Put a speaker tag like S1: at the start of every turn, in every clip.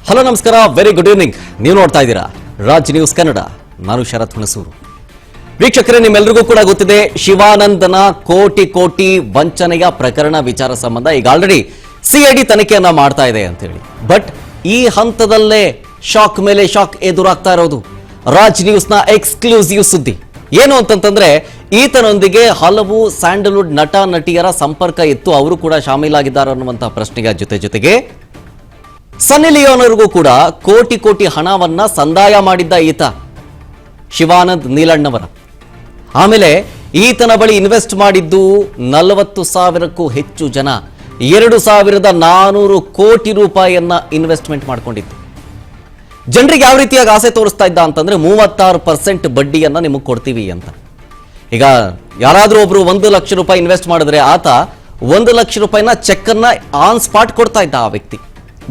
S1: Hello ನಮಸ್ಕಾರ, very good evening. ನೀವು ನೋಡ್ತಾ ಇದ್ದೀರಾ ರಾಜ್ ನ್ಯೂಸ್ ಕನ್ನಡ. ನಾನು ಶರತ್ ಹುಣಸೂರು. ವೀಕ್ಷಕರೇ, ನಿಮ್ಮೆಲ್ಲರಿಗೂ ಕೂಡ ಗೊತ್ತಿದೆ ಶಿವಾನಂದನ ಕೋಟಿ ವಂಚನೆಯ ಪ್ರಕರಣ ವಿಚಾರ ಸಂಬಂಧ ಈಗ ಆಲ್ರೆಡಿ ಸಿಐಡಿ ತನಿಖೆಯನ್ನ ಮಾಡ್ತಾ ಇದೆ ಅಂತ ಹೇಳಿ. ಬಟ್ ಈ ಹಂತದಲ್ಲೇ ಶಾಕ್ ಮೇಲೆ ಶಾಕ್ ಎದುರಾಗ್ತಾ ಇರೋದು ರಾಜ್ ನ್ಯೂಸ್ನ ಎಕ್ಸ್ಕ್ಲೂಸಿವ್ ಸುದ್ದಿ ಏನು ಅಂತಂತಂದ್ರೆ, ಈತನೊಂದಿಗೆ ಹಲವು ಸ್ಯಾಂಡಲ್ವುಡ್ ನಟ ನಟಿಯರ ಸಂಪರ್ಕ ಇತ್ತು, ಅವರು ಕೂಡ ಶಾಮೀಲಾಗಿದ್ದಾರೆ ಅನ್ನುವಂಥ ಪ್ರಶ್ನೆಯ ಜೊತೆಗೆ ಸನ್ನಿ ಲಿಯೋನರಿಗೂ ಕೂಡ ಕೋಟಿ ಹಣವನ್ನ ಸಂದಾಯ ಮಾಡಿದ್ದ ಈತ ಶಿವಾನಂದ್ ನೀಲಣ್ಣವರ. ಆಮೇಲೆ ಈತನ ಬಳಿ ಇನ್ವೆಸ್ಟ್ ಮಾಡಿದ್ದು 40,000ಕ್ಕೂ ಹೆಚ್ಚು ಜನ 2,400 ಕೋಟಿ ರೂಪಾಯಿಯನ್ನ ಇನ್ವೆಸ್ಟ್ಮೆಂಟ್ ಮಾಡ್ಕೊಂಡಿದ್ದು. ಜನರಿಗೆ ಯಾವ ರೀತಿಯಾಗಿ ಆಸೆ ತೋರಿಸ್ತಾ ಇದ್ದ ಅಂತಂದ್ರೆ 36% ಬಡ್ಡಿಯನ್ನ ನಿಮಗೆ ಕೊಡ್ತೀವಿ ಅಂತ. ಈಗ ಯಾರಾದ್ರೂ ಒಬ್ರು 1 ಲಕ್ಷ ರೂಪಾಯಿ ಇನ್ವೆಸ್ಟ್ ಮಾಡಿದ್ರೆ ಆತ 1 ಲಕ್ಷ ರೂಪಾಯಿನ ಚೆಕ್ ಅನ್ನ ಆನ್ ಸ್ಪಾಟ್ ಕೊಡ್ತಾ ಇದ್ದ ಆ ವ್ಯಕ್ತಿ.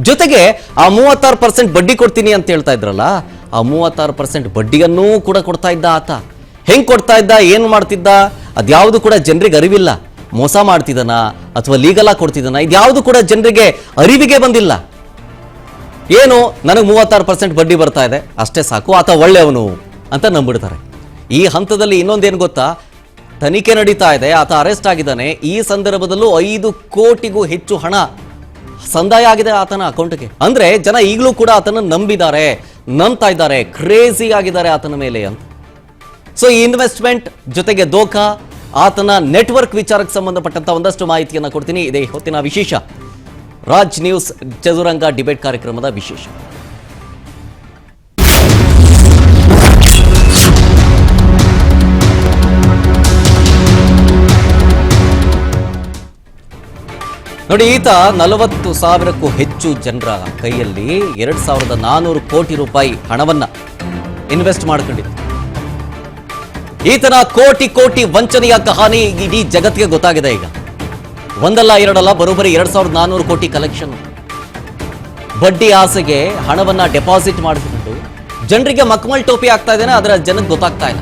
S1: ಜೊತೆಗೆ ಆ 36% ಬಡ್ಡಿ ಕೊಡ್ತೀನಿ ಅಂತ ಹೇಳ್ತಾ ಇದ್ರಲ್ಲ, ಆ 36% ಬಡ್ಡಿಯನ್ನೂ ಕೂಡ ಕೊಡ್ತಾ ಇದ್ದ ಆತ. ಹೆಂಗ್ ಕೊಡ್ತಾ ಇದ್ದ, ಏನು ಮಾಡ್ತಿದ್ದ, ಅದ್ಯಾವುದು ಕೂಡ ಜನರಿಗೆ ಅರಿವಿಲ್ಲ. ಮೋಸ ಮಾಡ್ತಿದ್ದಾನ ಅಥವಾ ಲೀಗಲ್ ಆಗಿ ಕೊಡ್ತಿದ್ದಾನ, ಇದ್ಯಾವುದು ಕೂಡ ಜನರಿಗೆ ಅರಿವಿಗೆ ಬಂದಿಲ್ಲ. ಏನು, ನನಗೆ 36% ಬಡ್ಡಿ ಬರ್ತಾ ಇದೆ ಅಷ್ಟೇ ಸಾಕು, ಆತ ಒಳ್ಳೆಯವನು ಅಂತ ನಂಬಿಡ್ತಾರೆ. ಈ ಹಂತದಲ್ಲಿ ಇನ್ನೊಂದೇನು ಗೊತ್ತಾ, ತನಿಖೆ ನಡೀತಾ ಇದೆ, ಆತ ಅರೆಸ್ಟ್ ಆಗಿದ್ದಾನೆ. ಈ ಸಂದರ್ಭದಲ್ಲೂ 5 ಕೋಟಿಗೂ ಹೆಚ್ಚು ಹಣ ಸಂದಾಯ ಆಗಿದೆ ಆತನ ಅಕೌಂಟ್ಗೆ. ಅಂದ್ರೆ ಜನ ಈಗಲೂ ಕೂಡ ಆತನ ನಂಬ್ತಾ ಇದ್ದಾರೆ, ಕ್ರೇಜಿ ಆಗಿದ್ದಾರೆ ಆತನ ಮೇಲೆ ಅಂತ. ಸೊ ಈ ಇನ್ವೆಸ್ಟ್ಮೆಂಟ್ ಜೊತೆಗೆ ದೋಖಾ, ಆತನ ನೆಟ್ವರ್ಕ್ ವಿಚಾರಕ್ಕೆ ಸಂಬಂಧಪಟ್ಟಂತ ಒಂದಷ್ಟು ಮಾಹಿತಿಯನ್ನು ಕೊಡ್ತೀನಿ. ಇದೇ ಹೊತ್ತಿನ ವಿಶೇಷ ರಾಜ್ ನ್ಯೂಸ್ ಚದುರಂಗ ಡಿಬೇಟ್ ಕಾರ್ಯಕ್ರಮದ ವಿಶೇಷ. ನೋಡಿ, ಈತ 40,000ಕ್ಕೂ ಹೆಚ್ಚು ಜನರ ಕೈಯಲ್ಲಿ 2,400 ಕೋಟಿ ರೂಪಾಯಿ ಹಣವನ್ನ ಇನ್ವೆಸ್ಟ್ ಮಾಡ್ಕೊಂಡಿತ್ತು. ಈತನ ಕೋಟಿ ವಂಚನೆಯ ಕಹಾನಿ ಇಡೀ ಜಗತ್ತಿಗೆ ಗೊತ್ತಾಗಿದೆ. ಈಗ ಒಂದಲ್ಲ ಎರಡಲ್ಲ, ಬರೋಬ್ಬರಿ 2,400 ಕೋಟಿ ಕಲೆಕ್ಷನ್. ಬಡ್ಡಿ ಆಸೆಗೆ ಹಣವನ್ನ ಡೆಪಾಸಿಟ್ ಮಾಡಿಕೊಂಡು ಜನರಿಗೆ ಮಕ್ಮಲ್ ಟೋಪಿ ಆಗ್ತಾ ಇದ್ದೇನೆ, ಅದರ ಜನಕ್ಕೆ ಗೊತ್ತಾಗ್ತಾ ಇಲ್ಲ.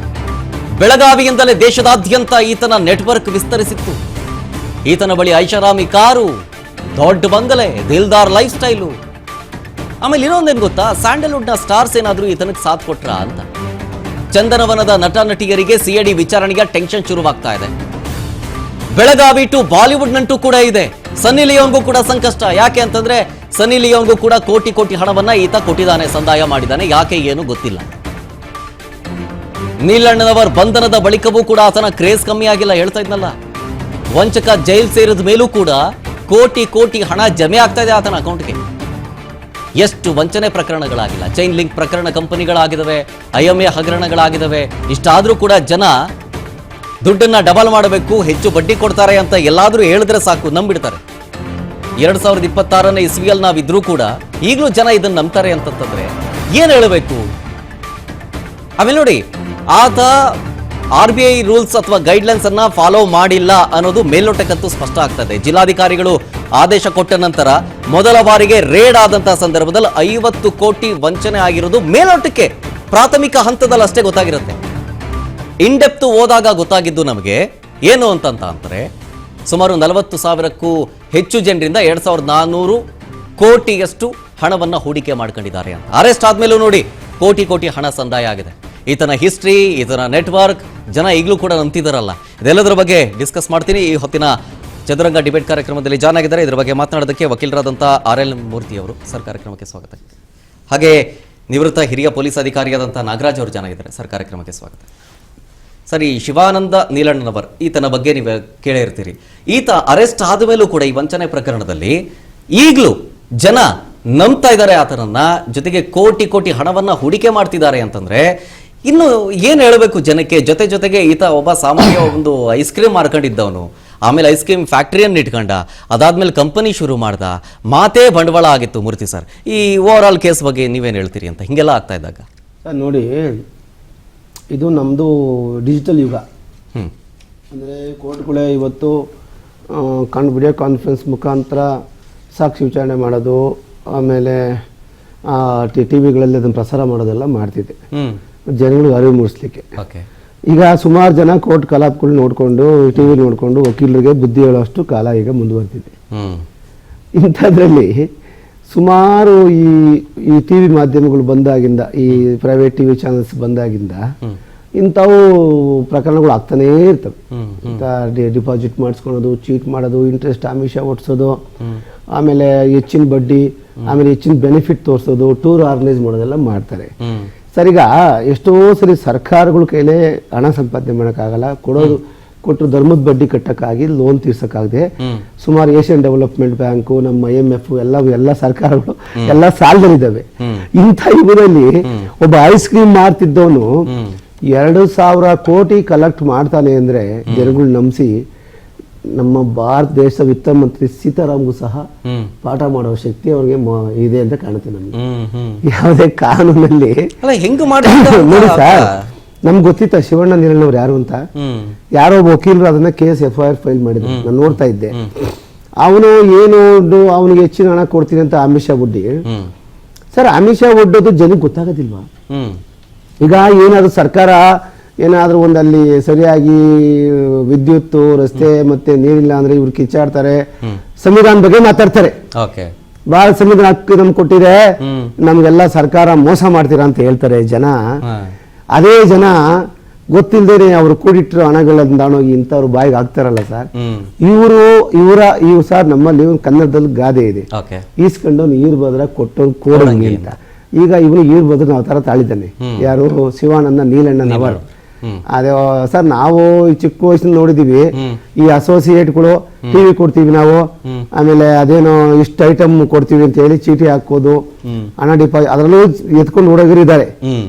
S1: ಬೆಳಗಾವಿಯಿಂದಲೇ ದೇಶದಾದ್ಯಂತ ಈತನ ನೆಟ್ವರ್ಕ್ ವಿಸ್ತರಿಸಿತ್ತು. ಈತನ ಬಳಿ ಐಷಾರಾಮಿ ಕಾರು, ದೊಡ್ಡ ಬಂಗಲೆ, ದಿಲ್ದಾರ್ ಲೈಫ್ ಸ್ಟೈಲು. ಆಮೇಲೆ ಇನ್ನೊಂದೇನು ಗೊತ್ತಾ, ಸ್ಯಾಂಡಲ್ವುಡ್ನ ಸ್ಟಾರ್ಸ್ ಏನಾದರೂ ಈತನಿಗೆ ಸಾಥ್ ಕೊಟ್ರ ಅಂತ. ಚಂದನವನದ ನಟ ನಟಿಯರಿಗೆ ಸಿಐಡಿ ವಿಚಾರಣೆಗೆ ಟೆನ್ಷನ್ ಶುರುವಾಗ್ತಾ ಇದೆ. ಬೆಳಗಾವಿ ಟು ಬಾಲಿವುಡ್ ನಂಟು ಕೂಡ ಇದೆ. ಸನ್ನಿ ಲಿಯೋನ್ಗೂ ಕೂಡ ಸಂಕಷ್ಟ. ಯಾಕೆ ಅಂತಂದ್ರೆ ಸನ್ನಿ ಲಿಯೋನ್ಗೂ ಕೂಡ ಕೋಟಿ ಹಣವನ್ನ ಈತ ಕೊಟ್ಟಿದ್ದಾನೆ, ಸಂದಾಯ ಮಾಡಿದ್ದಾನೆ. ಯಾಕೆ ಏನು ಗೊತ್ತಿಲ್ಲ. ನೀಲಣ್ಣನವರ ಬಂಧನದ ಬಳಿಕವೂ ಕೂಡ ಆತನ ಕ್ರೇಜ್ ಕಮ್ಮಿ ಆಗಿಲ್ಲ. ಹೇಳ್ತಾ ಇದ್ನಲ್ಲ, ವಂಚಕ ಜೈಲ್ ಸೇರಿದ ಮೇಲೂ ಕೂಡ ಕೋಟಿ ಹಣ ಜಮೆ ಆಗ್ತಾ ಇದೆ ಆತನ ಅಕೌಂಟ್ಗೆ. ಎಷ್ಟು ವಂಚನೆ ಪ್ರಕರಣಗಳಾಗಿಲ್ಲ, ಚೈನ್ ಲಿಂಕ್ ಪ್ರಕರಣ ಕಂಪನಿಗಳಾಗಿದ್ದಾವೆ, IMA ಹಗರಣಗಳಾಗಿದ್ದಾವೆ. ಇಷ್ಟಾದ್ರೂ ಕೂಡ ಜನ ದುಡ್ಡನ್ನ ಡಬಲ್ ಮಾಡಬೇಕು, ಹೆಚ್ಚು ಬಡ್ಡಿ ಕೊಡ್ತಾರೆ ಅಂತ ಎಲ್ಲಾದ್ರೂ ಹೇಳಿದ್ರೆ ಸಾಕು, ನಂಬಿಡ್ತಾರೆ. 2026ನೇ ಇಸ್ವಿಯಲ್ಲಿ ನಾವಿದ್ರೂ ಕೂಡ ಈಗಲೂ ಜನ ಇದನ್ನ ನಂಬ್ತಾರೆ ಅಂತಂದ್ರೆ ಏನ್ ಹೇಳಬೇಕು. ಆಮೇಲೆ ನೋಡಿ, ಆತ RBI ರೂಲ್ಸ್ ಅಥವಾ ಗೈಡ್ಲೈನ್ಸ್ ಅನ್ನ ಫಾಲೋ ಮಾಡಿಲ್ಲ ಅನ್ನೋದು ಮೇಲ್ನೋಟಕ್ಕಂತೂ ಸ್ಪಷ್ಟ ಆಗ್ತದೆ. ಜಿಲ್ಲಾಧಿಕಾರಿಗಳು ಆದೇಶ ಕೊಟ್ಟ ನಂತರ ಮೊದಲ ಬಾರಿಗೆ ರೇಡ್ ಆದಂತಹ ಸಂದರ್ಭದಲ್ಲಿ 50 ಕೋಟಿ ವಂಚನೆ ಆಗಿರೋದು ಮೇಲ್ನೋಟಕ್ಕೆ ಪ್ರಾಥಮಿಕ ಹಂತದಲ್ಲಿ ಅಷ್ಟೇ ಗೊತ್ತಾಗಿರುತ್ತೆ. ಇನ್ಡೆಪ್ತ್ ಹೋದಾಗ ಗೊತ್ತಾಗಿದ್ದು ನಮಗೆ ಏನು ಅಂತಂದ್ರೆ, ಸುಮಾರು 40,000ಕ್ಕೂ ಹೆಚ್ಚು ಜನರಿಂದ 2,400 ಕೋಟಿಯಷ್ಟು ಹಣವನ್ನ ಹೂಡಿಕೆ ಮಾಡ್ಕೊಂಡಿದ್ದಾರೆ ಅಂತ. ಅರೆಸ್ಟ್ ಆದ್ಮೇಲೂ ನೋಡಿ ಕೋಟಿ ಹಣ ಸಂದಾಯ ಆಗಿದೆ. ಈತನ ಹಿಸ್ಟ್ರಿ, ಈತನ ನೆಟ್ವರ್ಕ್ ಜನ ಈಗಲೂ ಕೂಡ ನಂಬ್ತಿದ್ದಾರಲ್ಲ. ಇದೆಲ್ಲದರ ಬಗ್ಗೆ ಡಿಸ್ಕಸ್ ಮಾಡ್ತೀನಿ. ಈ ಹೊತ್ತಿನ ಚದುರಂಗ ಡಿಬೇಟ್ ಕಾರ್ಯಕ್ರಮದಲ್ಲಿ ಜಾಯ್ನ್ ಆಗಿದ್ದಾರೆ. ಇದರ ಬಗ್ಗೆ ಮಾತನಾಡೋದಕ್ಕೆ ವಕೀಲರಾದಂಥ RL ಮೂರ್ತಿ ಅವರು. ಸರ್, ಕಾರ್ಯಕ್ರಮಕ್ಕೆ ಸ್ವಾಗತ. ಹಾಗೆ ನಿವೃತ್ತ ಹಿರಿಯ ಪೊಲೀಸ್ ಅಧಿಕಾರಿಯಾದಂಥ ನಾಗರಾಜ್ ಅವರು ಜಾಯ್ನ್ ಆಗಿದ್ದಾರೆ. ಸರ್, ಕಾರ್ಯಕ್ರಮಕ್ಕೆ ಸ್ವಾಗತ. ಸರ್, ಈ ಶಿವಾನಂದ ನೀಲಣ್ಣನವರ್ ಈತನ ಬಗ್ಗೆ ನೀವು ಕೇಳೇ ಇರ್ತೀರಿ. ಈತ ಅರೆಸ್ಟ್ ಆದ ಮೇಲೂ ಕೂಡ ಈ ವಂಚನೆ ಪ್ರಕರಣದಲ್ಲಿ ಈಗಲೂ ಜನ ನಂಬ್ತಾ ಇದ್ದಾರೆ ಆತನನ್ನ. ಜೊತೆಗೆ ಕೋಟಿ ಹಣವನ್ನ ಹೂಡಿಕೆ ಮಾಡ್ತಿದ್ದಾರೆ ಅಂತಂದ್ರೆ ಇನ್ನು ಏನು ಹೇಳಬೇಕು ಜನಕ್ಕೆ. ಜೊತೆಗೆ ಈತ ಒಬ್ಬ ಸಾಮಾನ್ಯ ಒಂದು ಐಸ್ ಕ್ರೀಮ್ ಮಾರ್ಕೊಂಡಿದ್ದವನು. ಆಮೇಲೆ ಐಸ್ ಕ್ರೀಮ್ ಫ್ಯಾಕ್ಟ್ರಿಯನ್ನು ಇಟ್ಕೊಂಡ, ಅದಾದ್ಮೇಲೆ ಕಂಪನಿ ಶುರು ಮಾಡ್ದ, ಮಾತೇ ಬಂಡವಾಳ ಆಗಿತ್ತು. ಮೂರ್ತಿ ಸರ್, ಈ ಓವರ್ ಆಲ್ ಕೇಸ್ ಬಗ್ಗೆ ನೀವೇನು ಹೇಳ್ತೀರಿ ಅಂತ ಹಿಂಗೆಲ್ಲ ಆಗ್ತಾ ಇದ್ದಾಗ?
S2: ಸರ್ ನೋಡಿ, ಇದು ನಮ್ಮದು ಡಿಜಿಟಲ್ ಯುಗ. ಅಂದರೆ ಕೋರ್ಟ್ಗಳೇ ಇವತ್ತು ವಿಡಿಯೋ ಕಾನ್ಫರೆನ್ಸ್ ಮುಖಾಂತರ ಸಾಕ್ಷಿ ವಿಚಾರಣೆ ಮಾಡೋದು, ಆಮೇಲೆ ಟಿವಿಗಳಲ್ಲಿ ಅದನ್ನು ಪ್ರಸಾರ ಮಾಡೋದೆಲ್ಲ ಮಾಡ್ತಿದೆ ಜನಗಳಿಗೆ ಅರಿವು ಮೂಡಿಸ್ಲಿಕ್ಕೆ. ಈಗ ಸುಮಾರು ಜನ ಕೋರ್ಟ್ ಕಲಾಪಗಳು ನೋಡಿಕೊಂಡು, ಟಿವಿ ನೋಡಿಕೊಂಡು ವಕೀಲರಿಗೆ ಬುದ್ಧಿ ಹೇಳೋಷ್ಟು ಕಾಲ ಈಗ ಮುಂದುವರೆದಿದೆ. ಇಂಥದ್ರಲ್ಲಿ ಸುಮಾರು ಈ ಈ ಟಿವಿ ಮಾಧ್ಯಮಗಳು ಬಂದಾಗಿಂದ, ಈ ಪ್ರೈವೇಟ್ ಟಿವಿ ಚಾನೆಲ್ಸ್ ಬಂದಾಗಿಂದ ಇಂಥವು ಪ್ರಕರಣಗಳು ಆಗ್ತಾನೇ ಇರ್ತವೆ. ಡಿಪಾಸಿಟ್ ಮಾಡಿಸ್ಕೊಳೋದು, ಚೀಟ್ ಮಾಡೋದು, ಇಂಟ್ರೆಸ್ಟ್ ಆಮಿಷ ಒಡ್ಸೋದು, ಆಮೇಲೆ ಹೆಚ್ಚಿನ ಬಡ್ಡಿ, ಆಮೇಲೆ ಹೆಚ್ಚಿನ ಬೆನಿಫಿಟ್ ತೋರಿಸೋದು, ಟೂರ್ ಆರ್ಗನೈಸ್ ಮಾಡೋದೆಲ್ಲ ಮಾಡ್ತಾರೆ. ಸರ್, ಈಗ ಎಷ್ಟೋ ಸರಿ ಸರ್ಕಾರಗಳ ಕೈಲೇ ಹಣ ಸಂಪಾದನೆ ಮಾಡೋಕ್ಕಾಗಲ್ಲ, ಕೊಟ್ಟು ಧರ್ಮದ ಬಡ್ಡಿ ಕಟ್ಟಕ್ಕಾಗಿ, ಲೋನ್ ತೀರ್ಸಕ್ಕಾಗದೆ ಸುಮಾರು ಏಷ್ಯನ್ ಡೆವಲಪ್ಮೆಂಟ್ ಬ್ಯಾಂಕು, ನಮ್ಮ IMF ಎಲ್ಲ ಸರ್ಕಾರಗಳು ಎಲ್ಲ ಸಾಲದಲ್ಲಿದ್ದಾವೆ. ಇಂಥ ಇವರಲ್ಲಿ ಒಬ್ಬ ಐಸ್ ಕ್ರೀಮ್ ಮಾರ್ತಿದ್ದವನು 2,000 ಕೋಟಿ ಕಲೆಕ್ಟ್ ಮಾಡ್ತಾನೆ ಅಂದ್ರೆ ಜನಗಳು ನಂಬಿಸಿ ನಮ್ಮ ಭಾರತ ದೇಶದ ವಿತ್ತ ಮಂತ್ರಿ ಸೀತಾರಾಮ್ಗೂ ಸಹ ಪಾಠ ಮಾಡೋ ಶಕ್ತಿ ಅವ್ರಿಗೆ ಇದೆ ಅಂತ ಕಾಣುತ್ತೆ ನಮ್ಗೆ. ಯಾವುದೇ ಕಾನೂನಲ್ಲಿ ನೋಡಿ ಸರ್, ನಮ್ಗೆ ಗೊತ್ತಿತ್ತ ಶಿವಣ್ಣ ನೀರಣ್ಣವ್ರು ಯಾರು ಅಂತ. ಯಾರೋ ಒಬ್ಬ ವಕೀಲರು ಅದನ್ನ ಕೇಸ್ FIR ಫೈಲ್ ಮಾಡಿದ್ರು, ನಾನು ನೋಡ್ತಾ ಇದ್ದೆ. ಅವನು ಏನು ಅವನಿಗೆ ಹೆಚ್ಚಿನ ಹಣ ಕೊಡ್ತೀನಿ ಅಂತ ಆಮಿಷ ಒಡ್ಡಿ. ಸರ್, ಆಮಿಷ ಒಡ್ಡೋದು ಜನಕ್ಕೆ ಗೊತ್ತಾಗೋದಿಲ್ವಾ? ಈಗ ಏನಾದ್ರು ಸರ್ಕಾರ ಏನಾದ್ರೂ ಒಂದಲ್ಲಿ ಸರಿಯಾಗಿ ವಿದ್ಯುತ್, ರಸ್ತೆ ಮತ್ತೆ ನೀರಿಲ್ಲ ಅಂದ್ರೆ ಇವ್ರು ಕಿಚ್ಚಾಡ್ತಾರೆ, ಸಂವಿಧಾನ ಬಗ್ಗೆ ಮಾತಾಡ್ತಾರೆ. ಬಹಳ ಸಂವಿಧಾನ ಹಕ್ಕು ನಮ್ಗೆ ಕೊಟ್ಟಿದೆ, ನಮ್ಗೆಲ್ಲ ಸರ್ಕಾರ ಮೋಸ ಮಾಡ್ತೀರಾ ಅಂತ ಹೇಳ್ತಾರೆ ಜನ. ಅದೇ ಜನ ಗೊತ್ತಿಲ್ಲದೇನೆ ಅವ್ರು ಕೂಡಿಟ್ಟಿರೋ ಹಣಗಳನ್ನ ದಾಣೋಗಿ ಇಂಥವ್ರು ಬಾಯಿಗೆ ಹಾಕ್ತಾರಲ್ಲ ಸರ್. ಇವರು ಸರ್, ನಮ್ಮಲ್ಲಿ ಕನ್ನಡದಲ್ಲಿ ಗಾದೆ ಇದೆ, ಈಸ್ಕೊಂಡವ್ನು ಈರ್ ಬದ್ರ ಕೊಟ್ಟವ್ನು ಕೋಡಂಗಿ ಅಂತ. ಈಗ ಇವನು ಈರ್ ಬದ್ರ ನಾವು ತರ ತಾಳಿದ್ದಾನೆ. ಯಾರು? ಶಿವಾನಂದ ನೀಲಣ್ಣನವರು. ಅದೇ ಸರ್, ನಾವು ಚಿಕ್ಕ ವಯಸ್ಸಿನ ನೋಡಿದೀವಿ, ಈ ಅಸೋಸಿಯೇಟ್ಗಳು ಟಿವಿ ಕೊಡ್ತೀವಿ ನಾವು, ಆಮೇಲೆ ಅದೇನೋ ಇಷ್ಟು ಐಟಮ್ ಕೊಡ್ತೀವಿ ಅಂತ ಹೇಳಿ ಚೀಟಿ ಹಾಕೋದು, ಹಣ ಡಿಪಾಸಿಟ್, ಅದರಲ್ಲೂ ಎತ್ಕೊಂಡು ಹುಡುಗರಿದ್ದಾರೆ.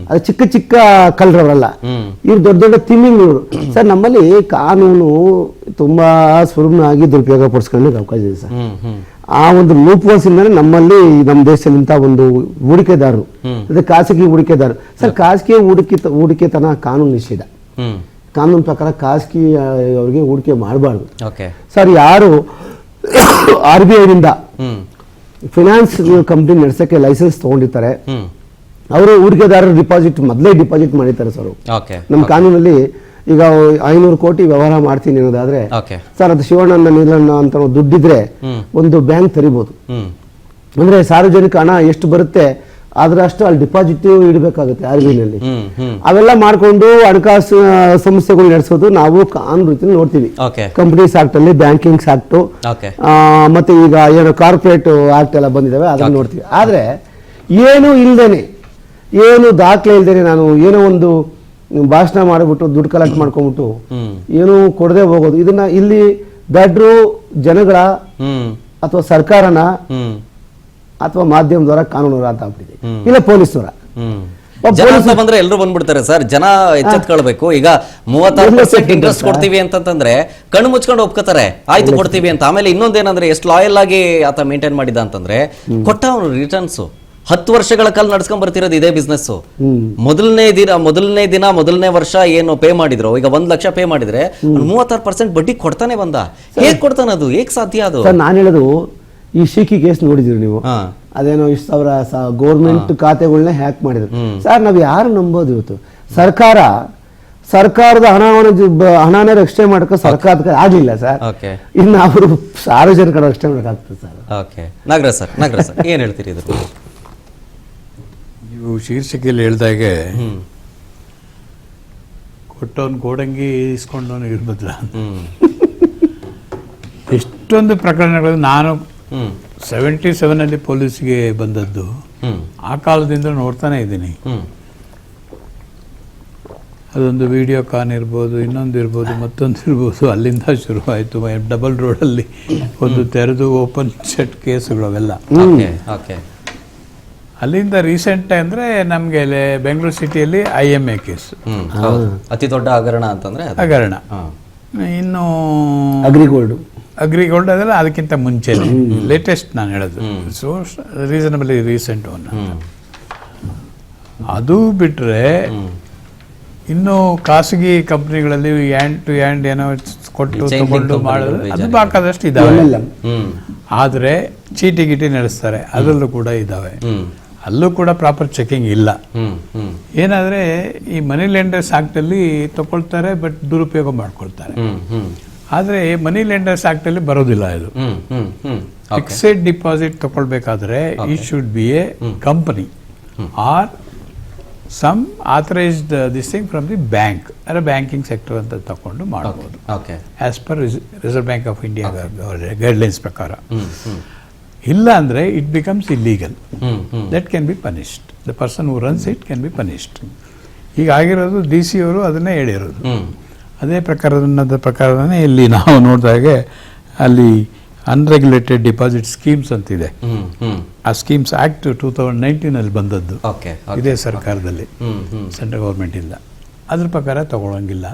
S2: ಅದು ಚಿಕ್ಕ ಚಿಕ್ಕ ಕಲ್ರವರಲ್ಲ, ಇವ್ರು ದೊಡ್ಡ ದೊಡ್ಡ ತಿಮ್ಮಿಂಗ್ಳವರು. ಸರ್, ನಮ್ಮಲ್ಲಿ ಕಾನೂನು ತುಂಬಾ ಸುಲಭವಾಗಿ ದುರುಪಯೋಗ ಪಡಿಸ್ಕೊಳ್ಳೋಕೆ ಅವಕಾಶ ಇದೆ ಸರ್. ಆ ಒಂದು ಲೂಪ್ ಹೋಲ್ಸ್ ಇಂದಾನೆ ನಮ್ಮಲ್ಲಿ ನಮ್ಮ ದೇಶದಲ್ಲಿ ಇಂಥ ಒಂದು ಹೂಡಿಕೆದಾರರು, ಅದೇ ಖಾಸಗಿ ಹೂಡಿಕೆದಾರರು. ಸರ್, ಖಾಸಗಿ ಹೂಡಿಕೆತನ ಕಾನೂನು ನಿಷೇಧ. ಕಾನೂನು ಪ್ರಕಾರ ಖಾಸಗಿ ಅವರಿಗೆ ಹೂಡಿಕೆ ಮಾಡಬಾರ್ದು ಸರ್. ಯಾರು RBI ನಿಂದ ಫಿನಾನ್ಸ್ ಕಂಪ್ನಿ ನಡೆಸಕ್ಕೆ ಲೈಸೆನ್ಸ್ ತಗೊಂಡಿರ್ತಾರೆ, ಅವರು ಹೂಡಿಕೆದಾರರು ಮೊದಲೇ ಡಿಪಾಸಿಟ್ ಮಾಡಿರ್ತಾರೆ ಸರ್. ನಮ್ಮ ಕಾನೂನಲ್ಲಿ ಈಗ 500 ಕೋಟಿ ವ್ಯವಹಾರ ಮಾಡ್ತೀನಿ ಅನ್ನೋದಾದ್ರೆ ಸರ್, ಅದು ಶಿವಣ್ಣ ನೀಲಣ್ಣ ಅಂತ ದುಡ್ಡಿದ್ರೆ ಒಂದು ಬ್ಯಾಂಕ್ ತೆರಿಬಹುದು. ಅಂದ್ರೆ ಸಾರ್ವಜನಿಕ ಹಣ ಎಷ್ಟು ಬರುತ್ತೆ ಅಷ್ಟು ಅಲ್ಲಿ ಡಿಪಾಸಿಟ್ ಇಡಬೇಕಾಗುತ್ತೆ RBI ನಲ್ಲಿ. ಅವೆಲ್ಲ ಮಾಡ್ಕೊಂಡು ಹಣಕಾಸು ಸಂಸ್ಥೆಗಳು ನಡೆಸೋದು ನಾವು ಕಾನೂನು ರೀತಿ ನೋಡ್ತೀವಿ. ಕಂಪನೀಸ್ ಆಕ್ಟ್ ಅಲ್ಲಿ, ಬ್ಯಾಂಕಿಂಗ್ ಆಕ್ಟ್, ಮತ್ತೆ ಈಗ ಏನು ಕಾರ್ಪೊರೇಟ್ ಆಕ್ಟ್ ಎಲ್ಲ ಬಂದಿದಾವೆ, ಅದನ್ನ ನೋಡ್ತೀವಿ. ಆದ್ರೆ ಏನು ಇಲ್ದೇನೆ, ಏನು ದಾಖಲೆ ಇಲ್ದೇನೆ ನಾನು ಏನೋ ಒಂದು ಭಾಷಣ ಮಾಡಿಬಿಟ್ಟು ದುಡ್ಡು ಕಲೆಕ್ಟ್ ಮಾಡ್ಕೊಂಡ್ಬಿಟ್ಟು ಏನು ಕೊಡದೆ ಹೋಗೋದು, ಇದನ್ನ ಇಲ್ಲಿ ಬ್ಯಾಡ್ರು ಜನಗಳ ಅಥವಾ ಸರ್ಕಾರನ ಅಥವಾ ಮಾಧ್ಯಮದವರ ಕಾನೂನು ಅಂತ ಆಗ್ಬಿಟ್ಟಿದೆ, ಇಲ್ಲ ಪೊಲೀಸ್ನವರ.
S1: ಬಂದ್ರೆ ಎಲ್ಲರೂ ಬಂದ್ಬಿಡ್ತಾರೆ ಸರ್. ಜನ ಎಚ್ಚೆತ್ಕೊಳ್ಬೇಕು. ಈಗ 36% ಇಂಟ್ರೆಸ್ಟ್ ಕೊಡ್ತೀವಿ ಅಂತಂದ್ರೆ ಕಣ್ಣು ಮುಚ್ಕೊಂಡು ಒಪ್ಕೋತಾರೆ, ಆಯ್ತು ಕೊಡ್ತೀವಿ ಅಂತ. ಆಮೇಲೆ ಇನ್ನೊಂದೇನಂದ್ರೆ ಎಷ್ಟು ಲಾಯಲ್ ಆಗಿ ಆತ ಮೇಂಟೈನ್ ಮಾಡಿದ ಅಂತಂದ್ರೆ, ಕೊಟ್ಟ ಅವನು ರಿಟರ್ನ್ಸ್ 10 ವರ್ಷಗಳ ಕಾಲ ನಡ್ಸ್ಕೊಂಡ್ ಬರ್ತಿರೋದು ಇದೇ ಬಿಸ್ನೆಸ್. ಮೊದಲನೇ ವರ್ಷ ಏನು ಪೇ ಮಾಡಿದ್ರು, ಈಗ 1 ಲಕ್ಷ ಪೇ ಮಾಡಿದ್ರೆ 36% ಬಡ್ಡಿ ಕೊಡ್ತಾನೆ ಬಂದ. ಹೇಗ್ ಕೊಡ್ತಾನೆ? ಅದು ಹೇಗ್ ಸಾಧ್ಯ? ಅದು
S2: ನಾನು ಹೇಳೋದು, ಈ ಶಿಖಿ ಕೇಸ್ ನೋಡಿದ್ರಿ ನೀವು? ಅದೇನೋ ಇಷ್ಟು ಸಾವಿರ ಗೌರ್ಮೆಂಟ್ ಖಾತೆಗಳನ್ನ ಹ್ಯಾಕ್ ಮಾಡಿದ್ರು ಸರ್. ನಾವ್ ಯಾರು ನಂಬೋದು? ಇವತ್ತು ಸರ್ಕಾರದ ಹಣನೇ ರಕ್ಷಣೆ ಮಾಡಕ್ಕೆ ಸರ್ಕಾರದ ಆಗ್ಲಿಲ್ಲ ಸರ್. ಇನ್ನು ಅವರು ಸಾರ್ವಜನಿಕರ ರಕ್ಷಣೆ ಮಾಡಕ್ಕಾಗ್ತದೆ ಸರ್.
S1: ನಾಗರಾಜ್ ಸರ್ ಏನ್ ಹೇಳ್ತೀರಿ ಇದು?
S3: ನೀವು ಶೀರ್ಷಿಕೆಯಲ್ಲಿ ಹೇಳ್ದಾಗೆ ಕೊಟ್ಟವನು ಕೋಡಂಗಿ ಇಸ್ಕೊಂಡವನು ಇರ್ಬದ್ಲ. ಎಷ್ಟೊಂದು ಪ್ರಕರಣಗಳು ನಾನು 77 ಪೊಲೀಸ್ಗೆ ಬಂದದ್ದು, ಆ ಕಾಲದಿಂದ ನೋಡ್ತಾನೆ ಇದ್ದೀನಿ. ಅದೊಂದು ವಿಡಿಯೋಕಾನ್ ಇರ್ಬೋದು, ಇನ್ನೊಂದು ಇರ್ಬೋದು, ಮತ್ತೊಂದು ಇರ್ಬೋದು. ಅಲ್ಲಿಂದ ಶುರುವಾಯಿತು. ಡಬಲ್ ರೋಡಲ್ಲಿ ಒಂದು ತೆರೆದು ಓಪನ್ ಸೆಟ್ ಕೇಸುಗಳು ಅವೆಲ್ಲ. ಅಲ್ಲಿಂದ ರೀಸೆಂಟ್ ಅಂದರೆ ನಮಗೆ ಬೆಂಗಳೂರು ಸಿಟಿಯಲ್ಲಿ IMA ಕೇಸ್,
S1: ಅತಿ ದೊಡ್ಡ ಹಗರಣ ಅಂತಂದ್ರೆ
S3: ಹಗರಣ. ಇನ್ನು ಅಗ್ರಿಗೋಲ್ಡ್ ಅದೆಲ್ಲ ಅದಕ್ಕಿಂತ ಮುಂಚೆ ಲೇಟೆಸ್ಟ್ ನಾನು ಹೇಳೋದು. So reasonably recent one. ಅದು ಬಿಟ್ಟರೆ ಇನ್ನು ಖಾಸಗಿ ಕಂಪ್ನಿಗಳಲ್ಲಿ ಹ್ಯಾಂಡ್ ಟು ಹ್ಯಾಂಡ್ ಏನೋ ಕೊಟ್ಟು ತಗೊಂಡು ಮಾಡೋದು ಅದು ಬೇಕಾದಷ್ಟು ಇದಾವೆ. ಆದರೆ ಚೀಟಿ ಗಿಟಿ ನಡೆಸ್ತಾರೆ, ಅದರಲ್ಲೂ ಕೂಡ ಇದ್ದಾವೆ. ಅಲ್ಲೂ ಕೂಡ ಪ್ರಾಪರ್ ಚೆಕಿಂಗ್ ಇಲ್ಲ. ಏನಾದರೆ ಈ ಮನಿ ಲೆಂಡರ್ಸ್ ಆಕ್ಟಲ್ಲಿ ತಗೊಳ್ತಾರೆ, ಬಟ್ ದುರುಪಯೋಗ ಮಾಡ್ಕೊಳ್ತಾರೆ. ಆದರೆ ಮನಿ ಲೆಂಡರ್ಸ್ ಆಕ್ಟಲ್ಲಿ ಬರೋದಿಲ್ಲ ಇದು. ಫಿಕ್ಸೆಡ್ ಡಿಪಾಸಿಟ್ ತಗೊಳ್ಬೇಕಾದ್ರೆ ಈ should be a company or some authorised this thing from the bank are banking sector ಅಂತ ತಗೊಂಡು ಮಾಡಬಹುದು as per Reserve Bank of India guidelines ಪ್ರಕಾರ. ಇಲ್ಲ ಅಂದರೆ it becomes illegal. That can be punished. The person who runs it can be punished. ಈಗ ಆಗಿರೋದು DC ಅವರು ಅದನ್ನೇ ಹೇಳಿರೋದು. ಅದೇ ಪ್ರಕಾರನೇ ಇಲ್ಲಿ ನಾವು ನೋಡಿದಾಗೆ ಅಲ್ಲಿ ಅನ್ರೆಗ್ಯುಲೇಟೆಡ್ ಡಿಪಾಸಿಟ್ ಸ್ಕೀಮ್ಸ್ ಅಂತಿದೆ. ಆ ಸ್ಕೀಮ್ಸ್ ಆಕ್ಟ್ 2019 ಬಂದದ್ದು ಇದೇ ಸರ್ಕಾರದಲ್ಲಿ, ಸೆಂಟ್ರಲ್ ಗೌರ್ಮೆಂಟ್ ಇಲ್ಲ. ಅದ್ರ ಪ್ರಕಾರ ತಗೊಳಂಗಿಲ್ಲ.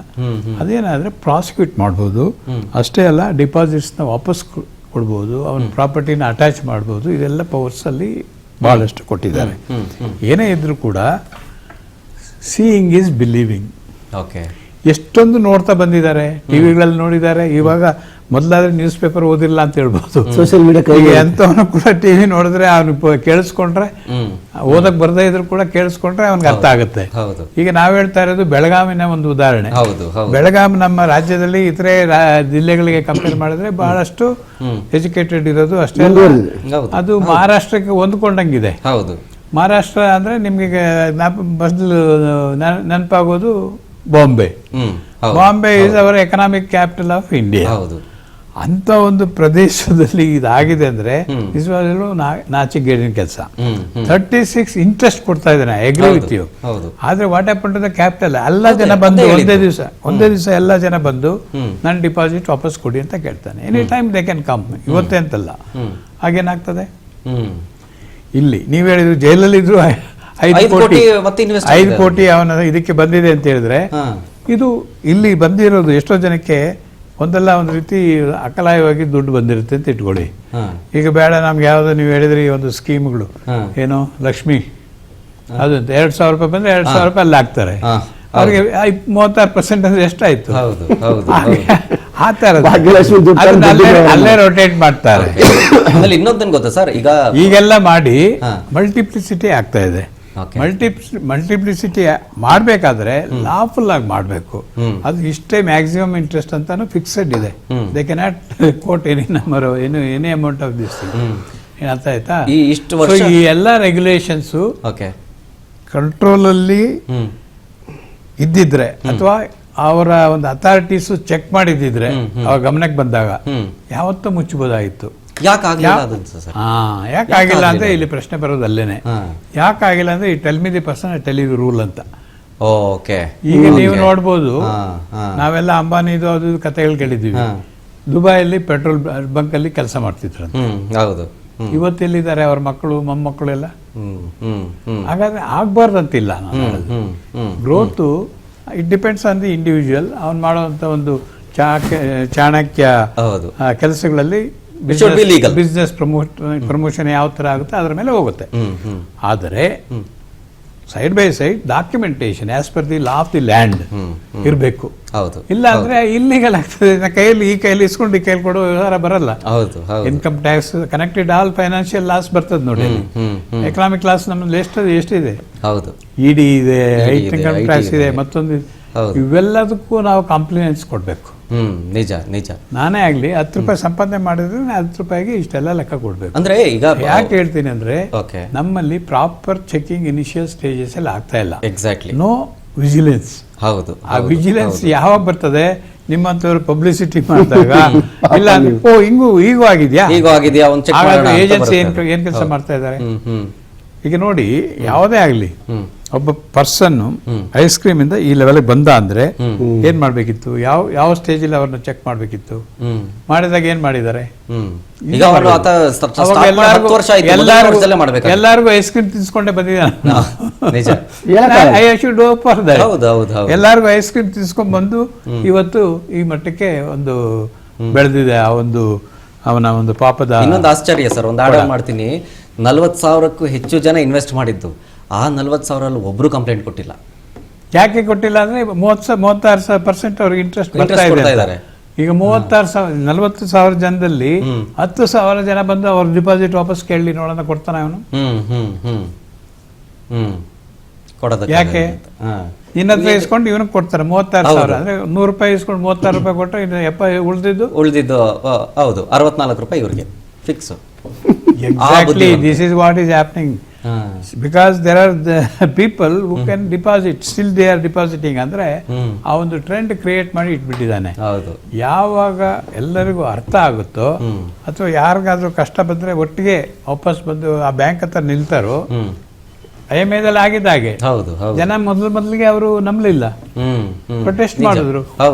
S3: ಅದೇನಾದ್ರೆ ಪ್ರಾಸಿಕ್ಯೂಟ್ ಮಾಡ್ಬೋದು. ಅಷ್ಟೇ ಅಲ್ಲ, ಡಿಪಾಸಿಟ್ಸ್ನ ವಾಪಸ್ ಕೊಡ್ಬೋದು, ಅವನ ಪ್ರಾಪರ್ಟಿನ ಅಟ್ಯಾಚ್ ಮಾಡ್ಬೋದು. ಇದೆಲ್ಲ ಪವರ್ಸ್ ಅಲ್ಲಿ ಬಹಳಷ್ಟು ಕೊಟ್ಟಿದ್ದಾರೆ. ಏನೇ ಇದ್ರೂ ಕೂಡ ಸೀಯಿಂಗ್ ಈಸ್ ಬಿಲೀವಿಂಗ್. ಎಷ್ಟೊಂದು ನೋಡ್ತಾ ಬಂದಿದ್ದಾರೆ, ಟಿವಿಗಳಲ್ಲಿ ನೋಡಿದ್ದಾರೆ. ಇವಾಗ ಮೊದಲಾದ್ರೆ ನ್ಯೂಸ್ ಪೇಪರ್ ಓದಿಲ್ಲ ಅಂತ ಹೇಳ್ಬೋದು.
S2: ಸೋಷಿಯಲ್ ಮೀಡಿಯಾ
S3: ಎಂತವನು ಕೂಡ ಟಿವಿ ನೋಡಿದ್ರೆ ಅವನು ಕೇಳಿಸ್ಕೊಂಡ್ರೆ, ಓದಕ್ ಬರ್ದೇ ಇದ್ರು ಕೂಡ ಕೇಳಿಸ್ಕೊಂಡ್ರೆ ಅವನಿಗೆ ಅರ್ಥ ಆಗುತ್ತೆ. ಈಗ ನಾವ್ ಹೇಳ್ತಾ ಇರೋದು ಬೆಳಗಾವಿನ ಒಂದು ಉದಾಹರಣೆ. ಬೆಳಗಾವಿ ನಮ್ಮ ರಾಜ್ಯದಲ್ಲಿ ಇತರೆ ಜಿಲ್ಲೆಗಳಿಗೆ ಕಂಪೇರ್ ಮಾಡಿದ್ರೆ ಬಹಳಷ್ಟು ಎಜುಕೇಟೆಡ್ ಇರೋದು. ಅಷ್ಟೇ ಅದು ಮಹಾರಾಷ್ಟ್ರಕ್ಕೆ ಹೊಂದ್ಕೊಂಡಂಗಿದೆ. ಮಹಾರಾಷ್ಟ್ರ ಅಂದ್ರೆ ನಿಮ್ಗೆ ಮೊದಲು ನೆನಪಾಗೋದು Bombay. Bombay is our economic capital of India. ಅಂತ ಒಂದು ಪ್ರದೇಶದಲ್ಲಿ ಇದಾಗಿದೆ ಅಂದ್ರೆ ನಿಜವಾಗ್ಲೂ ನಾಚಿಗೇಡಿನ ಕೆಲಸ. 36 ಇಂಟ್ರೆಸ್ಟ್ ಕೊಡ್ತಾ ಇದ್ದಾನೆ, ಐ ಅಗ್ರಿ ವಿತ್ ಯು. ಆದ್ರೆ what happen to the capital? ಎಲ್ಲ ಜನ ಬಂದು ಒಂದೇ ದಿವಸ ಎಲ್ಲ ಜನ ಬಂದು ನನ್ನ ಡಿಪಾಸಿಟ್ ವಾಪಸ್ ಕೊಡಿ ಅಂತ ಕೇಳ್ತಾನೆ. Any time they can come. ಇವತ್ತೇ ಅಂತಲ್ಲ. ಹಾಗೇನಾಗ್ತದೆ? ಇಲ್ಲಿ ನೀವ್ ಹೇಳಿದ್ರು ಜೈಲಲ್ಲಿದ್ರು 5 ಕೋಟಿ ಅವನ ಇದಕ್ಕೆ ಬಂದಿದೆ ಅಂತ ಹೇಳಿದ್ರೆ, ಇದು ಇಲ್ಲಿ ಬಂದಿರೋದು ಎಷ್ಟೋ ಜನಕ್ಕೆ ಒಂದಲ್ಲ ಒಂದು ರೀತಿ ಅಕಲಾಯವಾಗಿ ದುಡ್ಡು ಬಂದಿರುತ್ತೆ ಅಂತ ಇಟ್ಕೊಳ್ಳಿ. ಈಗ ಬೇಡ ನಮ್ಗೆ ಯಾವ್ದು ನೀವು ಹೇಳಿದ್ರಿ ಒಂದು ಸ್ಕೀಮ್ಗಳು ಏನು ಲಕ್ಷ್ಮಿ, ಅದು 2,000 ರೂಪಾಯಿ ಬಂದ್ರೆ 2,000 ರೂಪಾಯಿ ಅಲ್ಲಿ ಹಾಕ್ತಾರೆ. ಅವ್ರಿಗೆ 36% ಅಂದ್ರೆ ಎಷ್ಟಾಯ್ತು? ಆ ತರ ಅಲ್ಲೇ ರೊಟೇಟ್ ಮಾಡ್ತಾರೆ.
S1: ಇನ್ನೊಂದು ಗೊತ್ತಾ ಸರ್,
S3: ಈಗೆಲ್ಲ ಮಾಡಿ ಮಲ್ಟಿಪ್ಲಿಸಿಟಿ ಆಗ್ತಾ ಇದೆ. ಮಲ್ಟಿಪ್ಲಿಸಿಟಿ ಮಾಡಬೇಕಾದ್ರೆ ಲಾಫುಲ್ ಆಗಿ ಮಾಡಬೇಕು. ಅದು ಇಷ್ಟೇ ಮ್ಯಾಕ್ಸಿಮಮ್ ಇಂಟ್ರೆಸ್ಟ್ ಅಂತಾನು ಫಿಕ್ಸೆಡ್ ಇದೆ. They cannot quote any number any amount of this. ಅರ್ಥ ಆಯ್ತಾ? ಈ ಎಲ್ಲ ರೆಗ್ಯುಲೇಷನ್ಸ್ ಕಂಟ್ರೋಲ್ ಅಲ್ಲಿ ಇದ್ದಿದ್ರೆ ಅಥವಾ ಅವರ ಒಂದು ಅಥಾರಿಟೀಸ್ ಚೆಕ್ ಮಾಡಿದ್ರೆ ಅವ್ರ ಗಮನಕ್ಕೆ ಬಂದಾಗ ಯಾವತ್ತೂ ಮುಚ್ಚಬಹುದಾಗಿತ್ತು. ಯಾಕಾಗಿಲ್ಲ ಅಂದ್ರೆ ಇಲ್ಲಿ ಪ್ರಶ್ನೆ ಬರೋದು ಅಲ್ಲೇನೆ. ಯಾಕಾಗಿಲ್ಲ ಅಂದ್ರೆ ಈ tell me the person tell you rule ಅಂತ. ಈಗ ನೀವು ನೋಡ್ಬೋದು, ನಾವೆಲ್ಲ ಅಂಬಾನಿದು ಅದು ಕಥೆಗಳು ಕೇಳಿದ್ದೀವಿ. ದುಬೈಯಲ್ಲಿ ಪೆಟ್ರೋಲ್ ಬಂಕ್ ಅಲ್ಲಿ ಕೆಲಸ ಮಾಡ್ತಿದ್ರು. ಇವತ್ತೆಲ್ಲಿದ್ದಾರೆ ಅವ್ರ ಮಕ್ಕಳು ಮೊಮ್ಮಕ್ಕಳು ಎಲ್ಲ? ಹಾಗಾದ್ರೆ ಆಗ್ಬಾರ್ದಂತಿಲ್ಲ. Growth it depends on the individual. ಅವ್ನು ಮಾಡುವಂತ ಒಂದು ಚಾಣಕ್ಯ ಕೆಲಸಗಳಲ್ಲಿ ಬಿಸ್ನೆಸ್ ಪ್ರಮೋಷನ್ ಯಾವ ತರ ಆಗುತ್ತೆ ಅದರ ಮೇಲೆ ಹೋಗುತ್ತೆ. ಆದರೆ side by side documentation as per the law of the land ಇರಬೇಕು. ಇಲ್ಲ ಅಂದ್ರೆ ಇಲ್ಲಿಗಲ್ ಆಗ್ತದೆ. ಈ ಕೈಯಲ್ಲಿ ಇಸ್ಕೊಂಡು ಈ ಕೈಯಲ್ಲಿ ಕೊಡೋ ವ್ಯವಹಾರ ಬರಲ್ಲ. Income tax connected all financial loss ಬರ್ತದೆ ನೋಡಿ. ಎಕನಾಮಿಕ್ ಲಾಸ್ ನಮ್ಮಲ್ಲಿ ಎಷ್ಟಿದೆ? ಇಡಿ ಇದೆ, ಇನ್ಕಮ್ ಟ್ಯಾಕ್ಸ್ ಇದೆ, ಮತ್ತೊಂದು. ಇವೆಲ್ಲದಕ್ಕೂ ನಾವು ಕಾಂಪ್ಲಿಮೆಂಟ್ಸ್ ಕೊಡ್ಬೇಕು.
S1: ನಿಜ ನಿಜ.
S3: ನಾನೇ ಆಗ್ಲಿ 10 ರೂಪಾಯಿ ಸಂಪಾದನೆ ಮಾಡಿದ್ರೆ 10 ರೂಪಾಯಿಗೆ ಇಷ್ಟೆಲ್ಲ ಲೆಕ್ಕ ಕೊಡ್ಬೇಕು.
S1: ಅಂದ್ರೆ ಈಗ
S3: ಯಾಕೆ ಹೇಳ್ತೀನಿ ಅಂದ್ರೆ ನಮ್ಮಲ್ಲಿ ಪ್ರಾಪರ್ ಚೆಕಿಂಗ್ ಇನಿಷಿಯಲ್ ಸ್ಟೇಜಸ್ ಅಲ್ಲಿ ಆಗ್ತಾ ಇಲ್ಲ.
S1: ಎಕ್ಸಾಕ್ಟ್ಲಿ.
S3: No vigilance.
S1: ಹೌದು.
S3: ಆ ವಿಜಿಲೆನ್ಸ್ ಯಾವಾಗ ಬರ್ತದೆ? ನಿಮ್ಮಂತವ್ರು ಪಬ್ಲಿಸಿಟಿ ಮಾಡಿದಾಗ. ಇಲ್ಲ ಈಗೂ ಆಗಿದ್ಯಾ ಏಜೆನ್ಸಿ ಏನ್ ಕೆಲಸ ಮಾಡ್ತಾ ಇದ್ದಾರೆ? ಈಗ ನೋಡಿ, ಯಾವುದೇ ಆಗ್ಲಿ ಒಬ್ಬ ಪರ್ಸನ್ ಐಸ್ ಕ್ರೀಮ್ ಇಂದ ಈ ಲೆವೆಲ್ ಬಂದ ಅಂದ್ರೆ ಏನ್ ಮಾಡ್ಬೇಕಿತ್ತು? ಯಾವ ಸ್ಟೇಜ್ ಅಲ್ಲಿ ಅವ್ರನ್ನ ಚೆಕ್ ಮಾಡ್ಬೇಕಿತ್ತು. ಮಾಡಿದಾಗ ಏನ್ ಮಾಡಿದ್ದಾರೆ? ಎಲ್ಲಾರ್ಗು ಐಸ್ ಕ್ರೀಮ್ ತಿನ್ಸ್ಕೊಂಡೇ ಬಂದಿದ್ದಾನೆ. ಎಲ್ಲಾರ್ಗು ಐಸ್ ಕ್ರೀಮ್ ತಿನ್ಸ್ಕೊಂಡ್ ಬಂದು ಇವತ್ತು ಈ ಮಟ್ಟಕ್ಕೆ ಒಂದು ಬೆಳೆದಿದೆ. ಆ ಒಂದು ಅವನ ಒಂದು ಪಾಪದ.
S1: ಇನ್ನೊಂದು ಆಶ್ಚರ್ಯ ಸರ್, ಒಂದು ಆರ್ಡರ್ ಮಾಡ್ತೀನಿ. 40,000ಕ್ಕೂ ಹೆಚ್ಚು ಜನ ಇನ್ವೆಸ್ಟ್ ಮಾಡಿದ್ದು. ಆ 40,000 ಒಬ್ರು ಕಂಪ್ಲೇಂಟ್ ಕೊಟ್ಟಿಲ್ಲ.
S3: ಯಾಕೆ ಕೊಟ್ಟಿಲ್ಲ ಅಂದ್ರೆ 36% ಅವ್ರಿಗೆ ಇಂಟ್ರೆಸ್ಟ್ ಬರ್ತಾ ಇದ್ದಾರೆ. ಈಗ 40,000 ಜನದಲ್ಲಿ 10,000 ಜನ ಬಂದು ಅವ್ರ ಡಿಪಾಸಿಟ್ ವಾಪಸ್ ಕೇಳಿ ನೋಡೋಣ, ಕೊಡ್ತಾನೆ ಅವನು? ಯಾಕೆ ನಿನ್ನ ಹತ್ರ ಇಸ್ಕೊಂಡು ಇವನಿಗೆ ಕೊಡ್ತಾರೆ 36,000 ಅಂದ್ರೆ 100 ರೂಪಾಯಿ ಇಸ್ಕೊಂಡು 36 ರೂಪಾಯಿ ಕೊಟ್ಟರೆ ಇನ್ನು
S1: ಉಳಿದಿದ್ದು ಹೌದು 64 ರೂಪಾಯಿ ಇವ್ರಿಗೆ fix.
S3: Exactly this is what is happening because there are the people who can deposit still they are depositing ಅಂದ್ರೆ ಆ ಒಂದು ಟ್ರೆಂಡ್ ಕ್ರಿಯೇಟ್ ಮಾಡಿ ಇಟ್ಬಿಟ್ಟಿದ್ದಾನೆ. ಯಾವಾಗ ಎಲ್ಲರಿಗೂ ಅರ್ಥ ಆಗುತ್ತೋ ಅಥವಾ ಯಾರಿಗಾದ್ರೂ ಕಷ್ಟ ಬಂದ್ರೆ ಒಟ್ಟಿಗೆ ವಾಪಸ್ ಬಂದು ಆ ಬ್ಯಾಂಕ್ ಹತ್ರ ನಿಲ್ತಾರೋ ಐಎಂಎದಲ್ಲಿ ಆಗಿದ್ದಾಗೆ ಜನ ಮೊದಲಿಗೆ ಅವರು ನಂಬಲಿಲ್ಲ, ಪ್ರೊಟೆಸ್ಟ್ ಮಾಡಿದ್ರು,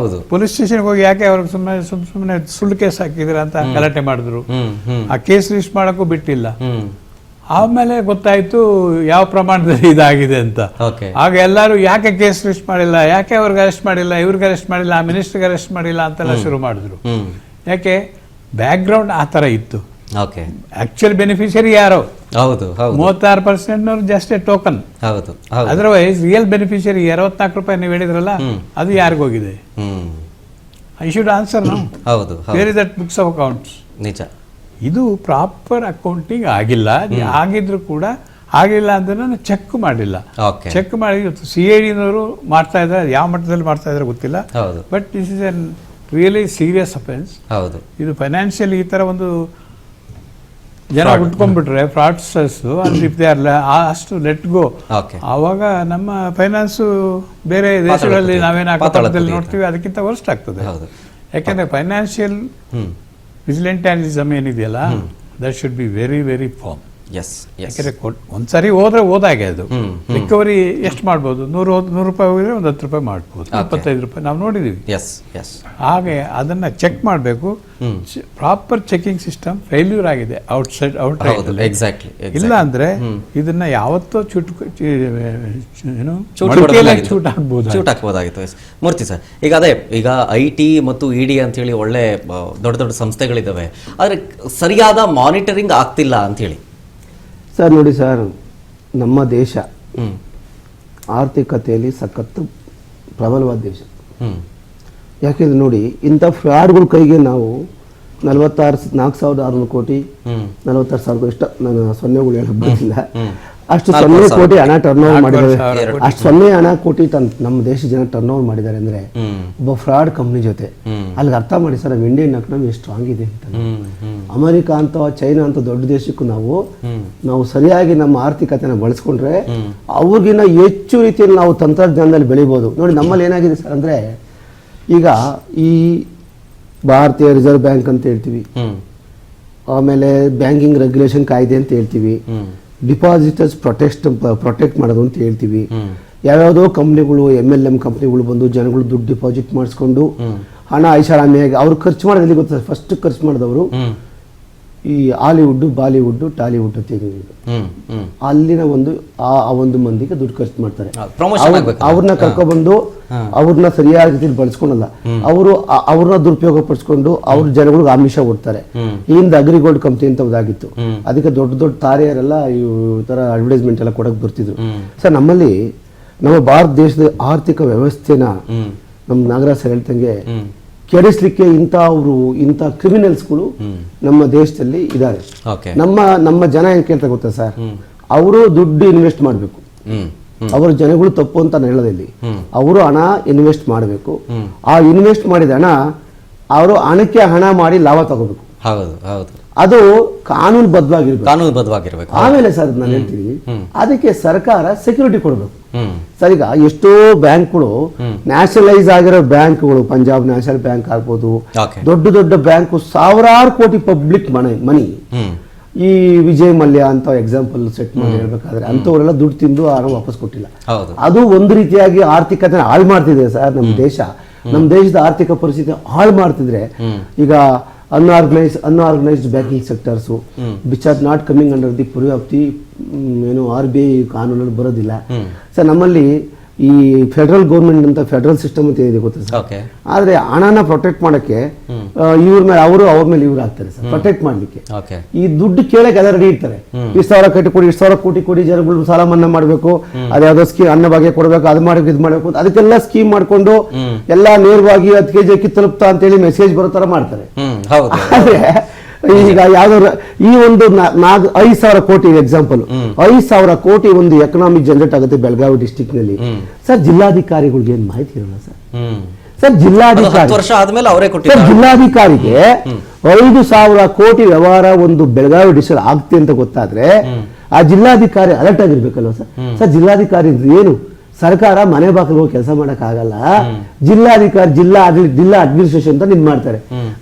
S3: ಪೊಲೀಸ್ ಸ್ಟೇಷನ್ಗೆ ಹೋಗಿ ಯಾಕೆ ಅವ್ರಿಗೆ ಸುಮ್ಮನೆ ಸುಳ್ಳು ಕೇಸ್ ಹಾಕಿದ್ರ ಅಂತ ಗಲಾಟೆ ಮಾಡಿದ್ರು, ಆ ಕೇಸ್ ರಿಜಿಸ್ಟರ್ ಮಾಡಕ್ಕೂ ಬಿಟ್ಟಿಲ್ಲ. ಆಮೇಲೆ ಗೊತ್ತಾಯ್ತು ಯಾವ ಪ್ರಮಾಣದಲ್ಲಿ ಇದಾಗಿದೆ ಅಂತ. ಆಗ ಎಲ್ಲರೂ ಯಾಕೆ ಕೇಸ್ ರಿಜಿಸ್ಟರ್ ಮಾಡಿಲ್ಲ, ಯಾಕೆ ಅವ್ರಿಗೆ ಅರೆಸ್ಟ್ ಮಾಡಿಲ್ಲ, ಇವ್ರಿಗೆ ಅರೆಸ್ಟ್ ಮಾಡಿಲ್ಲ, ಆ ಮಿನಿಸ್ಟರ್ಗೆ ಅರೆಸ್ಟ್ ಮಾಡಿಲ್ಲ ಅಂತೆಲ್ಲ ಶುರು ಮಾಡಿದ್ರು. ಯಾಕೆ ಬ್ಯಾಕ್ ಗ್ರೌಂಡ್ ಆ ತರ ಇತ್ತು. ಆಕ್ಚುಯಲ್ ಬೆನಿಫಿಷಿಯರಿ ಯಾರೋ 36% just a token. Otherwise real beneficiary 64 ರೂಪಾಯಿ ನೀವು ಹೇಳಿದ್ರಲ್ಲ ಅದು ಯಾರಿಗೋಗಿದೆ? I should answer now. Where is that books of accounts? ನಿಜ, ಇದು ಪ್ರಾಪರ್ ಅಕೌಂಟಿಂಗ್ ಆಗಿಲ್ಲ. ಆಗಿದ್ರು ಕೂಡ ಆಗಿಲ್ಲ ಅಂದ್ರೆ ನಾನು ಚೆಕ್ ಮಾಡಿಲ್ಲ. ಚೆಕ್ ಮಾಡಿ CID ಮಾಡ್ತಾ ಇದ್ದಾರೆ, ಯಾವ ಮಟ್ಟದಲ್ಲಿ ಮಾಡ್ತಾ ಇದ್ದಾರೆ ಗೊತ್ತಿಲ್ಲ. But this is N really serious offence. ಇದು ಫೈನಾನ್ಷಿಯಲ್ ಈ ತರ ಒಂದು ಜನ ಉಟ್ಕೊಂಡ್ಬಿಟ್ರೆ ಫ್ರಾಡ್ಸ್ಟರ್ಸ್ ಅಷ್ಟು ಲೆಟ್ ಗೋ. ಆವಾಗ ನಮ್ಮ ಫೈನಾನ್ಸ್ ಬೇರೆ ದೇಶಗಳಲ್ಲಿ ನಾವೇನಾಗ್ತದಲ್ಲಿ ನೋಡ್ತೀವಿ ಅದಕ್ಕಿಂತ ವರ್ಸ್ಟ್ ಆಗ್ತದೆ. ಯಾಕೆಂದ್ರೆ ಫೈನಾನ್ಷಿಯಲ್ ವಿಜಿಲೆಂಟಾಲಿಸಮ್ ಏನಿದೆಯಲ್ಲ that should be very very firm. ಯಾಕೆಂದ್ರೆ ಒಂದ್ಸರಿ ಹೋದ್ರೆ ಹೋದಾಗೆ ಅದು ರಿಕವರಿ ಎಷ್ಟು ಮಾಡ್ಬೋದು? 100 ರೂಪಾಯಿ ಹೋಗಿದ್ರೆ 10 ರೂಪಾಯಿ ಮಾಡ್ಬೋದು, 25 ರೂಪಾಯಿ ನಾವು ನೋಡಿದೀವಿ. ಹಾಗೆ ಅದನ್ನ ಚೆಕ್ ಮಾಡಬೇಕು. ಪ್ರಾಪರ್ ಚೆಕಿಂಗ್ ಸಿಸ್ಟಮ್ ಫೇಲ್ಯೂರ್ ಆಗಿದೆ ಔಟ್ ಇಲ್ಲ ಅಂದ್ರೆ ಇದನ್ನ ಯಾವತ್ತೋ ಚೂಟ್
S1: ಹಾಕ್ಬೋದಾಗಿತ್ತು. ಮೂರ್ತಿ ಸರ್, ಈಗ ಅದೇ ಈಗ IT ಮತ್ತು ED ಅಂತ ಹೇಳಿ ಒಳ್ಳೆ ದೊಡ್ಡ ದೊಡ್ಡ ಸಂಸ್ಥೆಗಳಿದ್ದಾವೆ, ಆದ್ರೆ ಸರಿಯಾದ ಮಾನಿಟರಿಂಗ್ ಆಗ್ತಿಲ್ಲ ಅಂತ ಹೇಳಿ.
S2: ಸರ್ ನೋಡಿ ಸರ್, ನಮ್ಮ ದೇಶ ಆರ್ಥಿಕತೆಯಲ್ಲಿ ಸಖತ್ತು ಪ್ರಬಲವಾದ ದೇಶ. ಯಾಕೆಂದ್ರೆ ನೋಡಿ, ಇಂಥ ಫ್ರಾಡ್ಗಳ ಕೈಗೆ ನಾವು 4,600 ಕೋಟಿ 46,000 ಇಷ್ಟ ನಾನು ಸೊನ್ನೆಗಳು ಹೇಳಕ್ ಬರಲಿಲ್ಲ, ಅಷ್ಟು 0 ಕೋಟಿ ಹಣ ಟರ್ನ್ ಓವರ್ ಮಾಡಿದ್ದಾರೆ. ಅಷ್ಟು 0 ಕೋಟಿ ನಮ್ಮ ದೇಶದ ಜನ ಟರ್ನ್ ಓವರ್ ಮಾಡಿದ್ದಾರೆ ಅಂದ್ರೆ ಒಬ್ಬ ಫ್ರಾಡ್ ಕಂಪ್ನಿ ಜೊತೆ. ಅಲ್ಲಿಗೆ ಅರ್ಥ ಮಾಡಿ ಸರ್, ನಮ್ಮ ಇಂಡಿಯನ್ ಎಕಾನಮಿ ಎಷ್ಟು ಸ್ಟ್ರಾಂಗ್ ಇದೆ ಅಂತ. ಅಮೆರಿಕ ಅಂತ ಚೈನಾ ಅಂತ ದೊಡ್ಡ ದೇಶಕ್ಕೂ ನಾವು ಸರಿಯಾಗಿ ನಮ್ಮ ಆರ್ಥಿಕತೆನ ಬಳಸ್ಕೊಂಡ್ರೆ ಅವ್ರಿಗಿನ್ನ ಹೆಚ್ಚು ರೀತಿಯಲ್ಲಿ ನಾವು ತಂತ್ರಜ್ಞಾನದಲ್ಲಿ ಬೆಳಿಬೋದು. ನೋಡಿ ನಮ್ಮಲ್ಲಿ ಏನಾಗಿದೆ ಸರ್ ಅಂದ್ರೆ, ಈಗ ಈ ಭಾರತೀಯ ರಿಸರ್ವ್ ಬ್ಯಾಂಕ್ ಅಂತ ಹೇಳ್ತೀವಿ, ಆಮೇಲೆ ಬ್ಯಾಂಕಿಂಗ್ ರೆಗ್ಯುಲೇಷನ್ ಕಾಯ್ದೆ ಅಂತ ಹೇಳ್ತೀವಿ, ಡಿಪಾಸಿಟರ್ಸ್ ಪ್ರೊಟೆಕ್ಟ್ ಮಾಡೋದು ಅಂತ ಹೇಳ್ತೀವಿ. ಯಾವ್ಯಾವುದೋ ಕಂಪ್ನಿಗಳು MLM ಕಂಪ್ನಿಗಳು ಬಂದು ಜನಗಳು ದುಡ್ಡು ಡಿಪಾಸಿಟ್ ಮಾಡಿಸ್ಕೊಂಡು ಹಣ ಐಷಾರಾಮಿಯಾಗಿ ಅವ್ರು ಖರ್ಚು ಮಾಡೋದು ಗೊತ್ತಾ? ಫಸ್ಟ್ ಖರ್ಚು ಮಾಡಿದವರು ಈ ಹಾಲಿವುಡ್, ಬಾಲಿವುಡ್, ಟಾಲಿವುಡ್ ಅಂತ ಅಲ್ಲಿನ ಒಂದು ಮಂದಿಗೆ ದುಡ್ಡು ಖರ್ಚು ಮಾಡ್ತಾರೆ. ಅವ್ರನ್ನ ಕರ್ಕೊಬಂದು ಅವ್ರನ್ನ ಸರಿಯಾದ ರೀತಿಯಲ್ಲಿ ಬಳಸ್ಕೊಳಲ್ಲ, ಅವ್ರನ್ನ ದುರುಪಯೋಗ ಪಡಿಸ್ಕೊಂಡು ಅವ್ರ ಜನಗಳಿಗೆ ಆಮಿಷ ಕೊಡ್ತಾರೆ. ಹಿಂದೆ ಅಗ್ರಿಗೋಲ್ಡ್ ಕಂಪ್ನಿ ಅಂತ ಒಂದಾಗಿತ್ತು, ಅದಕ್ಕೆ ದೊಡ್ಡ ದೊಡ್ಡ ತಾರೆಯರೆಲ್ಲ ಈ ತರ ಅಡ್ವರ್ಟೈಸ್ಮೆಂಟ್ ಎಲ್ಲ ಕೊಡಕ್ ಬರ್ತಿದ್ರು. ಸರ್ ನಮ್ಮಲ್ಲಿ ನಮ್ಮ ಭಾರತ ದೇಶದ ಆರ್ಥಿಕ ವ್ಯವಸ್ಥೆನ ನಮ್ಮ ನಾಗರಾಜ್ ಸರ್ ಹೇಳ್ತಂಗೆ ಕೆಡಿಸ್ಲಿಕ್ಕೆ ಇಂಥ ಕ್ರಿಮಿನಲ್ಸ್ಗಳು ನಮ್ಮ ದೇಶದಲ್ಲಿ ಇದ್ದಾರೆ. ನಮ್ಮ ಜನ ಏನ್ ಕೇಳ್ತಾ ಗೊತ್ತಾ ಸರ್, ಅವರು ದುಡ್ಡು ಇನ್ವೆಸ್ಟ್ ಮಾಡಬೇಕು. ಅವರ ಜನಗಳು ತಪ್ಪು ಅಂತ ನಾನು ಹೇಳೋದಿಲ್ಲಿ, ಅವರು ಹಣ ಇನ್ವೆಸ್ಟ್ ಮಾಡಬೇಕು. ಆ ಇನ್ವೆಸ್ಟ್ ಮಾಡಿದ ಹಣ ಅವರು ಹಣಕ್ಕೆ ಹಣ ಮಾಡಿ ಲಾಭ ತಗೋಬೇಕು. ಅದು ಕಾನೂನುಬದ್ಧವಾಗಿರ್ಬೇಕು. ಆಮೇಲೆ ಸರ್ ನಾನು ಹೇಳ್ತೀನಿ, ಅದಕ್ಕೆ ಸರ್ಕಾರ ಸೆಕ್ಯೂರಿಟಿ ಕೊಡಬೇಕು. ಸರ್ ಈಗ ಎಷ್ಟೋ ಬ್ಯಾಂಕ್ಗಳು ನ್ಯಾಷನಲೈಸ್ ಆಗಿರೋ ಬ್ಯಾಂಕ್ಗಳು, ಪಂಜಾಬ್ ನ್ಯಾಷನಲ್ ಬ್ಯಾಂಕ್ ಆಗ್ಬೋದು, ದೊಡ್ಡ ದೊಡ್ಡ ಬ್ಯಾಂಕ್, ಸಾವಿರಾರು ಕೋಟಿ ಪಬ್ಲಿಕ್ ಮನಿ ಈ ವಿಜಯ್ ಮಲ್ಯ ಅಂತ ಎಕ್ಸಾಂಪಲ್ ಸೆಟ್ ಮಾಡಿ ಹೇಳ್ಬೇಕಾದ್ರೆ ಅಂತವರೆಲ್ಲ ದುಡ್ಡು ತಿಂದು ಯಾರು ವಾಪಸ್ ಕೊಟ್ಟಿಲ್ಲ. ಅದು ಒಂದು ರೀತಿಯಾಗಿ ಆರ್ಥಿಕತೆ ಹಾಳು ಮಾಡ್ತಿದೆ ಸರ್. ನಮ್ಮ ದೇಶದ ಆರ್ಥಿಕ ಪರಿಸ್ಥಿತಿ ಹಾಳು ಮಾಡ್ತಿದ್ರೆ, ಈಗ unorganised banking sectors which are not coming under the Puri of the RBI ಕಾನೂನಲ್ಲಿ ಬರೋದಿಲ್ಲ ಸರ್. ನಮ್ಮಲ್ಲಿ ಈ ಫೆಡರಲ್ ಗೌರ್ಮೆಂಟ್ ಅಂತ ಫೆಡರಲ್ ಸಿಸ್ಟಮ್ ಅಂತ ಇದೆ ಗೊತ್ತಾ ಸರ್. ಆದ್ರೆ ಹಣನ ಪ್ರೊಟೆಕ್ಟ್ ಮಾಡಕ್ಕೆ ಇವ್ರ ಮೇಲೆ ಅವ್ರ ಮೇಲೆ ಇವ್ರು ಆಗ್ತಾರೆ ಸರ್, ಪ್ರೊಟೆಕ್ಟ್ ಮಾಡ್ಲಿಕ್ಕೆ. ಈ ದುಡ್ಡು ಕೇಳಕ್ಕೆ ಎಲ್ಲ ರೆಡಿ ಇರ್ತಾರೆ. 1,000 ಕೋಟಿ ಕೊಡಿ ಜನಗಳು ಸಾಲ ಮನ್ನಾ ಮಾಡ್ಬೇಕು, ಅದ್ಯಾವುದೋ ಸ್ಕೀಮ್ ಅನ್ನ ಭಾಗ್ಯ ಕೊಡ್ಬೇಕು, ಅದು ಮಾಡ್ಬೇಕು, ಇದು ಮಾಡ್ಬೇಕು, ಅದಕ್ಕೆಲ್ಲ ಸ್ಕೀಮ್ ಮಾಡ್ಕೊಂಡು ಎಲ್ಲ ನೇರವಾಗಿ 10 kg ಅಕ್ಕಿ ತಲುಪ್ತಾ ಅಂತ ಹೇಳಿ ಮೆಸೇಜ್ ಬರೋ ತರ ಮಾಡ್ತಾರೆ. ಆದ್ರೆ ಈಗ ಯಾವ್ದಾದ್ರು ಈ ಒಂದು 5,000 ಕೋಟಿ ಎಕ್ಸಾಂಪಲ್, 5,000 ಕೋಟಿ ಒಂದು ಎಕನಾಮಿಕ್ ಜನರೇಟ್ ಆಗುತ್ತೆ ಬೆಳಗಾವಿ ಡಿಸ್ಟಿಕ್ ನಲ್ಲಿ. ಸರ್ ಜಿಲ್ಲಾಧಿಕಾರಿಗಳಿಗೆ ಏನ್ ಮಾಹಿತಿ ಇರಲ್ಲ ಸರ್. ಸರ್ ಜಿಲ್ಲಾಧಿಕಾರಿ
S1: ವರ್ಷ ಆದ್ಮೇಲೆ ಅವರೇ
S2: ಸರ್
S1: ಕೊಟ್ಟಿದ್ದಾರೆ.
S2: ಜಿಲ್ಲಾಧಿಕಾರಿಗೆ 5,000 ಕೋಟಿ ವ್ಯವಹಾರ ಒಂದು ಬೆಳಗಾವಿ ಡಿಸ್ಟ್ರಿಕ್ಟ್ ಆಗುತ್ತೆ ಅಂತ ಗೊತ್ತಾದ್ರೆ ಆ ಜಿಲ್ಲಾಧಿಕಾರಿ ಅಲರ್ಟ್ ಆಗಿರ್ಬೇಕಲ್ವ ಸರ್. ಸರ್ ಜಿಲ್ಲಾಧಿಕಾರಿ ಏನು ಸರ್ಕಾರ ಮನೆ ಬಾಗಿಲು ಹೋಗಿ ಕೆಲಸ ಮಾಡಕ್ ಆಗಲ್ಲ. ಜಿಲ್ಲಾಧಿಕಾರಿ ಜಿಲ್ಲಾ ಅಡ್ಮಿನಿಸ್ಟ್ರೇಷನ್ ಅಂತ ನಿನ್ ಮಾಡ್ತಾರೆ.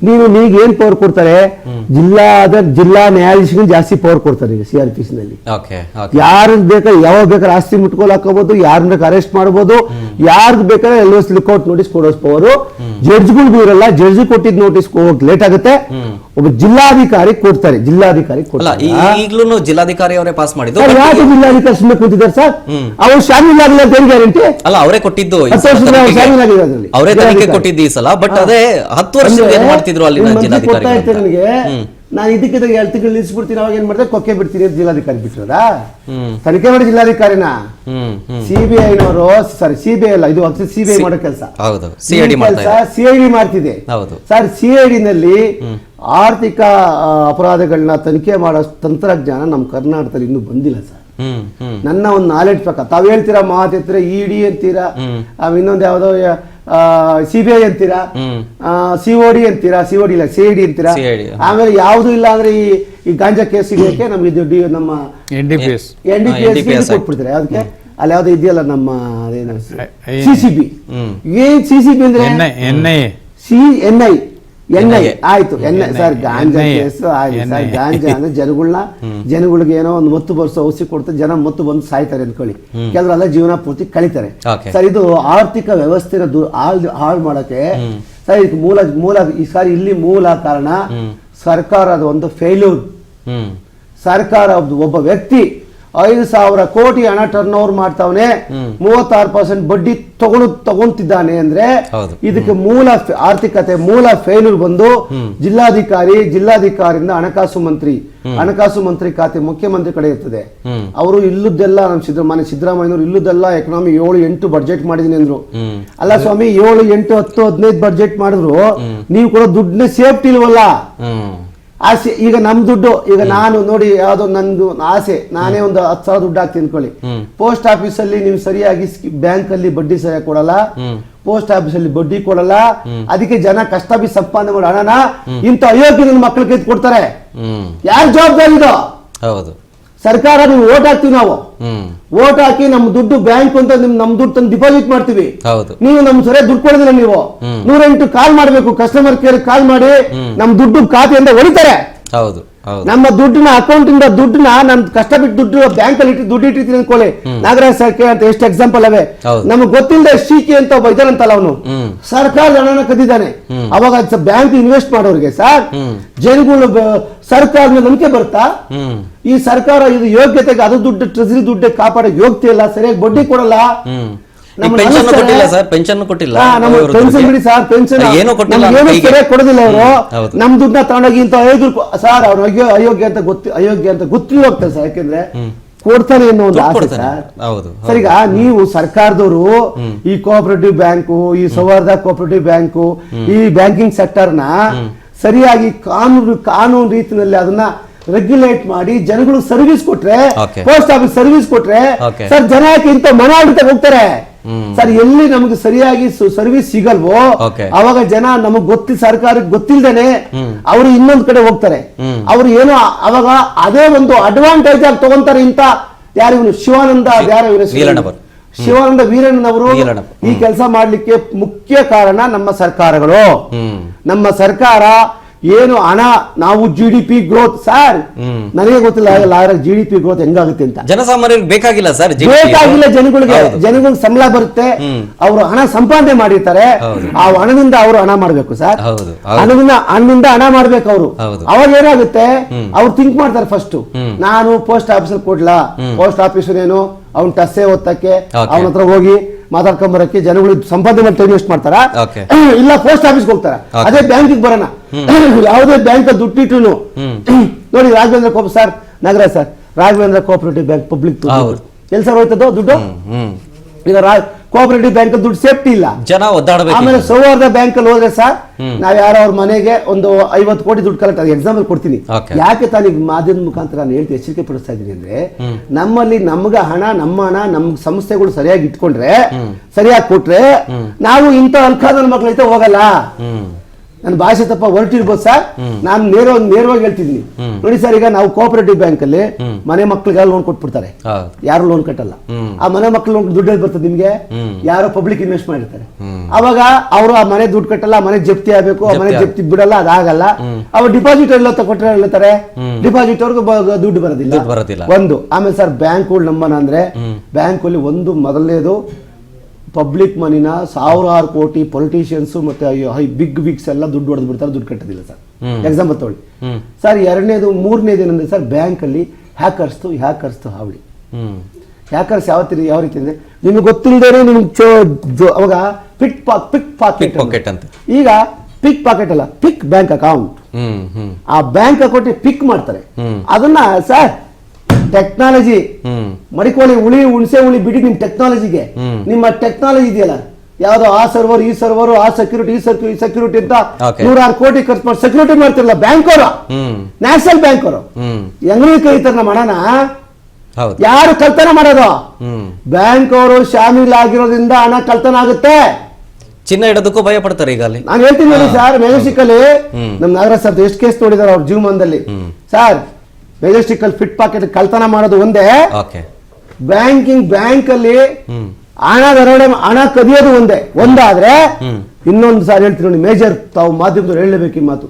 S2: ನೀಗ ಏನ್ ಪವರ್ ಕೊಡ್ತಾರೆ, ಜಿಲ್ಲಾ ನ್ಯಾಯಾಧೀಶರಿಗೆ ಜಾಸ್ತಿ ಪವರ್ ಕೊಡ್ತಾರೆ ಈಗ CRPC ನಲ್ಲಿ. ಯಾರು ಬೇಕಾದ್ರೆ ಯಾವಾಗ ಬೇಕಾದ್ರೆ ಆಸ್ತಿ ಮುಟ್ಕೊಲ್ ಹಾಕೋಬಹುದು, ಯಾರನ್ನ ಬೇಕಾದ್ರೆ ಅರೆಸ್ಟ್ ಮಾಡಬಹುದು, ಯಾರ್ಗ್ ಬೇಕಾದ್ರೆ LOS ಲಿಕ್ಔಟ್ ನೋಟಿಸ್ ಕೊಡೋ ಪವರ್ ಜಡ್ಜ್ಗಳಿಗೂ ಇರಲ್ಲ. ಜಡ್ಜ್ ಕೊಟ್ಟಿದ್ ನೋಟಿಸ್ ಹೋಗಕ್ ಲೇಟ್ ಆಗುತ್ತೆ, ಒಬ್ಬ ಜಿಲ್ಲಾಧಿಕಾರಿ ಕೊಡ್ತಾರೆ.
S1: ಈಗಲೂ ಜಿಲ್ಲಾಧಿಕಾರಿ ಅವರೇ ಪಾಸ್ ಮಾಡಿದ್ದು.
S2: ಯಾಕೆ ಜಿಲ್ಲಾಧಿಕಾರಿ ಸುಮ್ಮನೆ ಕೂತಿದ್ದಾರೆ ಸರ್? ಅವ್ರು ಶಾಮೀಲಾಗಿಲ್ಲ ಅಂತ ಏನ್ ಗ್ಯಾರಂಟಿ?
S1: ಅಲ್ಲ ಅವರೇ ಕೊಟ್ಟಿದ್ದು,
S2: ಶಾಮೀಲಾಗಿರೋದ್ರಲ್ಲಿ
S1: ಅವರೇ ತನಿಖೆ ಕೊಟ್ಟಿದ್ದು ಈ ಸಲ. ಬಟ್ ಅದೇ 10 ವರ್ಷ ಏನ್ ಮಾಡ್ತಿದ್ರು ಅಲ್ಲಿನ ಜಿಲ್ಲಾಧಿಕಾರಿ?
S2: ನನಗೆ ನಾನು ಇದಕ್ಕೆ 2 ತಿಂಗಳು ನಿಲ್ಲಿಸ್ಬಿಡ್ತೀನಿ, ಅವಾಗ ಏನ್ ಮಾಡ್ತಾರೆ ಕೊಕ್ಕೆ ಬಿಡ್ತೀನಿ ಅಂತ ಜಿಲ್ಲಾಧಿಕಾರಿ ಬಿಟ್ಟಿರೋದಾ? ತನಿಖೆ ಮಾಡಿ ಜಿಲ್ಲಾಧಿಕಾರಿನ CBI-ನವರು, ಸಾರಿ CBI ಅಲ್ಲ, ಇದು CBI ಮಾಡೋ ಕೆಲಸ, CID ಮಾಡ್ತಿದೆ ಸರ್. CID ನಲ್ಲಿ ಆರ್ಥಿಕ ಅಪರಾಧಗಳನ್ನ ತನಿಖೆ ಮಾಡೋ ತಂತ್ರಜ್ಞಾನ ನಮ್ಮ ಕರ್ನಾಟಕದಲ್ಲಿ ಇನ್ನೂ ಬಂದಿಲ್ಲ ಸರ್. ನನ್ನ ಒಂದು ನಾಲೆಡ್ಜ್ ಪ್ರಕಾರ ತಾವ್ ಹೇಳ್ತೀರಾ ಮಾತಿರ್ತೀರಾ ED ಅಂತೀರಾ, ಇನ್ನೊಂದು ಯಾವ್ದೋ CBI ಅಂತೀರಾ, COD ಅಂತೀರಾ, COD ಇಲ್ಲ CID ಅಂತೀರಾ. ಆಮೇಲೆ ಯಾವ್ದು ಇಲ್ಲ ಅಂದ್ರೆ ಈ ಗಾಂಜಾ ಕೇಸ್ ಸಿಗಕ್ಕೆ ನಮ್ಗೆ ಇದು ನಮ್ಮ NDPS ಕೊಟ್ಬಿಡ್ತಾರೆ. ಅದಕ್ಕೆ ಅಲ್ಲಿ ಯಾವ್ದು ಇದೆಯಲ್ಲ ನಮ್ಮ CCB. ಏನ್ CCB ಅಂದ್ರೆ NI ಆಯ್ತು. ಸರ್ ಗಾಂಜಾ ಕೇಸ್ ಆಯ್ತು ಸರ್. ಗಾಂಜಾ ಅಂದ್ರೆ ಜನಗಳಿಗೆ ಏನೋ ಒಂದು ಮತ್ತು ಬರ್ಸೋ ಔಷಧಿ ಕೊಡ್ತಾರೆ, ಜನ ಮತ್ತು ಬಂದು ಸಾಯ್ತಾರೆ ಅಂದ್ಕೊಳ್ಳಿ, ಕೆಲವರೆಲ್ಲ ಜೀವನ ಪೂರ್ತಿ ಕಳೀತಾರೆ ಸರ್. ಇದು ಆರ್ಥಿಕ ವ್ಯವಸ್ಥೆನ ಹಾಳು ಮಾಡಕ್ಕೆ ಸರ್. ಇದಕ್ಕೆ ಮೂಲ ಈ ಸಾರಿ ಇಲ್ಲಿ ಮೂಲ ಕಾರಣ ಸರ್ಕಾರದ ಒಂದು ಫೇಲ್ಯೂರ್. ಸರ್ಕಾರ ಒಬ್ಬ ವ್ಯಕ್ತಿ 5,000 ಕೋಟಿ ಹಣ ಟರ್ನ್ ಓವರ್ ಮಾಡ್ತಾವನೆ, 36% ಬಡ್ಡಿ ತಗೊಂತಿದ್ದಾನೆ ಅಂದ್ರೆ ಇದಕ್ಕೆ ಮೂಲ ಆರ್ಥಿಕತೆ ಮೂಲ ಫೇಲ್ಯೂರ್ ಬಂದು ಜಿಲ್ಲಾಧಿಕಾರಿಯಿಂದ ಹಣಕಾಸು ಮಂತ್ರಿ ಖಾತೆ ಮುಖ್ಯಮಂತ್ರಿ ಕಡೆ ಇರ್ತದೆ. ಅವರು ಇಲ್ಲದೆಲ್ಲ ನಮ್ಮ ಸಿದ್ದರಾಮಯ್ಯನವರು ಇಲ್ಲದೆಲ್ಲ ಎಕನಾಮಿ 7-8 ಬಡ್ಜೆಟ್ ಮಾಡಿದೀನಿ ಅಂದ್ರು. ಅಲ್ಲ ಸ್ವಾಮಿ, 7, 8, 10, 15 ಬಡ್ಜೆಟ್ ಮಾಡಿದ್ರು ನೀವು ಕೂಡ ದುಡ್ಡನ್ನ ಸೇಫ್ಟಿ ಇಲ್ವಲ್ಲ. ಆಸೆ ಈಗ ನಮ್ ದುಡ್ಡು, ಈಗ ನಾನು ನೋಡಿ ಯಾವ್ದೋ ನಂದು ಆಸೆ, ನಾನೇ ಒಂದು 10,000 ದುಡ್ಡು ಹಾಕ್ತೀನಿ ಅನ್ಕೊಳ್ಳಿ. ಪೋಸ್ಟ್ ಆಫೀಸ್ ಅಲ್ಲಿ ನೀವು ಸರಿಯಾಗಿ ಬ್ಯಾಂಕ್ ಅಲ್ಲಿ ಬಡ್ಡಿ ಸರಿಯಾಗಿ ಕೊಡಲ್ಲ, ಪೋಸ್ಟ್ ಆಫೀಸ್ ಅಲ್ಲಿ ಬಡ್ಡಿ ಕೊಡಲ್ಲ. ಅದಕ್ಕೆ ಜನ ಕಷ್ಟ ಬಿ ಸಂಪಾದನೆ ಮಾಡೋ ಹಣನ ಇಂಥ ಅಯೋಗ್ಯ ನನ್ನ ಮಕ್ಕಳು ಕೈತ್ ಕೊಡ್ತಾರೆ. ಯಾರು ಜವಾಬ್ದಾರಿ ಇದು? ಹೌದು ಸರ್ಕಾರ. ನೀವು ಓಟ್ ಹಾಕ್ತಿವಿ, ನಾವು ಓಟ್ ಹಾಕಿ ನಮ್ಮ ದುಡ್ಡು ಬ್ಯಾಂಕ್ ಅಂತ ನಮ್ ದುಡ್ಡು ತಂದು ಡಿಪಾಸಿಟ್ ಮಾಡ್ತೀವಿ. ನೀವು ನಮ್ ಸರಿಯಾಗಿ ದುಡ್ಡು ಕೊಡೋದಿಲ್ಲ. ನೀವು 108 ಕಾಲ್ ಮಾಡ್ಬೇಕು, ಕಸ್ಟಮರ್ ಕೇರ್ ಕಾಲ್ ಮಾಡಿ ನಮ್ ದುಡ್ಡು ಖಾತೆಯಿಂದ ಹೊಡಿತಾರೆ. ನಮ್ಮ ದುಡ್ಡನ್ನ ಅಕೌಂಟ್ ಇಂದ ದುಡ್ಡನ್ನ ನಮ್ ಕಷ್ಟ ಬಿಟ್ಟು ದುಡ್ಡು ಬ್ಯಾಂಕ್ ಅಲ್ಲಿ ದುಡ್ಡು ಇಟ್ಟಿರ್ತೀನಿ ಅನ್ಕೊಳ್ಳಿ. ನಾಗರಾಜ್ ಸರ್ಕೆ ಅಂತ ಎಷ್ಟು ಎಕ್ಸಾಂಪಲ್ ಅವೆ. ನಮ್ಗೆ ಗೊತ್ತಿಲ್ಲದೆ ಶಿಕೆ ಅಂತ ಒಬ್ಬ ಇದಾನಂತಲ್ಲ, ಅವನು ಸರ್ಕಾರದ ಹಣನ ಕದ್ದಿದ್ದಾನೆ. ಅವಾಗ ಬ್ಯಾಂಕ್ ಇನ್ವೆಸ್ಟ್ ಮಾಡೋರಿಗೆ ಸರ್ ಜನಗಳು ಸರ್ಕಾರದ ನಂಬಿಕೆ ಬರುತ್ತಾ? ಈ ಸರ್ಕಾರ ಇದು ಯೋಗ್ಯತೆಗೆ ಅದು ದುಡ್ಡು ಟ್ರೆಜರಿ ದುಡ್ಡು ಕಾಪಾಡೋ ಯೋಗ್ಯತೆ ಇಲ್ಲ, ಸರಿಯಾಗಿ ಬಡ್ಡಿ ಕೊಡಲ್ಲ.
S1: ಪೆನ್ಷನ್ ಕೊಟ್ಟಿಲ್ಲ
S2: ಕೊಡೋದಿಲ್ಲ ಅವರು. ನಮ್ ದುಡ್ಡನ್ನ ತಗೊಂಡೋಗಿ ಇಂತ ಸರ್ ಅವ್ರ ಅಯೋಗ್ಯ ಅಂತ ಗೊತ್ತಿಲ್ಲ ಹೋಗ್ತಾರೆ ಸರ್. ಯಾಕೆಂದ್ರೆ ಕೊಡ್ತಾನೆ ಅನ್ನೋ ಒಂದು ಆಸೆ ಸರ್. ಸರ್ ಈಗ ನೀವು ಸರ್ಕಾರದವರು ಈ ಕೋಆಪರೇಟಿವ್ ಬ್ಯಾಂಕು, ಈ ಸೌಹಾರ್ದ ಕೋಆಪರೇಟಿವ್ ಬ್ಯಾಂಕು, ಈ ಬ್ಯಾಂಕಿಂಗ್ ಸೆಕ್ಟರ್ನ ಸರಿಯಾಗಿ ಕಾನೂನು ರೀತಿಯಲ್ಲಿ ಅದನ್ನ ರೆಗ್ಯುಲೇಟ್ ಮಾಡಿ ಜನಗಳು ಸರ್ವಿಸ್ ಕೊಟ್ರೆ, ಪೋಸ್ಟ್ ಆಫೀಸ್ ಸರ್ವಿಸ್ ಕೊಟ್ರೆ ಸರ್ ಜನ ಯಾಕೆ ಇಂತ ಮನಾಡಿತ ಹೋಗ್ತಾರೆ ಸರ್. ಎಲ್ಲಿ ನಮಗೆ ಸರಿಯಾಗಿ ಸರ್ವಿಸ್ ಸಿಗಲ್ವೋ ಅವಾಗ ಜನ ನಮಗ್ ಸರ್ಕಾರಕ್ಕೆ ಗೊತ್ತಿಲ್ದೇನೆ ಅವರು ಇನ್ನೊಂದ್ ಕಡೆ ಹೋಗ್ತಾರೆ. ಅವ್ರು ಏನೋ ಅವಾಗ ಅದೇ ಒಂದು ಅಡ್ವಾಂಟೇಜ್ ಆಗಿ ತಗೊಂತಾರೆ. ಇಂತ ಯಾರು ಶಿವಾನಂದ ವೀರಣ್ಣನವರು ಈ ಕೆಲಸ ಮಾಡ್ಲಿಕ್ಕೆ ಮುಖ್ಯ ಕಾರಣ ನಮ್ಮ ಸರ್ಕಾರಗಳು. ನಮ್ಮ ಸರ್ಕಾರ ಏನು ಹಣ ನಾವು GDP ಗ್ರೋತ್ ಸರ್ ನನಗೆ ಗೊತ್ತಿಲ್ಲ GDP ಗ್ರೋತ್ ಹೆಂಗಾಗುತ್ತೆ ಅಂತ.
S1: ಜನಸಾಮಾನ್ಯರಿಗೆ ಬೇಕಾಗಿಲ್ಲ ಸರ್,
S2: ಬೇಕಾಗಿಲ್ಲ. ಜನಗಳಿಗೆ ಸಂಬಳ ಬರುತ್ತೆ, ಅವರು ಹಣ ಸಂಪಾದನೆ ಮಾಡಿರ್ತಾರೆ, ಆ ಹಣದಿಂದ ಅವರು ಹಣ ಮಾಡ್ಬೇಕು ಸರ್. ಹಣದಿಂದ ಹಣ ಮಾಡ್ಬೇಕು ಅವರು. ಅವಾಗ ಏನಾಗುತ್ತೆ, ಅವ್ರು ಥಿಂಕ್ ಮಾಡ್ತಾರೆ ಫಸ್ಟ್ ನಾನು ಪೋಸ್ಟ್ ಆಫೀಸಲ್ಲಿ ಕೊಡ್ಲಾ, ಪೋಸ್ಟ್ ಆಫೀಸರ್ ಏನು ಅವ್ನ ಟಸ್ಸೆ ಓದ್ತಕ್ಕೆ ಅವನ ಹತ್ರ ಹೋಗಿ ಮಾತಾಡ್ಕೊಂಬರಕ್ಕೆ ಜನಗಳು ಸಂಪಾದನೆ ಮಾಡಿ ಟೈಮ್ ವೇಸ್ಟ್ ಮಾಡ್ತಾರ? ಇಲ್ಲ ಪೋಸ್ಟ್ ಆಫೀಸ್ಗೆ ಹೋಗ್ತಾರ. ಅದೇ ಬ್ಯಾಂಕಿಗೆ ಬರೋಣ, ಯಾವುದೇ ಬ್ಯಾಂಕ್ ದುಡ್ಡಿಟ್ಟು ನೋಡಿ Raghavendra sir, Nagaraj sir, Raghavendra cooperative bank public ಎಲ್ಲಿ ಸರ್ ಹೋಯ್ತದೋ ದುಡ್ಡು? ಈಗ ಕೋಆಪರೇಟಿವ್ ಬ್ಯಾಂಕ್ ದುಡ್ಡು ಸೇಫ್ಟಿ ಇಲ್ಲ.
S1: ಜನ ಒದ್ದಾಡಬೇಕು.
S2: ಆಮೇಲೆ ಸೌಹಾರ್ದ ಬ್ಯಾಂಕ್ ಅಲ್ಲಿ ಹೋದ್ರೆ ಸರ್ ನಾವ್ ಯಾರೋ ಅವ್ರ ಮನೆಗೆ ಒಂದು 50 ಕೋಟಿ ದುಡ್ಡು ಕಲೆಕ್ಟ್ ಆಗಿ ಎಕ್ಸಾಂಪಲ್ ಕೊಡ್ತೀನಿ. ಯಾಕೆ ತಾನೀಗ ಮಾಧ್ಯಮದ ಮುಖಾಂತರ ನಾನು ಹೇಳ್ತೀನಿ, ಎಚ್ಚರಿಕೆ ಪಡಿಸ್ತಾ ಇದ್ದೀನಿ ಅಂದ್ರೆ, ನಮ್ಮಲ್ಲಿ ನಮ್ಗೆ ಹಣ ನಮ್ ಸಂಸ್ಥೆಗಳು ಸರಿಯಾಗಿ ಇಟ್ಕೊಂಡ್ರೆ, ಸರಿಯಾಗಿ ಕೊಟ್ರೆ ನಾವು ಇಂಥ ಅಲ್ಕಾದಲ್ ಮಕ್ಳ ಐತೆ ಹೋಗಲ್ಲ. ನನ್ನ ಭಾಷೆ ತಪ್ಪ ಹೊರಟಿರ್ಬೋದು ಸರ್, ನಾನು ನೇರವಾಗಿ ಹೇಳ್ತಿದ್ದೀನಿ ನೋಡಿ ಸರ್. ಈಗ ನಾವು ಕೋಆಪರೇಟಿವ್ ಬ್ಯಾಂಕ್ ಅಲ್ಲಿ ಮನೆ ಮಕ್ಳಿಗೆ ಲೋನ್ ಕೊಟ್ಬಿಡ್ತಾರೆ, ಯಾರು ಲೋನ್ ಕಟ್ಟಲ್ಲ. ಆ ಮನೆ ಮಕ್ಳು ಲೋನ್ ದುಡ್ಡು ಬರ್ತದೆ ನಿಮ್ಗೆ, ಯಾರೋ ಪಬ್ಲಿಕ್ ಇನ್ವೆಸ್ಟ್ ಮಾಡಿರ್ತಾರೆ. ಅವಾಗ ಅವರು ಆ ಮನೆ ದುಡ್ಡು ಕಟ್ಟಲ್ಲ, ಮನೆ ಜಪ್ತಿ ಆಗ್ಬೇಕು, ಆ ಮನೆ ಜಪ್ತಿ ಬಿಡಲ್ಲ, ಅದಾಗಲ್ಲ. ಅವ್ರು ಡಿಪಾಸಿಟ್ ಎಲ್ಲ ಕೊಟ್ಟರೆ ಹೇಳ್ತಾರೆ, ಡಿಪಾಸಿಟ್ ಅವ್ರಿಗೆ ದುಡ್ಡು ಬರೋದಿಲ್ಲ ಒಂದು. ಆಮೇಲೆ ಸರ್ ಬ್ಯಾಂಕ್ಗಳು ನಮ್ಮನ ಅಂದ್ರೆ, ಬ್ಯಾಂಕ್ ಅಲ್ಲಿ ಒಂದು ಮೊದಲನೇದು ಪಬ್ಲಿಕ್ ಮನಿನ 1000 ಕೋಟಿ ಪೊಲಿಟಿಷಿಯನ್ಸ್ ಮತ್ತೆ ಬಿಗ್ ವಿಗ್ಸ್ ಎಲ್ಲ ದುಡ್ಡು ಹೊಡೆದು ಬಿಡ್ತಾರೆ, ದುಡ್ಡು ಕಟ್ಟೋದಿಲ್ಲ ಸರ್. ಎಕ್ಸಾಂಪಲ್ ತಗೊಳ್ಳಿ ಸರ್. ಎರಡನೇದು ಮೂರನೇದು ಏನಂದ್ರೆ ಸರ್, ಬ್ಯಾಂಕ್ ಅಲ್ಲಿ ಹ್ಯಾಕರ್ಸ್ ಹಾವಳಿ. ಹ್ಯಾಕರ್ಸ್ ಯಾವ ರೀತಿ ಅಂದ್ರೆ, ನಿಮ್ಗೆ ಗೊತ್ತಿಲ್ಲದೇನೆ ನಿಮ್ಗೆ ಅವಾಗ ಪಿಕ್ ಪಾಕೆಟ್ ಅಂತ. ಈಗ ಪಿಕ್ ಪಾಕೆಟ್ ಅಲ್ಲ, ಪಿಕ್ ಬ್ಯಾಂಕ್ ಅಕೌಂಟ್. ಆ ಬ್ಯಾಂಕ್ ಅಕೌಂಟ್ ಪಿಕ್ ಮಾಡ್ತಾರೆ. ಅದನ್ನ ಸರ್ ಟೆಕ್ನಾಲಜಿ ಮಡಿಕೋಳಿ ಹುಣಸೆ ಹುಳಿ ಬಿಡಿ, ನಿಮ್ ಟೆಕ್ನಾಲಜಿಗೆ, ನಿಮ್ಮ ಟೆಕ್ನಾಲಜಿ ಇದೆಯಲ್ಲ, ಯಾವ್ದೋ ಆ ಸರ್ವರ್ ಈ ಸರ್ವರ್ ಆ ಸೆಕ್ಯೂರಿಟಿ ಸೆಕ್ಯೂರಿಟಿ ಅಂತ 100 ಕೋಟಿ ಖರ್ಚು ಮಾಡಿ ಸೆಕ್ಯೂರಿಟಿ ಮಾಡ್ತಿರಲ್ಲ ಬ್ಯಾಂಕ್ ಅವರು, ನ್ಯಾಷನಲ್ ಬ್ಯಾಂಕ್ ಅವರು. ಹೆಂಗ್ ಕರೀತಾರ ನಮ್ಮ ಹಣನ? ಯಾರು ಕಳ್ತನ ಮಾಡೋದು? ಬ್ಯಾಂಕ್ ಅವರು ಶಾಮೀಲ್ ಆಗಿರೋದ್ರಿಂದ ಹಣ ಕಳ್ತನ ಆಗುತ್ತೆ.
S1: ಚಿನ್ನ ಇಡೋದಕ್ಕೂ ಭಯ ಪಡ್ತಾರೆ. ಈಗ ಅಲ್ಲಿ
S2: ನಾನು ಹೇಳ್ತೀನಿ ನೋಡಿ ಸರ್, ಮೆಜೆಸ್ಟಿಕ್ ಅಲ್ಲಿ ನಮ್ ನಾಗರಾಜ್ ಸರ್ ಎಷ್ಟು ಕೇಸ್ ನೋಡಿದಾರೆ ಅವ್ರ ಜೀವಮಾನದಲ್ಲಿ ಸರ್. ಮೆಜೆಸ್ಟಿಕ್ ಅಲ್ಲಿ ಫಿಟ್ ಪಾಕೆಟ್ ಕಳ್ತನ ಮಾಡೋದು ಒಂದೇ, ಬ್ಯಾಂಕ್ ಅಲ್ಲಿ ಹಣ ಕದಿಯೋದು ಒಂದಾದ್ರೆ, ಇನ್ನೊಂದು ಸಾರಿ ಹೇಳ್ತೀನಿ ನೋಡಿ, ಮೇಜರ್ ತಾವು ಮಾಧ್ಯಮದವ್ರು ಹೇಳಲೇಬೇಕು ಈ ಮಾತು.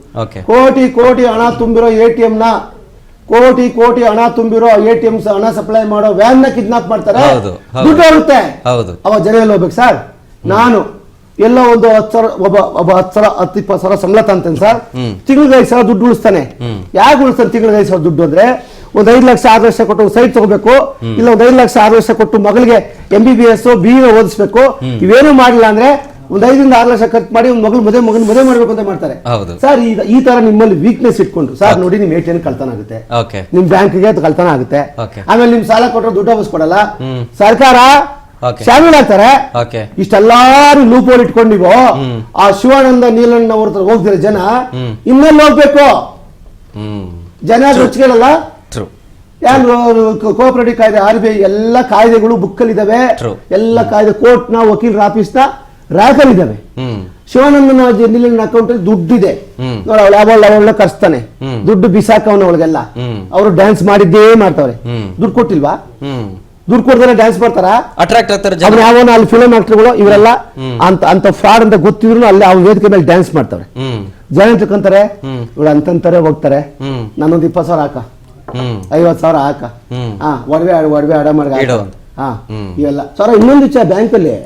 S2: ಕೋಟಿ ಹಣ ತುಂಬಿರೋ ATM ನ, ಕೋಟಿ ಹಣ ತುಂಬಿರೋ ATM ಹಣ ಸಪ್ಲೈ ಮಾಡೋ ವ್ಯಾನ್ ನ ಕಿಡ್ನಾಪ್ ಮಾಡ್ತಾರೆ, ದುಡ್ಡು ಹೋಗುತ್ತೆ. ಅವಾಗ ಜನ ಎಲ್ಲ ಹೋಗ್ಬೇಕು ಸರ್. ನಾನು ಎಲ್ಲ ಒಂದು 10,000 ಸಾವಿರ ಸಂಬಳ ತಂತೇನೆ ಸರ್, ತಿಂಗಳಿಗೆ 5,000 ದುಡ್ಡು ಉಳಿಸ್ತಾನೆ. ಯಾಕೆ ಉಳಿಸ್ತಾನೆ ತಿಂಗಳಿಗೆ 5,000 ದುಡ್ಡು ಅಂದ್ರೆ, ಒಂದು 5 ಲಕ್ಷ 6 ಲಕ್ಷ ಕೊಟ್ಟು ಸೈಟ್ ತಗೋಬೇಕು, ಇಲ್ಲ ಒಂದು 5 ಲಕ್ಷ 6 ಲಕ್ಷ ಕೊಟ್ಟು ಮಗಳಿಗೆ MBBS BE ಓದಿಸ್ಬೇಕು. ಇವೇನು ಮಾಡಿಲ್ಲ ಅಂದ್ರೆ ಒಂದು 5 ರಿಂದ 6 ಲಕ್ಷ ಖರ್ಚು ಮಾಡಿ ಒಂದು ಮದುವೆ ಮಾಡ್ಬೇಕು ಅಂತ ಮಾಡ್ತಾರೆ ಸರ್. ಈ ತರ ನಿಮ್ಮಲ್ಲಿ ವೀಕ್ನೆಸ್ ಇಟ್ಕೊಂಡು ಸರ್ ನೋಡಿ, ನಿಮ್ ATM ಕಳ್ತನ ಆಗುತ್ತೆ, ನಿಮ್ ಬ್ಯಾಂಕ್ಗೆ ಕಳ್ತನ ಆಗುತ್ತೆ, ಆಮೇಲೆ ನಿಮ್ ಸಾಲ ಕೊಟ್ಟರೆ ದುಡ್ಡು ವಾಪಸ್ ಕೊಡಲ್ಲ, ಸರ್ಕಾರ ಶಾಮೀಲ್ ಆಗ್ತಾರೆ. ಇಷ್ಟೆಲ್ಲಾರು ಲೂಪ್ ಹೋಲ್ ಇಟ್ಕೊಂಡು ನೀವು ಆ ಶಿವಾನಂದ ನೀಲಣ್ಣ ಅವ್ರ ಹೋಗ್ತೀರ ಜನ, ಇನ್ನೆಲ್ಲ ಹೋಗ್ಬೇಕು ಜನ ರುಚಿಗಳಲ್ಲ. ಕೋಆಪರೇಟಿವ್ ಕಾಯ್ದೆ, RBI ಎಲ್ಲ ಕಾಯ್ದೆಗಳು ಬುಕ್ಕಲ್ಲಿ ಇದಾವೆ, ಎಲ್ಲ ಕಾಯ್ದೆ ಕೋರ್ಟ್ ನ ವಕೀಲರ ಆಫೀಸ್ ನ ರ್ಯಾಕಲ್ ಇದಾವೆ. ಶಿವಾನಂದನ ನೀಲಣ್ಣ ಅಕೌಂಟ್ ಅಲ್ಲಿ ದುಡ್ಡಿದೆ ನೋಡಿ, ಅವಳ ಕರ್ಸ್ತಾನೆ, ದುಡ್ಡು ಬಿಸಾಕವನ ಒಳಗೆಲ್ಲ. ಅವರು ಡ್ಯಾನ್ಸ್ ಮಾಡಿದ್ದೇ ಮಾಡ್ತಾವ್ರೆ, ದುಡ್ಡು ಕೊಟ್ಟಿಲ್ವಾ? ದುಡ್ಡು ಕೊಡ್ತಾರೆ ಡ್ಯಾನ್ಸ್ ಮಾಡ್ತಾರ, ಅಟ್ರಾಕ್ಟ್ ಆಗ್ತಾರೆ. ಯಾವನ ಅಲ್ಲಿ ಫಿಲ್ಮ್ ಆಕ್ಟರ್ಗಳು ಇವರೆಲ್ಲ ಅಂತ ಫ್ರಾಡ್ ಅಂತ ಗೊತ್ತಿದ್ರು ಅಲ್ಲಿ ಅವ್ರ ವೇದಿಕೆ ಮೇಲೆ ಡ್ಯಾನ್ಸ್ ಮಾಡ್ತಾರೆ. ಜನ ತಿಳ್ಕೊಂತಾರೆ ಇವ್ರು ಅಂತಂತಾರೆ, ಹೋಗ್ತಾರೆ ನಾನೊಂದು 20,000 ಹಾಕ, 50,000 ಹಾಕ, ಒಡವೆ ಅಡ ಮಾಡ ಇವೆಲ್ಲ ಸರ್. ಇನ್ನೊಂದು ವಿಚಾರ, ಬ್ಯಾಂಕ್ ಅಲ್ಲಿ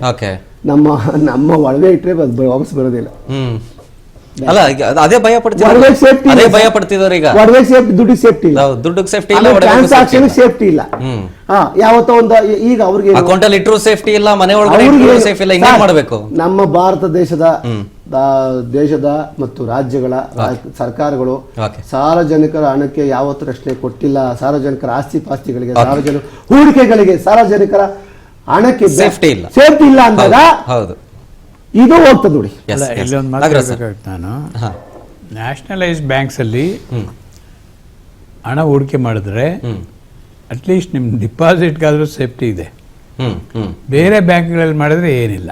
S2: ನಮ್ಮ ಒಡವೆ ಇಟ್ರೆ ವಾಪಸ್ ಬರೋದಿಲ್ಲ.
S1: ಅದೇ ಭಯ ಪಡ್ತಿದ್ದಾರೆ ಈಗ.
S2: ದುಡ್ಡು ಸೇಫ್ಟಿ ಇಲ್ಲ, ಟ್ರಾನ್ಸಾಕ್ಷನ್ ಸೇಫ್ಟಿ ಇಲ್ಲ. ಯಾವತ್ತೋ ಒಂದು ಈಗ ಅವ್ರಿಗೆ
S1: ಅಕೌಂಟ್ ಅಲ್ಲಿ ಇಟ್ಟರು ಸೇಫ್ಟಿ ಇಲ್ಲ, ಮನೆ ಒಳಗಡೆ ಸೇಫ್ ಇಲ್ಲ. ಹಿಂಗೆ ಮಾಡಬೇಕು. ನಮ್ಮ
S2: ಭಾರತ ದೇಶದ ಮತ್ತು ರಾಜ್ಯಗಳ ಸರ್ಕಾರಗಳು ಸಾರ್ವಜನಿಕರ ಹಣಕ್ಕೆ ಯಾವತ್ತೂ ರಕ್ಷಣೆ ಕೊಟ್ಟಿಲ್ಲ. ಸಾರ್ವಜನಿಕರ ಆಸ್ತಿ ಪಾಸ್ತಿಗಳಿಗೆ, ಸಾರ್ವಜನಿಕ ಹೂಡಿಕೆಗಳಿಗೆ, ಸಾರ್ವಜನಿಕರ ಹಣಕ್ಕೆ ಸೇಫ್ಟಿ ಇಲ್ಲ ಅಂದಾಗ ಇದು ಹೋಗ್ತದೆ ನೋಡಿ.
S3: ಇಲ್ಲೊಂದು ಮಾತಾಡ್ಬೇಕಾಗುತ್ತೆ ನಾನು. ನ್ಯಾಷನಲೈಸ್ಡ್ ಬ್ಯಾಂಕ್ಸ್ ಅಲ್ಲಿ ಹಣ ಹೂಡಿಕೆ ಮಾಡಿದ್ರೆ ಅಟ್ಲೀಸ್ಟ್ ನಿಮ್ ಡಿಪಾಸಿಟ್ಗಾದ್ರೂ ಸೇಫ್ಟಿ ಇದೆ. ಬೇರೆ ಬ್ಯಾಂಕ್ಗಳಲ್ಲಿ ಮಾಡಿದ್ರೆ ಏನಿಲ್ಲ,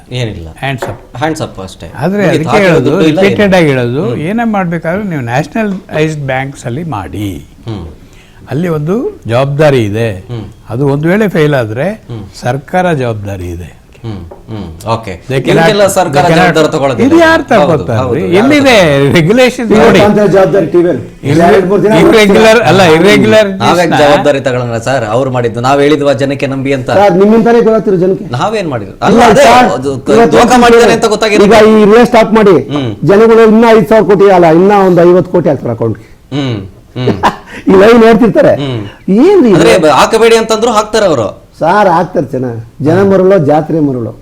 S3: ಹ್ಯಾಂಡ್ಸ್ ಅಪ್ ಅಷ್ಟೇ. ಆದ್ರೆ ಅದಕ್ಕೆ ಹೇಳೋದು, ರಿಪೀಟೆಡ್ ಆಗಿ ಹೇಳೋದು, ಏನೇ ಮಾಡ್ಬೇಕಾದ್ರೂ ನೀವು ನ್ಯಾಷನಲೈಸ್ಡ್ ಬ್ಯಾಂಕ್ಸ್ ಅಲ್ಲಿ ಮಾಡಿ. ಅಲ್ಲಿ ಒಂದು ಜವಾಬ್ದಾರಿ ಇದೆ. ಅದು ಒಂದು ವೇಳೆ ಫೇಲ್ ಆದ್ರೆ ಸರ್ಕಾರ ಜವಾಬ್ದಾರಿ ಇದೆ. ಎಲ್ಲಿದೆ ರೆಗ್ಯುಲೇಷನ್ ನೋಡಿ. ಇರ್ರೆಗ್ಯುಲರ್ ಅಲ್ಲ, ಇರ್ರೆಗ್ಯುಲರ್
S1: ಜವಾಬ್ದಾರಿ ತಗೊಳ್ಳೋಣ ಸರ್. ಅವ್ರು ಮಾಡಿದ್ದು ನಾವ್ ಹೇಳಿದ್ವಾ ಜನಕ್ಕೆ ನಂಬಿ ಅಂತ?
S2: ನಿಮ್ಮಿಂದಾನೇ ಗೊತ್ತಿರೋ ಜನಕ್ಕೆ
S1: ನಾವೇನ್ ಮಾಡಿದ್ರು ಅಂತ ಗೊತ್ತಾಗಿದೆ.
S2: ಈಗ ಈ ರಿಯಲ್ ಸ್ಟಾಪ್ ಮಾಡಿ ಜನಗಳು ಇನ್ನ 5,000 ಕೋಟಿ ಅಲ್ಲ, ಇನ್ನ ಒಂದು 50 ಕೋಟಿ ಹಾಕ್ತಾರೆ ಅಕೌಂಟ್ಗೆ. ಈ ಲೈವ್ ನೋಡ್ತಿರ್ತಾರೆ, ಏನ್ರಿ
S1: ಹಾಕಬೇಡಿ ಅಂತಂದ್ರು ಹಾಕ್ತಾರೆ ಅವರು.
S2: ಸಾರ್ ಹಾಕ್ತಾರೆ ಜನ ಮರಳು, ಜಾತ್ರೆ ಮರಳು,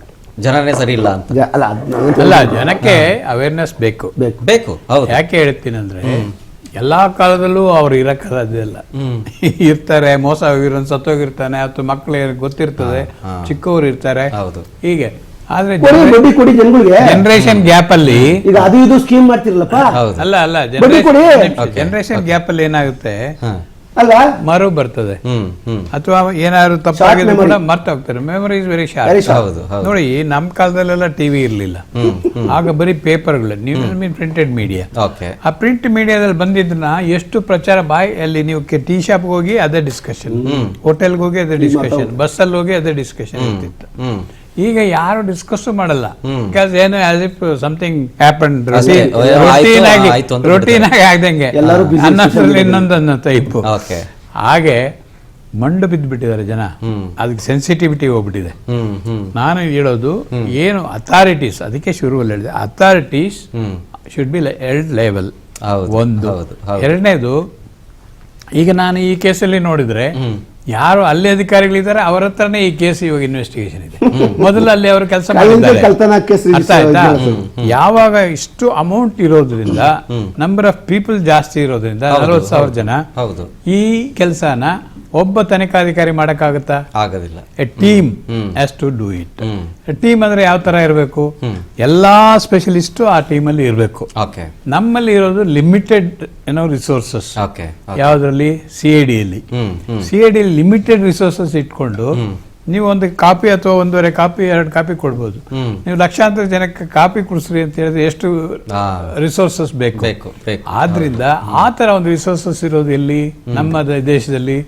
S1: ಜನನೇ ಸರಿ ಇಲ್ಲ ಅಂತ
S3: ಅಲ್ಲ. ಜನಕ್ಕೆ ಅವೇರ್ನೆಸ್ ಬೇಕು. ಯಾಕೆ ಹೇಳ್ತೀನಿ ಅಂದ್ರೆ, ಎಲ್ಲಾ ಕಾಲದಲ್ಲೂ ಅವ್ರು ಇರಕ್ಕಾಗೋದಿಲ್ಲ. ಇರ್ತಾರೆ, ಮೋಸ ಹೋಗಿರೋ ಸತ್ತೋಗಿರ್ತಾನೆ, ಅಥವಾ ಮಕ್ಳು ಗೊತ್ತಿರ್ತದೆ, ಚಿಕ್ಕವರು ಇರ್ತಾರೆ. ಹೀಗೆ ಆದ್ರೆ
S2: ಕೊಡಿ ಬಡ್ಡಿ ಕೊಡಿ ಜನಗಳಿಗೆ.
S3: ಜನರೇಷನ್ ಗ್ಯಾಪ್ ಅಲ್ಲಿ
S2: ಈಗ ಅದು ಇದು ಸ್ಕೀಮ್ ಮಾಡ್ತಿರಲ್ಲಪ್ಪ,
S1: ಹೌದು.
S3: ಅಲ್ಲ
S2: ಬಡ್ಡಿ ಕೊಡಿ.
S3: ಜನರೇಷನ್ ಗ್ಯಾಪ್ ಅಲ್ಲಿ ಏನಾಗುತ್ತೆ,
S1: ಹಾ.
S2: ಅಲ್ವಾ?
S3: ಮರು ಬರ್ತದೆ
S1: ಹ್ಮ್
S3: ಅಥವಾ ಏನಾದ್ರು ತಪ್ಪಾಗಿದ್ರು
S2: memory.
S3: ಕೂಡ ಮರ್ತ ಹೋಗ್ತಾರೆ. Memory is very
S2: Very
S3: sharp.
S2: sharp.
S1: ಹೌದು ಹೌದು.
S3: ನೋಡಿ ನಮ್ಮ ಕಾಲದಲ್ಲೆಲ್ಲ ಟಿವಿ ಇರ್ಲಿಲ್ಲ, ಆಗ ಬರೀ ಪೇಪರ್ಗಳು, ನ್ಯೂಸ್ ಮೀನ್ ಪ್ರಿಂಟೆಡ್ ಮೀಡಿಯಾ.
S1: ಓಕೆ.
S3: ಆ ಪ್ರಿಂಟ್ ಮೀಡಿಯಾದಲ್ಲಿ ಬಂದಿದ್ದನ್ನ ಎಷ್ಟು ಪ್ರಚಾರ ಅಲ್ಲಿ ನೀವು ಟೀ ಶಾಪ್ಗೆ ಹೋಗಿ ಅದೇ ಡಿಸ್ಕಷನ್, ಹೋಟೆಲ್ಗೆ ಹೋಗಿ ಅದೇ ಡಿಸ್ಕಷನ್, ಬಸ್ಸಲ್ಲಿ ಹೋಗಿ ಅದೇ ಡಿಸ್ಕಷನ್ ಇರ್ತಿತ್ತು. ಈಗ ಯಾರು ಡಿಸ್ಕಸ್ ಮಾಡಲ್ಲ, ಬಿಕಾಸ್ ಏನು ಆಸ್ ಇಫ್ ಸಮಥಿಂಗ್ ಹ್ಯಾಪನ್
S1: ಅಷ್ಟೇ. ಆಯ್ತು ಅಂತ
S3: ರೊಟೀನ್ ಆಗಿ ಆಗ್ದಂಗೆ
S2: ಎಲ್ಲರೂ busy
S3: ಅನ್ನೋದ್ರಲ್ಲಿ ಇನ್ನೊಂದನ್ನ ಟೈಪು.
S1: ಓಕೆ.
S3: ಹಾಗೆ ಮಂಡು ಬಿದ್ದುಬಿಟ್ಟಿದ್ದಾರೆ ಜನ, ಅದಕ್ಕೆ ಸೆನ್ಸಿಟಿವಿಟಿ ಹೋಗ್ಬಿಟ್ಟಿದೆ. ನಾನು ಹೇಳೋದು ಏನು ಅಥಾರಿಟೀಸ್, ಅದಕ್ಕೆ ಶುರುವಲ್ಲಿ ಹೇಳಿದೆ, ಅಥಾರಿಟೀಸ್ ಶುಡ್ ಬಿ ಎಲ್ಡ್ ಲೆವೆಲ್. ಒಂದು. ಎರಡನೇದು, ಈಗ ನಾನು ಈ ಕೇಸಲ್ಲಿ ನೋಡಿದ್ರೆ ಯಾರು ಅಲ್ಲಿ ಅಧಿಕಾರಿಗಳಿದ್ದಾರೆ ಅವ್ರ ಹತ್ರನೇ ಈ ಕೇಸ್ ಇವಾಗ ಇನ್ವೆಸ್ಟಿಗೇಷನ್ ಇದೆ. ಮೊದಲು ಅಲ್ಲಿ ಅವರು ಕೆಲಸ ಮಾಡಿದ್ದಾರೆ. ಅರ್ಥ ಆಯ್ತಾ? ಯಾವಾಗ ಇಷ್ಟು ಅಮೌಂಟ್ ಇರೋದ್ರಿಂದ, ನಂಬರ್ ಆಫ್ ಪೀಪಲ್ ಜಾಸ್ತಿ ಇರೋದ್ರಿಂದ, 40,000 ಜನ, ಈ ಕೆಲಸನ ಒಬ್ಬ ತನಿಖಾಧಿಕಾರಿ ಮಾಡಕ್ಕಾಗತ್ತಾ?
S1: ಆಗೋದಿಲ್ಲ.
S3: A team has to do it. Team ಅಂದ್ರೆ ಯಾವ ತರ ಇರಬೇಕು? ಎಲ್ಲಾ ಸ್ಪೆಷಲಿಸ್ಟ್ ಆ ಟೀಮ್ ಅಲ್ಲಿ ಇರಬೇಕು. ನಮ್ಮಲ್ಲಿ ಇರೋದು ಲಿಮಿಟೆಡ್ ರಿಸೋರ್ಸಸ್. ಯಾವ್ದ್ರಲ್ಲಿ? CID-ಯಲ್ಲಿ. CID-ಯಲ್ಲಿ ಲಿಮಿಟೆಡ್ ರಿಸೋರ್ಸಸ್ ಇಟ್ಕೊಂಡು ನೀವು ಒಂದು ಕಾಪಿ ಅಥವಾ 1.5 ಕಾಪಿ 2 ಕಾಪಿ ಕೊಡ್ಬೋದು. ನೀವು ಲಕ್ಷಾಂತರ ಜನಕ್ಕೆ ಕಾಪಿ ಕೊಡಿಸ್ರಿ ಅಂತ ಹೇಳಿದ್ರೆ ಎಷ್ಟು ರಿಸೋರ್ಸಸ್ ಬೇಕು? ಆದ್ರಿಂದ ಆ ತರ ಒಂದು ರಿಸೋರ್ಸಸ್ ಇರೋದು ಎಲ್ಲಿ? ನಮ್ಮ ದೇಶದಲ್ಲಿ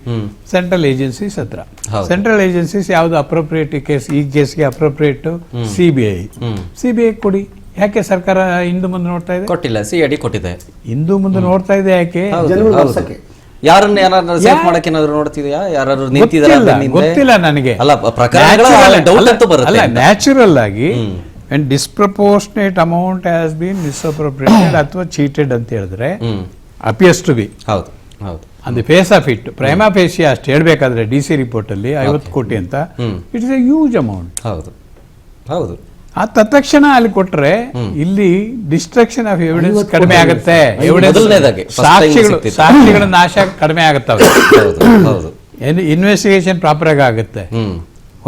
S3: ಸೆಂಟ್ರಲ್ ಏಜೆನ್ಸೀಸ್ ಹತ್ರ. ಸೆಂಟ್ರಲ್ ಏಜೆನ್ಸೀಸ್ ಯಾವ್ದು ಅಪ್ರೋಪ್ರಿಯೇಟ್ ಕೇಸ್, ಈ ಕೇಸ್ಗೆ ಅಪ್ರೋಪ್ರಿಯೇಟ್ CBI ಕೊಡಿ. ಯಾಕೆ ಸರ್ಕಾರ ಹಿಂದೆ ಮುಂದೆ ನೋಡ್ತಾ ಇದೆ?
S1: ಕೊಟ್ಟಿಲ್ಲ. CID ಕೊಟ್ಟಿದೆ.
S3: ಹಿಂದೂ ಮುಂದೆ ನೋಡ್ತಾ ಇದೆ ಯಾಕೆ?
S1: ಯಾರನ್ನ ಏನಾದ್ರು ಸೇಫ್ ಮಾಡಕ್ಕೆ ಏನಾದ್ರು ನೋಡ್ತಿದ್ಯಾ? ಯಾರು ನಿಂತಿದಾರ?
S3: ಗೊತ್ತಿಲ್ಲ ನನಗೆ.
S1: ಅಲ್ಲ, ಪ್ರಕರಣಗಳ ಡೌಟ್ ಅಂತೂ ಬರುತ್ತೆ.
S3: ಅಲ್ಲ, ನ್ಯಾಚುರಲ್ ಆಗಿ when disproportionate amount has been misappropriated ಅಥವಾ cheated ಅಂತ ಹೇಳಿದ್ರೆ appears to be.
S1: ಹೌದು ಹೌದು.
S3: on the face of it, prima facie ಅಷ್ಟು ಹೇಳ್ಬೇಕಾದ್ರೆ DC ರಿಪೋರ್ಟ್ ಅಲ್ಲಿ 50 ಕೋಟಿ ಅಂತ, it is A huge amount.
S1: ಹೌದು ಹೌದು.
S3: ಆ ತತ್ಕ್ಷಣ ಅಲ್ಲಿ ಕೊಟ್ರೆ ಇಲ್ಲಿ ಡಿಸ್ಟ್ರಕ್ಷನ್ ಆಫ್ ಎವಿಡೆನ್ಸ್ ಕಡಿಮೆ ಆಗುತ್ತೆ. ಸಾಕ್ಷಿಗಳ ನಾಶ ಕಡಿಮೆ ಆಗುತ್ತವೆ. ಇನ್ವೆಸ್ಟಿಗೇಷನ್ ಪ್ರಾಪರ್ ಆಗಿ ಆಗುತ್ತೆ.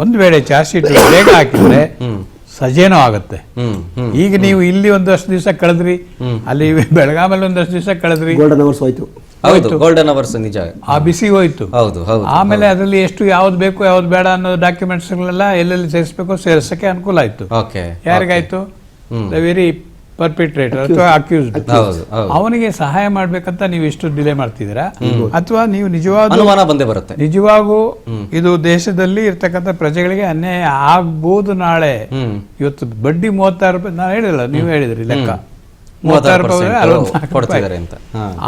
S3: ಒಂದು ವೇಳೆ ಚಾರ್ಜ್ ಶೀಟ್ ಬೇಗ ಹಾಕಿದ್ರೆ ಸಜೇನೋ ಆಗುತ್ತೆ. ಈಗ ನೀವು ಇಲ್ಲಿ ಒಂದಷ್ಟು ದಿವಸ ಕಳೆದ್ರಿ, ಅಲ್ಲಿ ಬೆಳಗಾಮಲ್ಲಿ ಒಂದಷ್ಟು ದಿವಸ ಕಳೆದ್ರಿ,
S1: ಗೋಲ್ಡನ್ ಅವರ್ಸ್ ನಿಜ.
S3: ಆ ಬಿಸಿ ಹೋಯ್ತು. ಆಮೇಲೆ ಅದರಲ್ಲಿ ಎಷ್ಟು ಯಾವ್ದು ಬೇಕು ಯಾವ್ದು ಬೇಡ ಅನ್ನೋ ಡಾಕ್ಯುಮೆಂಟ್ಸ್ ಗಳೆಲ್ಲ ಎಲ್ಲೆಲ್ಲಿ ಸೇರಿಸಬೇಕು ಸೇರಿಸಕ್ಕೆ ಅನುಕೂಲ ಆಯ್ತು. ಯಾರಿಗಾಯ್ತು? ದ ವೆರಿ ಪರ್ಪಿಟ್ರೇಟರ್ ಅಥವಾ ಅಕ್ಯೂಸ್ಡ್. ಅವನಿಗೆ ಸಹಾಯ ಮಾಡ್ಬೇಕಂತ ನೀವು ಇಷ್ಟು ಡಿಲೇ ಮಾಡ್ತಿದ್ದೀರಾ? ಅಥವಾ ನೀವು ನಿಜವಾಗೂ ಇದು ದೇಶದಲ್ಲಿ ಇರ್ತಕ್ಕಂಥ ಪ್ರಜೆಗಳಿಗೆ ಅನ್ಯಾಯ ಆಗ್ಬೋದು ನಾಳೆ. ಇವತ್ತು ಬಡ್ಡಿ 36 ರೂಪಾಯಿ, ನಾನು ಹೇಳಿಲ್ಲ, ನೀವು ಹೇಳಿದ್ರಿ ಲೆಕ್ಕ 36 ರೂಪಾಯಿ,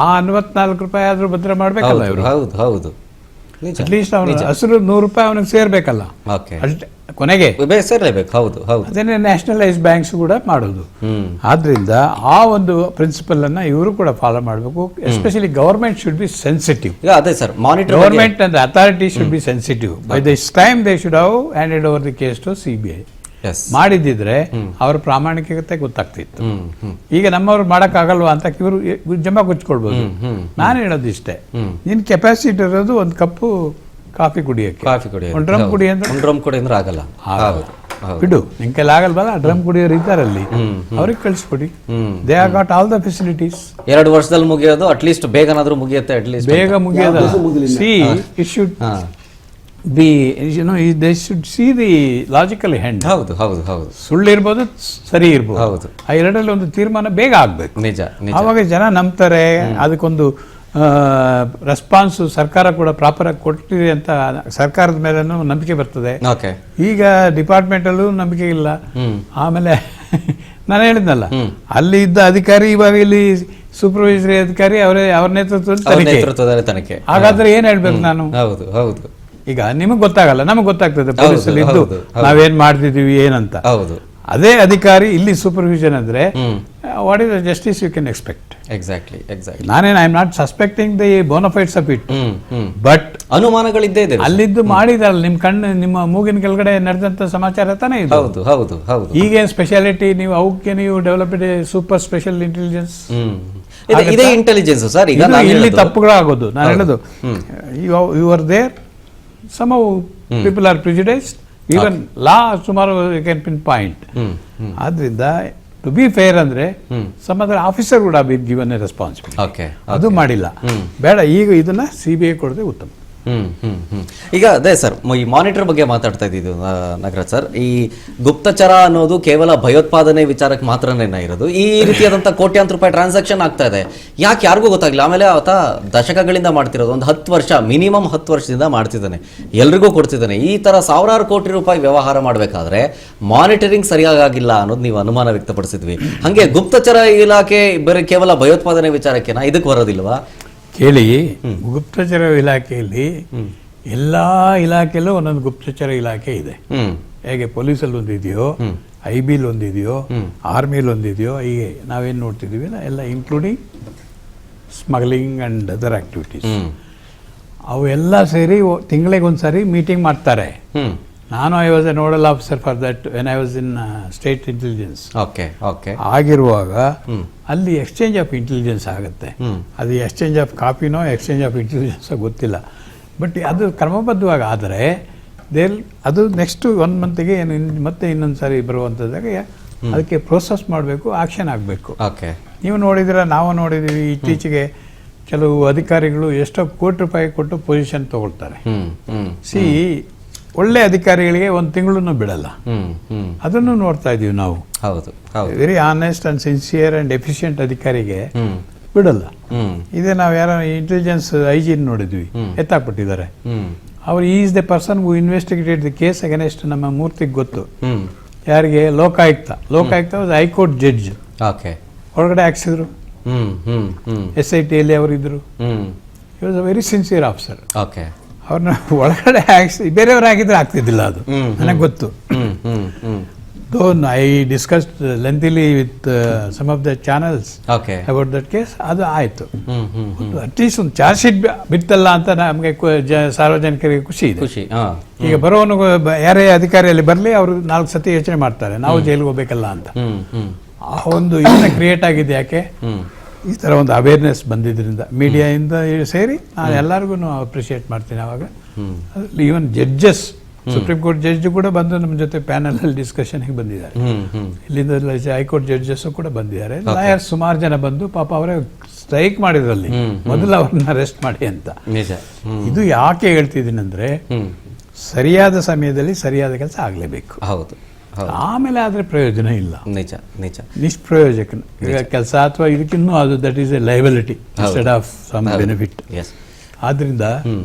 S3: 64 ರೂಪಾಯಿ ಆದ್ರೂ ಭದ್ರ ಮಾಡ್ಬೇಕಲ್ಲ ಇವರು. ಅಟ್ಲೀಸ್ಟ್ ಅವನ ಹಸಿರು 100 ರೂಪಾಯಿ ಅವನಿಗೆ ಸೇರ್ಬೇಕಲ್ಲ ಕೊನೆಗೆ. ಅದೇನೇ ನ್ಯಾಷನಲೈಸ್ ಬ್ಯಾಂಕ್ಸ್ ಕೂಡ ಮಾಡೋದು. ಆದ್ರಿಂದ ಆ ಒಂದು ಪ್ರಿನ್ಸಿಪಲ್ ಅನ್ನ ಇವರು ಕೂಡ ಫಾಲೋ ಮಾಡಬೇಕು. Especially government should be sensitive. Government and authority should be sensitive. By this time they should have handed over the case to CBI. ಮಾಡಿದ್ರೆ ಅವ್ರ ಪ್ರಾಮಾಣಿಕತೆ ಗೊತ್ತಾಗ್ತಿತ್ತು. ಈಗ ನಮ್ಮವ್ರು ಮಾಡಕ್ ಆಗಲ್ವಾ ಅಂತ ಇವರು ಜಂಬ ಕುಚ್ಕೊಳ್ಬಹುದು. ನಾನು ಹೇಳೋದು ಇಷ್ಟೇ, ನಿನ್ ಕೆಪಾಸಿಟಿ ಇರೋದು ಒಂದು ಕಪ್ಪು ಕಾಫಿ ಕುಡಿಯಕ್ಕೆ, ಒಂದು ಡ್ರಮ್ ಕುಡಿ ಅಂದ್ರೆ
S1: ಆಗಲ್ಲ.
S3: ಬಿಡು, ನಿನ್ ಕೈಲಿ ಆಗಲ್ವಲ್ಲ, ಡ್ರಮ್ ಕುಡಿಯೋರು ಇದ್ದಾರಲ್ಲಿ, ಅವ್ರಿಗೆ ಕಳಿಸ್ಕೊಡಿ. They are got all the facilities.
S1: 2 ವರ್ಷದಲ್ಲಿ ಮುಗಿಯೋದು ಅಟ್ಲೀಸ್ಟ್ ಬೇಗನಾದ್ರೂ ಮುಗಿಯುತ್ತೆ. ಅಟ್ಲೀಸ್ಟ್
S3: ಬೇಗ ಮುಗಿಯೋದು. See it should be, they should see the logical end. ಸುಳ್ಳು ಇರ್ಬೋದು, ಸರಿ ಇರ್ಬೋದು, ಆ ಎರಡರಲ್ಲಿ ಒಂದು ತೀರ್ಮಾನ ಬೇಗ ಆಗ್ಬೇಕು. ಆವಾಗ ಜನ ನಂಬ್ತಾರೆ. ಅದಕ್ಕೊಂದು ರೆಸ್ಪಾನ್ಸ್ ಸರ್ಕಾರ ಕೂಡ ಪ್ರಾಪರ್ ಆಗಿ ಕೊಟ್ಟಿದೆ ಅಂತ ಸರ್ಕಾರದ ಮೇಲೆ ನಂಬಿಕೆ ಬರ್ತದೆ. ಈಗ ಡಿಪಾರ್ಟ್ಮೆಂಟ್ ಅಲ್ಲೂ ನಂಬಿಕೆ ಇಲ್ಲ. ಆಮೇಲೆ ನಾನು ಹೇಳಿದ್ನಲ್ಲ, ಅಲ್ಲಿ ಇದ್ದ ಅಧಿಕಾರಿ ಇವಾಗ ಇಲ್ಲಿ ಸೂಪರ್ವೈಸರಿ ಅಧಿಕಾರಿ ಅವ್ರ ನೇತೃತ್ವದಲ್ಲಿ ತನಿಖೆ. ಹಾಗಾದ್ರೆ ಏನ್ ಹೇಳ್ಬೇಕು ನಾನು? ಈಗ ನಿಮಗ್ ಗೊತ್ತಾಗಲ್ಲ, ನಮಗ್ ಗೊತ್ತಾಗ್ತದೆ ಪೊಲೀಸಲ್ಲಿ ಇದ್ದು ನಾವೇನ್ ಮಾಡ್ತಿದೀವಿ ಏನಂತ. ಅದೇ ಅಧಿಕಾರಿ ಇಲ್ಲಿ ಸೂಪರ್ವಿಷನ್ ಅಂದ್ರೆ what is the justice you can expect.
S1: Exactly.
S3: ನಾನೇನು I am not suspecting the bona fides of it, but
S1: ಅನುಮಾನಗಳಿದ್ದೇ ಇದೆ.
S3: ಅಲ್ಲಿದ್ದು ಮಾಡಿದಾರಲ್ಲ, ನಿಮ್ ಕಣ್ಣು ನಿಮ್ಮ ಮೂಗಿನ ಕೆಳಗಡೆ ನಡೆದಂತ ಸಮಾಚಾರ ತಾನೇ ಇದು. ಈಗೇನ್ ಸ್ಪೆಷಾಲಿಟಿ? ನೀವು ಅವಕ್ಕೆ ನೀವು ಡೆವಲಪ್ ಸೂಪರ್ ಸ್ಪೆಷಲ್ ಇಂಟೆಲಿಜೆನ್ಸ್.
S1: ಇದೇ ಇಂಟೆಲಿಜೆನ್ಸ್ ಸರ್. ಈಗ
S3: ಇಲ್ಲಿ ತಪ್ಪುಗಳಾಗೋದು. ನಾನು ಹೇಳೋದು, you are there, some people are prejudiced, even law ಸುಮಾರು ಕ್ಯಾನ್ ಪಿನ್ ಪಾಯಿಂಟ್. ಆದ್ರಿಂದ ಟು ಬಿ ಫೇರ್ ಅಂದ್ರೆ some other officer would have been given a responsibility. ಅದು ಮಾಡಿಲ್ಲ. ಬೇಡ, ಈಗ ಇದನ್ನ CBI ಕೊಡದೆ ಉತ್ತಮ.
S1: ಈಗ ಅದೇ ಸರ್, ಈ ಮಾನಿಟರ್ ಬಗ್ಗೆ ಮಾತಾಡ್ತಾ ಇದ್ದಿದ್ದು ನಾಗರಾಜ್ ಸರ್. ಈ ಗುಪ್ತಚರ ಅನ್ನೋದು ಕೇವಲ ಭಯೋತ್ಪಾದನೆ ವಿಚಾರಕ್ಕೆ ಮಾತ್ರನೇ ಇರೋದು. ಈ ರೀತಿಯಾದಂಥ ಕೋಟ್ಯಾಂತರ ರೂಪಾಯಿ ಟ್ರಾನ್ಸಾಕ್ಷನ್ ಆಗ್ತಾ ಇದೆ, ಯಾಕೆ ಯಾರಿಗೂ ಗೊತ್ತಾಗಿಲ್ಲ. ಆಮೇಲೆ ಆತ ದಶಕಗಳಿಂದ ಮಾಡ್ತಿರೋದು, ಒಂದು 10 ವರ್ಷ ಮಿನಿಮಮ್ 10 ವರ್ಷದಿಂದ ಮಾಡ್ತಿದ್ದಾನೆ, ಎಲ್ರಿಗೂ ಕೊಡ್ತಿದ್ದಾನೆ. ಈ ಥರ ಸಾವಿರಾರು ಕೋಟಿ ರೂಪಾಯಿ ವ್ಯವಹಾರ ಮಾಡಬೇಕಾದ್ರೆ ಮಾನಿಟರಿಂಗ್ ಸರಿಯಾಗಿಲ್ಲ ಅನ್ನೋದು ನೀವು ಅನುಮಾನ ವ್ಯಕ್ತಪಡಿಸಿದ್ವಿ. ಹಾಗೆ ಗುಪ್ತಚರ ಇಲಾಖೆ ಬರೀ ಕೇವಲ ಭಯೋತ್ಪಾದನೆ ವಿಚಾರಕ್ಕೆನಾ, ಇದಕ್ಕೆ ಬರೋದಿಲ್ವಾ?
S3: ಕೇಳಿ, ಗುಪ್ತಚರ ಇಲಾಖೆಯಲ್ಲಿ ಎಲ್ಲಾ ಇಲಾಖೆಯಲ್ಲೂ ಒಂದೊಂದು ಗುಪ್ತಚರ ಇಲಾಖೆ ಇದೆ. ಹೇಗೆ ಪೊಲೀಸಲ್ಲಿ ಒಂದಿದೆಯೋ, IB ಒಂದಿದೆಯೋ, ಆರ್ಮಿಲಿ ಒಂದಿದೆಯೋ, ಹೀಗೆ ನಾವೇನು ನೋಡ್ತಿದ್ದೀವಿ ಎಲ್ಲ including smuggling and other activities. ಅವೆಲ್ಲ ಸೇರಿ ತಿಂಗಳಿಗೆ ಒಂದ್ಸರಿ ಮೀಟಿಂಗ್ ಮಾಡ್ತಾರೆ. ನಾನು I was a nodal officer for that when I was in state intelligence. ಆಗಿರುವಾಗ ಅಲ್ಲಿ ಎಕ್ಸ್ಚೇಂಜ್ ಆಫ್ ಇಂಟೆಲಿಜೆನ್ಸ್ ಆಗುತ್ತೆ. ಅದು ಎಕ್ಸ್ಚೇಂಜ್ ಆಫ್ ಕಾಪಿನೋ ಎಕ್ಸ್ಚೇಂಜ್ ಆಫ್ ಇಂಟೆಲಿಜೆನ್ಸ್ ಗೊತ್ತಿಲ್ಲ. ಬಟ್ ಅದು ಕ್ರಮಬದ್ಧವಾಗಿ ಆದರೆ ಅದು ನೆಕ್ಸ್ಟ್ 1 ಮಂತ್ಗೆ ಮತ್ತೆ ಇನ್ನೊಂದು ಸಾರಿ ಬರುವಂಥದ್ದಾಗ ಅದಕ್ಕೆ ಪ್ರೋಸೆಸ್ ಮಾಡಬೇಕು, ಆಕ್ಷನ್ ಆಗಬೇಕು. ನೀವು ನೋಡಿದ್ರೆ, ನಾವು ನೋಡಿದ್ದೀವಿ ಇತ್ತೀಚೆಗೆ ಕೆಲವು ಅಧಿಕಾರಿಗಳು ಎಷ್ಟೋ ಕೋಟಿ ರೂಪಾಯಿ ಕೊಟ್ಟು ಪೊಸಿಷನ್ ತಗೊಳ್ತಾರೆ. ಒಳ್ಳೆ ಅಧಿಕಾರಿಗಳಿಗೆ 1 ತಿಂಗಳನ್ನು ಬಿಡಲ್ಲ. ಅದನ್ನು ನೋಡ್ತಾ ಇದೀವಿ ನಾವು. Very honest and sincere and efficient ಅಧಿಕಾರಿಗೆ ಬಿಡಲ್ಲ. ಇದೇ ನಾವು ಯಾರೋ ಇಂಟೆಲಿಜೆನ್ಸ್ IG ನೋಡಿದ್ವಿ, ಎತ್ತಾಕ್ಬಿಟ್ಟಿದ್ದಾರೆ. ಅವ್ರು is the person who investigated the case against ನಮ್ಮ ಮೂರ್ತಿಗೆ ಗೊತ್ತು. ಯಾರಿಗೆ? Lokayukta was high court judge. ಹೊರಗಡೆ ಹಾಕ್ಸಿದ್ರು. SITಯಲ್ಲಿ ಅವರಿದ್ರು. He was a very sincere officer. ಅವ್ರನ್ನ ಒಳಗಡೆ ಹಾಕ್ಸಿ ಬೇರೆಯವ್ರು ಹಾಕಿದ್ರೆ ಆಗ್ತಿದ್ದಿಲ್ಲ. ಅದು ನನಗೆ ಗೊತ್ತು. I discussed lengthily with some of the channels about that case. ಅದು ಆಯ್ತು. ಅಟ್ಲೀಸ್ಟ್ ಒಂದು ಚಾರ್ಜ್ ಶೀಟ್ ಬಿತ್ತಲ್ಲ ಅಂತ ನಮಗೆ ಸಾರ್ವಜನಿಕರಿಗೆ ಖುಷಿ ಇದೆ. ಈಗ ಬರೋನು ಯಾರೇ ಅಧಿಕಾರಿಯಲ್ಲಿ ಬರಲಿ, ಅವರು 4 ಸತಿ ಯೋಚನೆ ಮಾಡ್ತಾರೆ, ನಾವು ಜೈಲಿಗೆ ಹೋಗ್ಬೇಕಲ್ಲ ಅಂತ. ಆ ಒಂದು ಇದನ್ನ ಕ್ರಿಯೇಟ್ ಆಗಿದೆ. ಯಾಕೆ? ಈ ಥರ ಒಂದು ಅವೇರ್ನೆಸ್ ಬಂದಿದ್ದರಿಂದ ಮೀಡಿಯಾದಿಂದ ಸೇರಿ ನಾನು ಎಲ್ಲರಿಗೂ ಅಪ್ರಿಷಿಯೇಟ್ ಮಾಡ್ತೀನಿ. ಅವಾಗ ಅದರಲ್ಲಿ even judges, supreme court judge ಕೂಡ ಬಂದು ನಮ್ಮ ಜೊತೆ ಪ್ಯಾನಲಲ್ಲಿ ಡಿಸ್ಕಷನ್ಗೆ ಬಂದಿದ್ದಾರೆ. ಇಲ್ಲಿಂದ ಹೈಕೋರ್ಟ್ ಜಡ್ಜಸ್ ಕೂಡ ಬಂದಿದ್ದಾರೆ. ಲಾಯರ್ಸ್ ಸುಮಾರು ಜನ ಬಂದು ಪಾಪ ಅವರೇ ಸ್ಟ್ರೈಕ್ ಮಾಡಿದ್ರಲ್ಲಿ ಮೊದಲು ಅವ್ರನ್ನ ಅರೆಸ್ಟ್ ಮಾಡಿ ಅಂತ. ಇದು ಯಾಕೆ ಹೇಳ್ತಿದ್ದೀನಿ ಅಂದ್ರೆ, ಸರಿಯಾದ ಸಮಯದಲ್ಲಿ ಸರಿಯಾದ ಕೆಲಸ ಆಗಲೇಬೇಕು. ಆಮೇಲೆ ಆದ್ರೆ ಪ್ರಯೋಜನ ಇಲ್ಲ. ನಿಷ್ಪ್ರಯೋಜಕ ಕೆಲಸ ಅಥವಾ ಇದಕ್ಕಿನ್ನೂ ಅದು that is a liability instead of some benefit. ಆದ್ರಿಂದ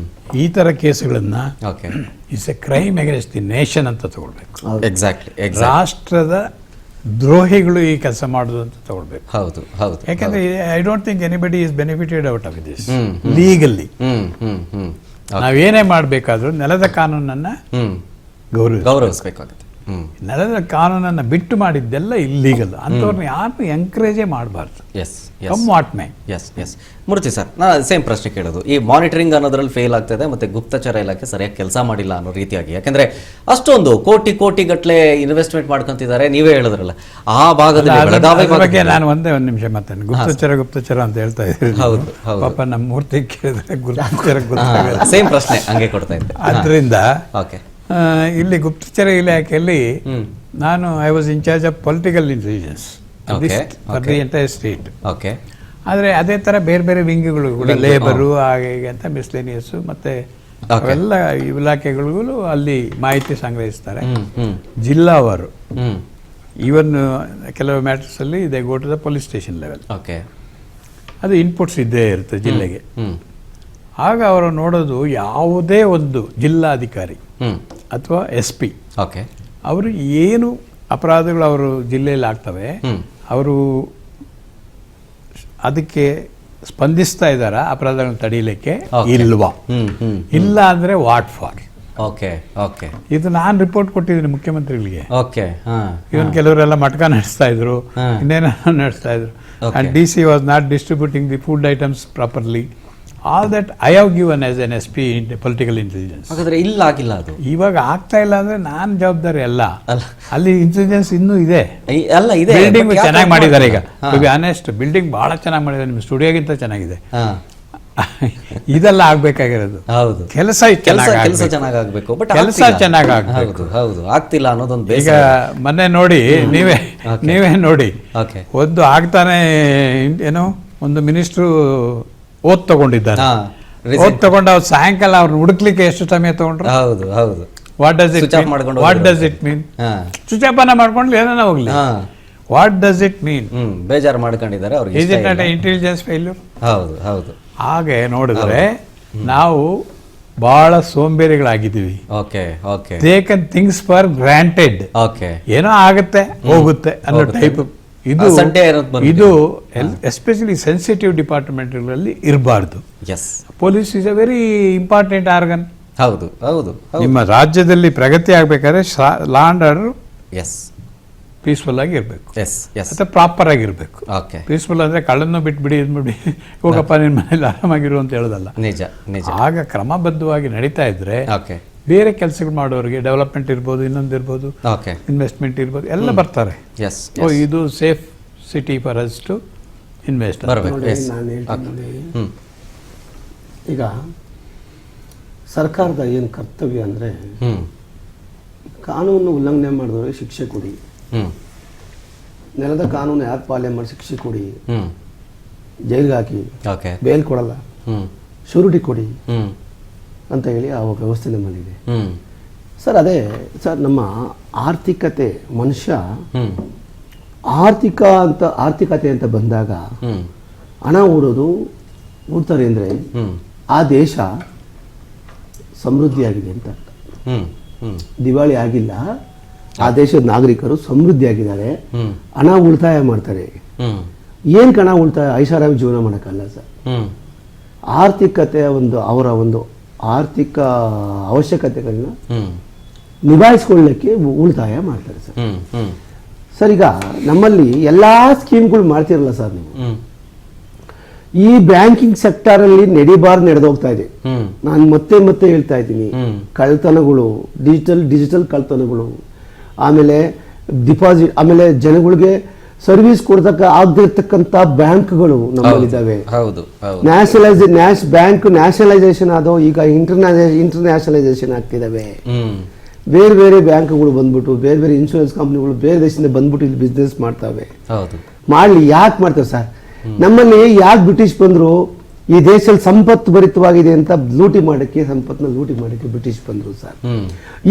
S3: ಈ ತರ ಕೇಸುಗಳನ್ನ it's a crime against the nation ಅಂತ ತಗೊಳ್ಬೇಕು. ರಾಷ್ಟ್ರದ ದ್ರೋಹಿಗಳು ಈ ಕೆಲಸ ಮಾಡೋದು ಅಂತ ತಗೊಳ್ಬೇಕು. ಯಾಕಂದ್ರೆ I don't think anybody is benefited out of this legally. ನಾವೇನೇ ಮಾಡಬೇಕಾದ್ರೂ ನೆಲದ ಕಾನೂನನ್ನ ಗೌರವಿಸಬೇಕಾಗುತ್ತೆ. ನೆಲದ ಕಾನೂನನ್ನು ಬಿಟ್ಟು ಮಾಡಿದ್ದೆಲ್ಲ ಇಲ್ಲೀಗಲ್. ಅಂಥವ್ರನ್ನ ಯಾರನ್ನು ಎಂಕರೇಜೇ ಮಾಡಬಾರ್ದು.
S1: ಮೂರ್ತಿ ಸರ್, ನಾನು ಸೇಮ್ ಪ್ರಶ್ನೆ ಕೇಳೋದು, ಈ ಮಾನಿಟರಿಂಗ್ ಅನ್ನೋದ್ರಲ್ಲಿ ಫೇಲ್ ಆಗ್ತದೆ, ಮತ್ತೆ ಗುಪ್ತಚರ ಇಲಾಖೆ ಸರಿಯಾಗಿ ಕೆಲಸ ಮಾಡಿಲ್ಲ ಅನ್ನೋ ರೀತಿಯಾಗಿ. ಯಾಕಂದ್ರೆ ಅಷ್ಟೊಂದು ಕೋಟಿ ಗಟ್ಟಲೆ ಇನ್ವೆಸ್ಟ್ಮೆಂಟ್ ಮಾಡ್ಕೊಂತಿದ್ದಾರೆ. ನೀವೇ ಹೇಳಿದ್ರಲ್ಲ ಆ ಭಾಗದಲ್ಲಿ
S3: ಬಗ್ಗೆ ನಾನು ಒಂದೇ ಒಂದು ನಿಮಿಷ ಮಾತಾಡಿ. ಗುಪ್ತಚರ ಅಂತ ಹೇಳ್ತಾ ಇದ್ದೀರಿ. ಪಾಪ ನಮ್ಮ ಮೂರ್ತಿ ಕೇಳಿದ್ರೆ ಗುಪ್ತಚರ
S1: ಸೇಮ್ ಪ್ರಶ್ನೆ ಹಂಗೆ ಕೊಡ್ತಾ ಇದ್ದೆ.
S3: ಅದರಿಂದ ಇಲ್ಲಿ ಗುಪ್ತಚರ ಇಲಾಖೆಯಲ್ಲಿ ನಾನು I was in charge of political intelligence for the entire state. ಆದರೆ ಅದೇ ಥರ ಬೇರೆ ಬೇರೆ ವಿಂಗ್ಗಳು ಕೂಡ, ಲೇಬರು ಹಾಗೆ ಹೀಗೆ ಅಂತ ಮಿಸ್ಲೇನಿಯಸ್ ಮತ್ತೆ ಅವೆಲ್ಲ ಇಲಾಖೆಗಳಿಗೂ ಅಲ್ಲಿ ಮಾಹಿತಿ ಸಂಗ್ರಹಿಸ್ತಾರೆ. ಜಿಲ್ಲಾವಾರು ಈವನ್ ಕೆಲವು ಮ್ಯಾಟರ್ಸ್ ಅಲ್ಲಿ they go to the police station level. ಅದು ಇನ್ಪುಟ್ಸ್ ಇದ್ದೇ ಇರುತ್ತೆ ಜಿಲ್ಲೆಗೆ. ಆಗ ಅವರು ನೋಡೋದು, ಯಾವುದೇ ಒಂದು ಜಿಲ್ಲಾಧಿಕಾರಿ ಅಥವಾ SP ಅವರು ಏನು ಅಪರಾಧಗಳು ಅವರು ಜಿಲ್ಲೆಯಲ್ಲಿ ಆಗ್ತವೆ, ಅವರು ಅದಕ್ಕೆ ಸ್ಪಂದಿಸ್ತಾ ಇದ್ದಾರ ಅಪರಾಧಗಳನ್ನು ತಡೀಲಿಕ್ಕೆ ಇಲ್ವಾ? ಇಲ್ಲ ಅಂದ್ರೆ ವಾಟ್ ಫಾರ್. ಇದು ನಾನು ರಿಪೋರ್ಟ್ ಕೊಟ್ಟಿದ್ದೀನಿ ಮುಖ್ಯಮಂತ್ರಿಗಳಿಗೆ. ಇವನ್ ಕೆಲವರೆಲ್ಲ ಮಟ್ಕ ನಡೆಸ್ತಾ ಇದ್ರು, ಇನ್ನೇನೋ ನಡೆಸ್ತಾ ಇದ್ರು. And DC was not distributing the food items properly. All that I have given as an SP in political intelligence.
S1: ಅದು
S3: ಇವಾಗ ಆಗ್ತಾ ಇಲ್ಲ ಅಂದ್ರೆ ನಾನು ಜವಾಬ್ದಾರಿ ಅಲ್ಲ. ಅಲ್ಲಿ ಇಂಟೆಲಿಜೆನ್ಸ್ ಇನ್ನೂ ಇದೆ. ಬಿಲ್ಡಿಂಗ್ ಚೆನ್ನಾಗಿ ಮಾಡಿದ್ದಾರೆ. ಈಗ ಟು ಬಿ ಆನೆಸ್ಟ್, ಬಿಲ್ಡಿಂಗ್ ಬಹಳ ಚೆನ್ನಾಗಿ ಮಾಡಿದ್ದಾರೆ. ನಿಮ್ಮ ಸ್ಟುಡಿಯೋಗಿಂತ ಚೆನ್ನಾಗಿದೆ. ಇದೆಲ್ಲ ಆಗ್ಬೇಕಾಗಿರೋದು.
S1: ಹೌದು,
S3: ಕೆಲಸ
S1: ಕೆಲಸ ಚೆನ್ನಾಗಾಗಬೇಕು, ಬಟ್
S3: ಕೆಲಸ ಚೆನ್ನಾಗಿ ಆಗ್ಬೇಕು.
S1: ಹೌದು, ಆಗ್ತಿಲ್ಲ ಅನ್ನೋದೊಂದು
S3: ಈಗ ಮೊನ್ನೆ ನೋಡಿ, ನೀವೇ ನೋಡಿ,
S1: ಓಕೆ,
S3: ಒಂದು ಆಗ್ತಾನೆ ಏನೋ ಒಂದು ಮಿನಿಸ್ಟ್ರು ಓದ್ ತಗೊಂಡಿದ್ದಾರೆ. ಓದ್ ತಗೊಂಡು ಅವ್ರು ಸಾಯಂಕಾಲ ಅವ್ರನ್ನ ಹುಡುಕ್ಲಿಕ್ಕೆ ಎಷ್ಟು ಸಮಯ ತಗೊಂಡ್ರು?
S1: ಹೌದು ಹೌದು.
S3: What does it mean? Switch off ಮಾಡ್ಕೊಂಡು ಏನೋ ಹೋಗ್ಲಿ. What does it mean?
S1: ಬೇಜಾರು ಮಾಡ್ಕೊಂಡಿದ್ದಾರೆ ಅವ್ರಿಗೆ.
S3: Is it not intelligence failure?
S1: ಹೌದು ಹೌದು.
S3: ಹಾಗೆ ನೋಡಿದ್ರೆ ನಾವು ಬಹಳ ಸೋಂಬೇರಿಗಳಾಗಿದ್ದೀವಿ.
S1: Okay okay.
S3: Taken things for granted.
S1: Okay,
S3: ಏನೋ ಆಗುತ್ತೆ ಹೋಗುತ್ತೆ ಅನ್ನೋ ಟೈಪ್. ಇದು ಎಸ್ಪೆಷಲಿ ಸೆನ್ಸಿಟಿವ್ ಡಿಪಾರ್ಟ್ಮೆಂಟ್ಗಳಲ್ಲಿ ಇರಬಾರ್ದು. Police is a very important organ.
S1: ಹೌದು ಹೌದು.
S3: ನಿಮ್ಮ ರಾಜ್ಯದಲ್ಲಿ ಪ್ರಗತಿ ಆಗ್ಬೇಕಾದ್ರೆ ಲಾ ಅಂಡ್ ಆರ್ಡರ್ ಪೀಸ್ಫುಲ್ ಆಗಿ ಇರಬೇಕು, ಮತ್ತೆ ಪ್ರಾಪರ್ ಆಗಿರ್ಬೇಕು. ಪೀಸ್ಫುಲ್ ಅಂದ್ರೆ ಕಳ್ಳನ್ನು ಬಿಟ್ಬಿಡಿ ಇದ್ಬಿಡಿ ಹೋಗಪ್ಪ ನಿನ್ನ ಮನೇಲಿ ಆರಾಮಾಗಿರು ಅಂತ ಹೇಳೋದಲ್ಲ.
S1: ನಿಜ ನಿಜ.
S3: ಆಗ ಕ್ರಮಬದ್ಧವಾಗಿ ನಡೀತಾ ಇದ್ರೆ ಬೇರೆ ಕೆಲಸಗಳು ಮಾಡೋರಿಗೆ ಡೆವಲಪ್ಮೆಂಟ್ ಇರ್ಬೋದು, ಇನ್ನೊಂದು ಇರ್ಬೋದು, ಇನ್ವೆಸ್ಟ್ಮೆಂಟ್ ಇರ್ಬೋದು, ಎಲ್ಲ ಬರ್ತಾರೆ. ಇದು safe city for us to invest.
S2: ಈಗ ಸರ್ಕಾರದ ಏನು ಕರ್ತವ್ಯ ಅಂದರೆ ಕಾನೂನು ಉಲ್ಲಂಘನೆ ಮಾಡಿದವ್ರಿಗೆ ಶಿಕ್ಷೆ ಕೊಡಿ, ನೆಲದ ಕಾನೂನು ಯಾರು ಪಾಲನೆ ಮಾಡಿ ಶಿಕ್ಷೆ ಕೊಡಿ, ಜೈಲ್ಗೆ ಹಾಕಿ, ಬೇಲ್ ಕೊಡಲ್ಲ, ಶೂರಿಟಿ ಕೊಡಿ ಅಂತ ಹೇಳಿ ಆ ವ್ಯವಸ್ಥೆ ನಮ್ಮಲ್ಲಿದೆ ಸರ್. ಅದೇ ಸರ್, ನಮ್ಮ ಆರ್ಥಿಕತೆ, ಮನುಷ್ಯ ಆರ್ಥಿಕತೆ ಅಂತ ಬಂದಾಗ ಹಣ ಹೂಡ್ತಾರೆ ಅಂದರೆ ಆ ದೇಶ ಸಮೃದ್ಧಿಯಾಗಿದೆ ಅಂತ. ದಿವಾಳಿ ಆಗಿಲ್ಲ, ಆ ದೇಶದ ನಾಗರಿಕರು ಸಮೃದ್ಧಿಯಾಗಿದ್ದಾರೆ, ಹಣ ಉಳಿತಾಯ ಮಾಡ್ತಾರೆ. ಏನ್ ಹಣ ಉಳಿತಾಯ? ಐಷಾರಾಮಿ ಜೀವನ ಮಾಡೋಕ್ಕಲ್ಲ ಸರ್. ಆರ್ಥಿಕತೆಯ ಅವರ ಒಂದು ಆರ್ಥಿಕ ಅವಶ್ಯಕತೆಗಳನ್ನ ನಿಭಾಯಿಸ್ಕೊಳ್ಳಲಿಕ್ಕೆ ಉಳಿತಾಯ ಮಾಡ್ತಾರೆ ಸರ್. ಸರ್, ಈಗ ನಮ್ಮಲ್ಲಿ ಎಲ್ಲಾ ಸ್ಕೀಮ್ಗಳು ಮಾಡ್ತಿರಲ್ಲ ಸರ್ ನೀವು. ಈ ಬ್ಯಾಂಕಿಂಗ್ ಸೆಕ್ಟರ್ ಅಲ್ಲಿ ನಡೆದೋಗ್ತಾ ಇದೆ. ನಾನು ಮತ್ತೆ ಹೇಳ್ತಾ ಇದ್ದೀನಿ, ಕಳ್ತನಗಳು, ಡಿಜಿಟಲ್ ಕಳ್ತನಗಳು, ಆಮೇಲೆ ಡಿಪಾಸಿಟ್, ಆಮೇಲೆ ಜನಗಳಿಗೆ ಸರ್ವಿಸ್ ಆಗದಿರ್ತಕ್ಕಂಥ ಬ್ಯಾಂಕ್ಗಳು ನಮ್ಮಲ್ಲಿದ್ದಾವೆ. ಬ್ಯಾಂಕ್ ನ್ಯಾಷನಲೈಸೇಷನ್ ಆದವು, ಈಗ ಇಂಟರ್ನ್ಯಾಷನಲೈಸೇಷನ್ ಆಗ್ತಿದ್ದಾವೆ. ಬೇರೆ ಬೇರೆ ಬ್ಯಾಂಕ್ಗಳು ಬಂದ್ಬಿಟ್ಟು, ಬೇರೆ ಬೇರೆ ಇನ್ಶೂರೆನ್ಸ್ ಕಂಪ್ನಿಗಳು ಬೇರೆ ದೇಶದಿಂದ ಬಂದ್ಬಿಟ್ಟು ಇಲ್ಲಿ ಬಿಸ್ನೆಸ್ ಮಾಡ್ತಾವೆ. ಮಾಡ್ಲಿ, ಯಾಕೆ ಮಾಡ್ತೇವೆ ಸರ್? ನಮ್ಮಲ್ಲಿ ಯಾಕೆ ಬ್ರಿಟಿಷ್ ಬಂದ್ರು? ಈ ದೇಶದಲ್ಲಿ ಸಂಪತ್ತು ಭರಿತವಾಗಿದೆ ಅಂತ ಸಂಪತ್ತನ್ನ ಲೂಟಿ ಮಾಡಕ್ಕೆ ಬ್ರಿಟಿಷ್ ಬಂದ್ರು ಸರ್.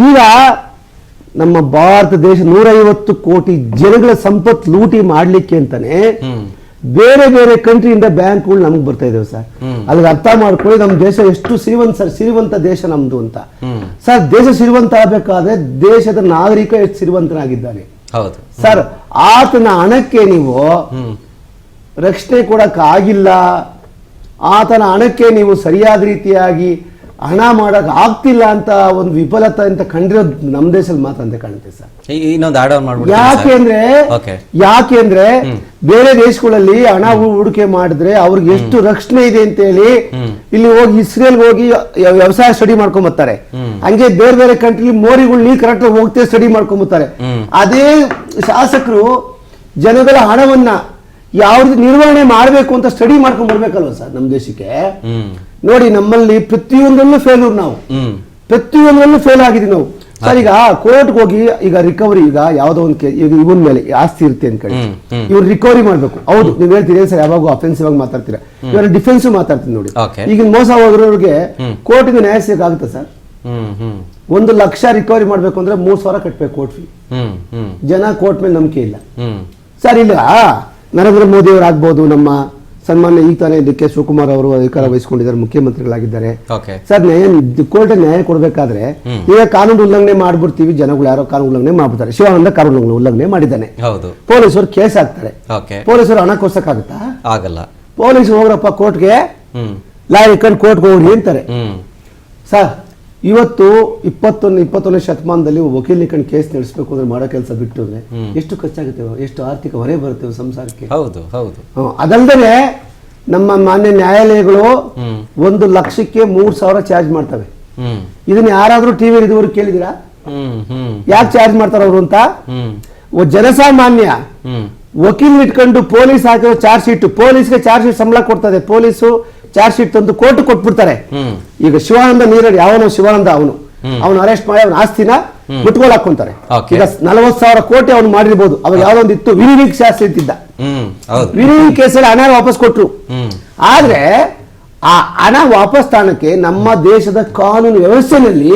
S2: ಈಗ ನಮ್ಮ ಭಾರತ ದೇಶ 150 ಕೋಟಿ ಜನಗಳ ಸಂಪತ್ತು ಲೂಟಿ ಮಾಡ್ಲಿಕ್ಕೆ ಅಂತಾನೆ ಬೇರೆ ಬೇರೆ ಕಂಟ್ರಿಯಿಂದ ಬ್ಯಾಂಕ್ಗಳು ನಮಗ್ ಬರ್ತಾ ಇದಾವೆ ಸರ್. ಅಲ್ಲಿಗೆ ಅರ್ಥ ಮಾಡ್ಕೊಳ್ಳಿ, ನಮ್ಮ ದೇಶ ಎಷ್ಟು ಸಿರಿವಂತ ದೇಶ ನಮ್ದು ಅಂತ. ಸರ್, ದೇಶ ಸಿರಿವಂತ ಆಗ್ಬೇಕಾದ್ರೆ ದೇಶದ ನಾಗರಿಕ ಎಷ್ಟು ಸಿರಿವಂತನಾಗಿದ್ದಾನೆ ಸರ್. ಆತನ ಹಣಕ್ಕೆ ನೀವು ರಕ್ಷಣೆ ಕೊಡಕ್ ಆಗಿಲ್ಲ, ಆತನ ಹಣಕ್ಕೆ ನೀವು ಸರಿಯಾದ ರೀತಿಯಾಗಿ ಹಣ ಮಾಡಕ್ ಆಗ್ತಿಲ್ಲ ಅಂತ ಒಂದು ವಿಫಲತೆ ಅಂತ ಕಂಡಿರೋದು ನಮ್ಮ ದೇಶದಲ್ಲಿ ಮಾತ್ರ ಅಂತ ಕಾಣುತ್ತೆ ಸರ್. ಯಾಕೆಂದ್ರೆ ಬೇರೆ ದೇಶಗಳಲ್ಲಿ ಹಣ ಹೂಡಿಕೆ ಮಾಡಿದ್ರೆ ಅವ್ರಿಗೆ ಎಷ್ಟು ರಕ್ಷಣೆ ಇದೆ ಅಂತ ಹೇಳಿ ಇಲ್ಲಿ ಹೋಗಿ ಇಸ್ರೇಲ್ ಹೋಗಿ ವ್ಯವಸಾಯ ಸ್ಟಡಿ ಮಾಡ್ಕೊಂಡ್ ಬರ್ತಾರೆ. ಹಂಗೆ ಬೇರೆ ಬೇರೆ ಕಂಟ್ರಿ ಮೋರಿಗಳು ಕರೆಕ್ಟ್ ಹೋಗ್ತೇ ಸ್ಟಡಿ ಮಾಡ್ಕೊಂಡ್ ಬರ್ತಾರೆ. ಅದೇ ಶಾಸಕರು ಜನಗಳ ಹಣವನ್ನ ಯಾವ ರೀತಿ ನಿರ್ವಹಣೆ ಮಾಡಬೇಕು ಅಂತ ಸ್ಟಡಿ ಮಾಡ್ಕೊಂಡ್ ಬರ್ಬೇಕಲ್ವ ಸರ್ ನಮ್ಮ ದೇಶಕ್ಕೆ. ನೋಡಿ, ನಮ್ಮಲ್ಲಿ ಪ್ರತಿಯೊಂದರಲ್ಲೂ ಫೇಲ್ಯೂರ್, ನಾವು ಪ್ರತಿಯೊಂದರಲ್ಲೂ ಫೇಲ್ ಆಗಿದ್ದೀವಿ ನಾವು ಸರ್. ಈಗ ಕೋರ್ಟ್ಗೆ ಹೋಗಿ ಈಗ ರಿಕವರಿ, ಈಗ ಯಾವ್ದೋ ಒಂದು ಈಗ ಇವನ್ ಮೇಲೆ ಆಸ್ತಿ ಇರುತ್ತೆ ಅಂತ ಹೇಳಿ ಇವ್ರು ರಿಕವರಿ ಮಾಡ್ಬೇಕು. ಹೌದು, ನೀವ್ ಹೇಳ್ತೀರಿ ಸರ್, ಯಾವಾಗ ಅಫೆನ್ಸಿವ್ ಆಗಿ ಮಾತಾಡ್ತೀರಾ, ಇವಾಗ ಡಿಫೆನ್ಸಿವ್ ಮಾತಾಡ್ತೀನಿ ನೋಡಿ. ಈಗ ಮೋಸ ಹೋಗಿರೋರಿಗೆ ಕೋರ್ಟಿಗೆ ನ್ಯಾಯ ಸಿಗಕ್ಕೆ ಸರ್. 1 ಲಕ್ಷ ರಿಕವರಿ ಮಾಡ್ಬೇಕು ಅಂದ್ರೆ 3,000 ಕಟ್ಬೇಕು ಕೋರ್ಟ್ ಫೀ. ಜನ ಕೋರ್ಟ್ ಮೇಲೆ ನಂಬಿಕೆ ಇಲ್ಲ ಸರ್. ಇಲ್ಲ, ನರೇಂದ್ರ ಮೋದಿ ಅವರು ಆಗ್ಬೋದು, ನಮ್ಮ ಸನ್ಮಾನ್ಯ ಈಗ ತಾನೇ ಡಿ ಕೆ ಶಿವಕುಮಾರ್ ಅವರು ಅಧಿಕಾರ ವಹಿಸಿಕೊಂಡಿದ್ದಾರೆ, ಮುಖ್ಯಮಂತ್ರಿಗಳಾಗಿದ್ದಾರೆ ಸರ್. ಕೋರ್ಟ್ ನ್ಯಾಯ ಕೊಡ್ಬೇಕಾದ್ರೆ ಈಗ ಕಾನೂನು ಉಲ್ಲಂಘನೆ ಮಾಡ್ಬಿಡ್ತೀವಿ, ಜನಗಳು ಯಾರೋ ಕಾನೂನು ಉಲ್ಲಂಘನೆ ಮಾಡ್ಬಿಡ್ತಾರೆ. ಶಿವಾನಂದ ಕಾನೂನು ಉಲ್ಲಂಘನೆ ಮಾಡಿದ್ದಾನೆ, ಪೊಲೀಸರು ಕೇಸ್ ಹಾಕ್ತಾರೆ. ಪೊಲೀಸರು ಹಣ ಕೊಡ್ಸಕ್ಕಾಗತ್ತಾ? ಆಗಲ್ಲ. ಪೊಲೀಸರು ಹೋಗ್ರಪ್ಪ ಕೋರ್ಟ್ಗೆ, ಲಾಯರ್ ಇಟ್ಕೊಂಡು ಕೋರ್ಟ್ಗೆ ಹೋಗ್ರಿ ಅಂತಾರೆ ಸರ್. ಇವತ್ತು 21ನೇ ಶತಮಾನದಲ್ಲಿ ವಕೀಲ ನಿಕಂಡು ಕೇಸ್ ನಡೆಸಬೇಕು ಅಂದ್ರೆ ಮಾಡೋ ಕೆಲಸ ಬಿಟ್ಟು ಅಂದ್ರೆ ಎಷ್ಟು ಖರ್ಚಾಗುತ್ತೆ, ಎಷ್ಟು ಆರ್ಥಿಕ ಹೊರೆ ಬರುತ್ತೆ ಸಂಸಾರಕ್ಕೆ. ಹೌದು ಹೌದು. ಅದಲ್ಲದೆ ನಮ್ಮ ಮಾನ್ಯ ನ್ಯಾಯಾಲಯಗಳು 1 ಲಕ್ಷಕ್ಕೆ 3,000 ಚಾರ್ಜ್ ಮಾಡ್ತವೆ. ಇದನ್ನ ಯಾರಾದ್ರೂ ಟಿವಿ ಇದುವರೆಗೂ ಕೇಳಿದಿರಾ? ಯಾಕೆ ಚಾರ್ಜ್ ಮಾಡ್ತಾರ ಅವರು ಅಂತ? ಜನಸಾಮಾನ್ಯ ವಕೀಲ್ ಇಟ್ಕೊಂಡು ಪೊಲೀಸ್ ಹಾಕಿರೋ ಚಾರ್ಜ್ ಶೀಟ್, ಪೊಲೀಸ್ಗೆ ಚಾರ್ಜ್ ಶೀಟ್ ಸಂಬಳ ಕೊಡ್ತದೆ, ಪೊಲೀಸು ಚಾರ್ಜ್ ಶೀಟ್ ತಂದು ಕೋರ್ಟ್ ಕೊಟ್ಬಿಡ್ತಾರೆ. ಈಗ ಶಿವಾನಂದ ನೀರಡಿ ಯಾವನು ಶಿವಾನಂದ ಅವನು ಅರೆಸ್ಟ್ ಮಾಡಿ ಅವನ ಆಸ್ತಿನ ಮುಟ್ಕೊಳ್ ಹಾಕೊಂತಾರೆ. ಈಗ 40,000 ಕೋಟಿ ಅವ್ನು ಮಾಡಿರ್ಬೋದು. ಅವಾಗ ಯಾವ್ದೊಂದು ಇತ್ತು ವಿನಿವಿಂಗ್ ಶಾಸ್ತಿ ಅಂತಿದ್ದ. ವಿನಿವಿಂಗ್ ಕೇಸಲ್ಲಿ ಹಣ ವಾಪಸ್ ಕೊಟ್ರು. ಆದ್ರೆ ಆ ಹಣ ವಾಪಸ್ ತಾಣಕ್ಕೆ ನಮ್ಮ ದೇಶದ ಕಾನೂನು ವ್ಯವಸ್ಥೆಯಲ್ಲಿ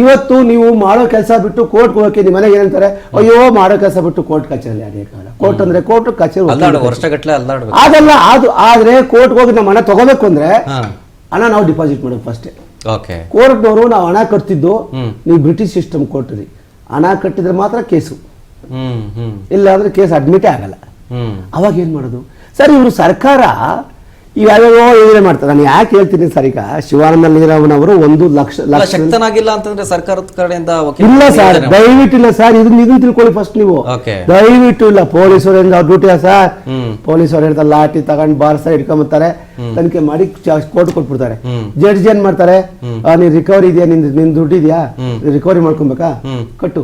S2: ಇವತ್ತು ನೀವು ಮಾಡೋ ಕೆಲಸ ಬಿಟ್ಟು ಕೋರ್ಟ್ ಹೋಗಕ್ಕೆ ನಿಮ್ಮ ಮನೆಗೆ ಏನಂತಾರೆ, ಅಯ್ಯೋ ಮಾಡೋ ಕೆಲಸ ಬಿಟ್ಟು ಕೋರ್ಟ್ ಕಚೇರಿ ಅಡಿಯಕ್ಕಾಗಲ್ಲ. ಕೋರ್ಟ್ ಅಂದ್ರೆ ಕೋರ್ಟ್ ಕಚೇರಿ ಅದಲ್ಲ. ಅದು ಆದ್ರೆ ಕೋರ್ಟ್ ಹೋಗಿ ನಮ್ಮ ಹಣ ತಗೋಬೇಕು ಅಂದ್ರೆ ಹಣ ನಾವು ಡಿಪಾಸಿಟ್ ಮಾಡೋದು ಫಸ್ಟ್. ಕೋರ್ಟ್ನವರು ನಾವು ಹಣ ಕಟ್ತಿದ್ದು ನೀವು ಬ್ರಿಟಿಷ್ ಸಿಸ್ಟಮ್ ಕೊಟ್ರಿ, ಹಣ ಕಟ್ಟಿದ್ರೆ ಮಾತ್ರ ಕೇಸು, ಇಲ್ಲ ಅಂದ್ರೆ ಕೇಸ್ ಅಡ್ಮಿಟೇ ಆಗಲ್ಲ. ಅವಾಗ ಏನ್ ಮಾಡೋದು ಸರ್? ಇವರು ಸರ್ಕಾರ ಯಾವ್ಯಾವ ಯೋಜನೆ ಮಾಡ್ತಾರೆ. ನಾನು ಯಾಕೆ ಹೇಳ್ತೀನಿ ಸರ್, ಈಗ ಶಿವಾನಂದ ನೀರವನವರು 1 ಲಕ್ಷ
S1: ಶಕ್ತನಾಗಿಲ್ಲ ಅಂತಂದ್ರೆ ಸರ್ಕಾರದ ಕಡೆಯಿಂದ
S2: ಇಲ್ಲ ಸರ್, ದಯವಿಟ್ಟು ಇಲ್ಲ ಸರ್. ಇದನ್ನ ತಿಳ್ಕೊಳ್ಳಿ ಫಸ್ಟ್ ನೀವು. ದಯವಿಟ್ಟು ಇಲ್ಲ. ಪೊಲೀಸರಿಂದ ಡ್ಯೂಟಿ ಸರ್, ಪೊಲೀಸರು ಹೇಳ್ತಾರೆ ಲಾಠಿ ತಗೊಂಡು ಬಾರ್ಸ ಇಟ್ಕೊಂಬತ್ತಾರೆ, ತನಿಖೆ ಮಾಡಿ ಕೋರ್ಟ್ ಕೊಟ್ಬಿಡ್ತಾರೆ. ಜಡ್ಜ್ ಏನ್ ಮಾಡ್ತಾರೆ, ನೀನ್ ರಿಕವರಿ ಇದೆಯಾ, ನಿನ್ ದುಡ್ಡು ಇದೆಯಾ, ರಿಕವರಿ ಮಾಡ್ಕೊಬೇಕಾ, ಕಟ್ಟು,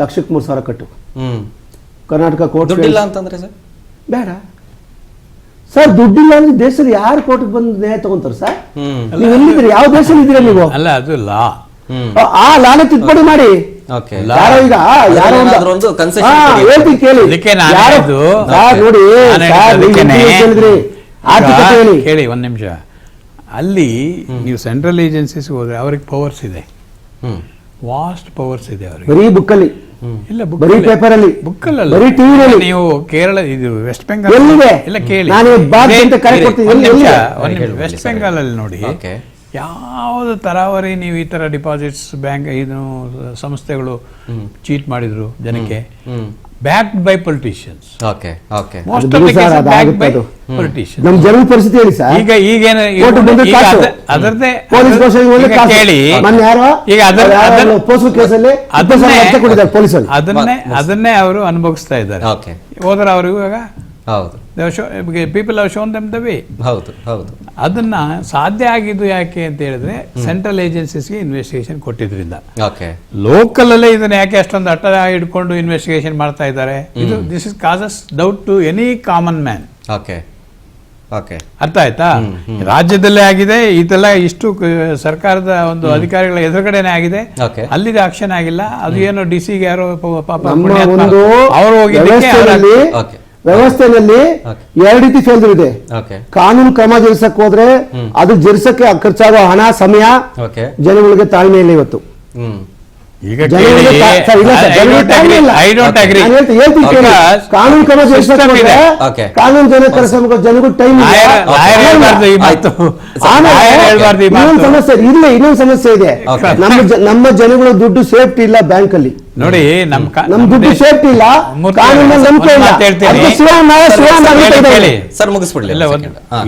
S2: 1,03,000 ಕಟ್ಟು. ಕರ್ನಾಟಕ ಕೋರ್ಟ್
S1: ಅಂತಂದ್ರೆ ಸರ್
S2: ಬೇಡ ಸರ್, ದುಡ್ಡಿಲ್ಲ ಅಂದ್ರೆ ದೇಶದಲ್ಲಿ ಯಾರು ಕೋರ್ಟ್ಗೆ ಬಂದು ನ್ಯಾಯ ತಗೊಂತಾರೆ ಸರ್? ನೀವು ಎಲ್ಲಿದ್ದೀರಿ, ಯಾವ ದೇಶದಲ್ಲಿ ಇದ್ದೀರಾ ನೀವು?
S3: ಅಲ್ಲ, ಅದು ಲಾ.
S2: ಆ ಲಾನ ತಿದ್ದುಪಡಿ ಮಾಡಿ. ಯಾರೋ ಈಗ ಯಾರೋ ಹೇಳ್ತೀನಿ ಕೇಳಿ, ನೋಡಿ
S3: ಕೇಳಿ ಒಂದ್ ನಿಮಿಷ. ಅಲ್ಲಿ ನೀವು ಸೆಂಟ್ರಲ್ ಏಜೆನ್ಸೀಸ್ ಹೋದ್ರೆ ಅವ್ರಿಗೆ ಪವರ್ಸ್ ಇದೆ, ವಾಸ್ಟ್ ಪವರ್ಸ್ ಇದೆ ಅವ್ರಿಗೆ.
S2: ಬರೀ ಬುಕ್ಕಲ್ಲಿ
S3: ಇಲ್ಲ,
S2: ಬರೀ ಪೇಪರ್ ಅಲ್ಲಿ,
S3: ಬುಕ್ಕಲ್ಲ,
S2: ಬರೀ ಟಿವಿಯಲ್ಲಿ.
S3: ನೀವು ಕೇರಳ ಇದು ವೆಸ್ಟ್ ಬೆಂಗಾಲ್ ಇಲ್ಲ ಕೇಳಿ, ವೆಸ್ಟ್ ಬೆಂಗಾಲ್ ಅಲ್ಲಿ ನೋಡಿ, ಯಾವ್ದು ತರಾವರಿ ನೀವು ಈ ತರ ಡಿಪಾಸಿಟ್ಸ್ ಬ್ಯಾಂಕ್ ಇದು ಸಂಸ್ಥೆಗಳು ಚೀಟ್ ಮಾಡಿದ್ರು ಜನಕ್ಕೆ, ಬ್ಯಾಕ್ಡ್ ಬೈ ಪೊಲಿಟಿಷಿಯನ್ಸ್.
S2: ನಮ್ಮ ಜನರ ಪರಿಸ್ಥಿತಿ ಹೇಳಿ ಸರ್.
S3: ಈಗೇನು ಅದರದ್ದೇ ಅದನ್ನೇ ಅವರು ಅನುಭವಿಸ್ತಾ ಇದ್ದಾರೆ. ಹೋದ್ರೆ ಅವರು ಇವಾಗ people have shown them the way. ಅದನ್ನ ಸಾಧ್ಯ ಆಗಿದ್ದು ಯಾಕೆ ಅಂತ ಹೇಳಿದ್ರೆ ಸೆಂಟ್ರಲ್ ಏಜೆನ್ಸೀಸ್ಗೆ ಇನ್ವೆಸ್ಟಿಗೇಷನ್ ಕೊಟ್ಟಿದ್ರಿಂದ. ಲೋಕಲ್ ಅಲ್ಲೇ ಇದನ್ನ ಯಾಕೆ ಅಷ್ಟೊಂದು ಅಟ್ಟ ಹಿಡ್ಕೊಂಡು ಇನ್ವೆಸ್ಟಿಗೇಷನ್ ಮಾಡ್ತಾ ಇದ್ದಾರೆ? ಇದು this is causes doubt to any common man. ಅರ್ಥ ಆಯ್ತಾ? ರಾಜ್ಯದಲ್ಲೇ ಆಗಿದೆ ಇದೆಲ್ಲ, ಇಷ್ಟು ಸರ್ಕಾರದ ಒಂದು ಅಧಿಕಾರಿಗಳ ಎದುರುಗಡೆನೆ ಆಗಿದೆ, ಅಲ್ಲಿದೆ ಆಕ್ಷನ್ ಆಗಿಲ್ಲ. ಅದು ಏನೋ ಡಿಸಿಗೆ ಯಾರೋ ಪಾಪ ಅವರು ಹೋಗಿದ್ದಕ್ಕೆ
S2: ವ್ಯವಸ್ಥೆಯಲ್ಲಿ 2 ರೀತಿ ಫೇಲ್ಯೂರ್ ಇದೆ. ಕಾನೂನು ಕ್ರಮ ಜರುಗಿಸಕ್ ಹೋದ್ರೆ ಅದು ಜರುಗಿಸಕ್ಕೆ ಖರ್ಚಾಗೋ ಹಣ, ಸಮಯ ಜನಗಳಿಗೆ ತಾಳ್ಮೆ ಇಲ್ಲ ಇವತ್ತು. ಕಾನೂನು ಕ್ರಮ ಕಾನೂನು ಜನಗೂ ಟೈಮ್ ಸಮಸ್ಯೆ ಇಲ್ಲ. ಇನ್ನೊಂದು ಸಮಸ್ಯೆ ಇದೆ, ನಮ್ಮ ಜನಗಳು ದುಡ್ಡು ಸೇಫ್ಟಿ ಇಲ್ಲ ಬ್ಯಾಂಕ್ ಅಲ್ಲಿ.
S3: ನೋಡಿ,
S2: ನಮ್ ದುಡ್ಡು ಸೇಫ್ಟಿ ಇಲ್ಲ, ಕಾನೂನು ನಂಬಿಕೆ ಇಲ್ಲ.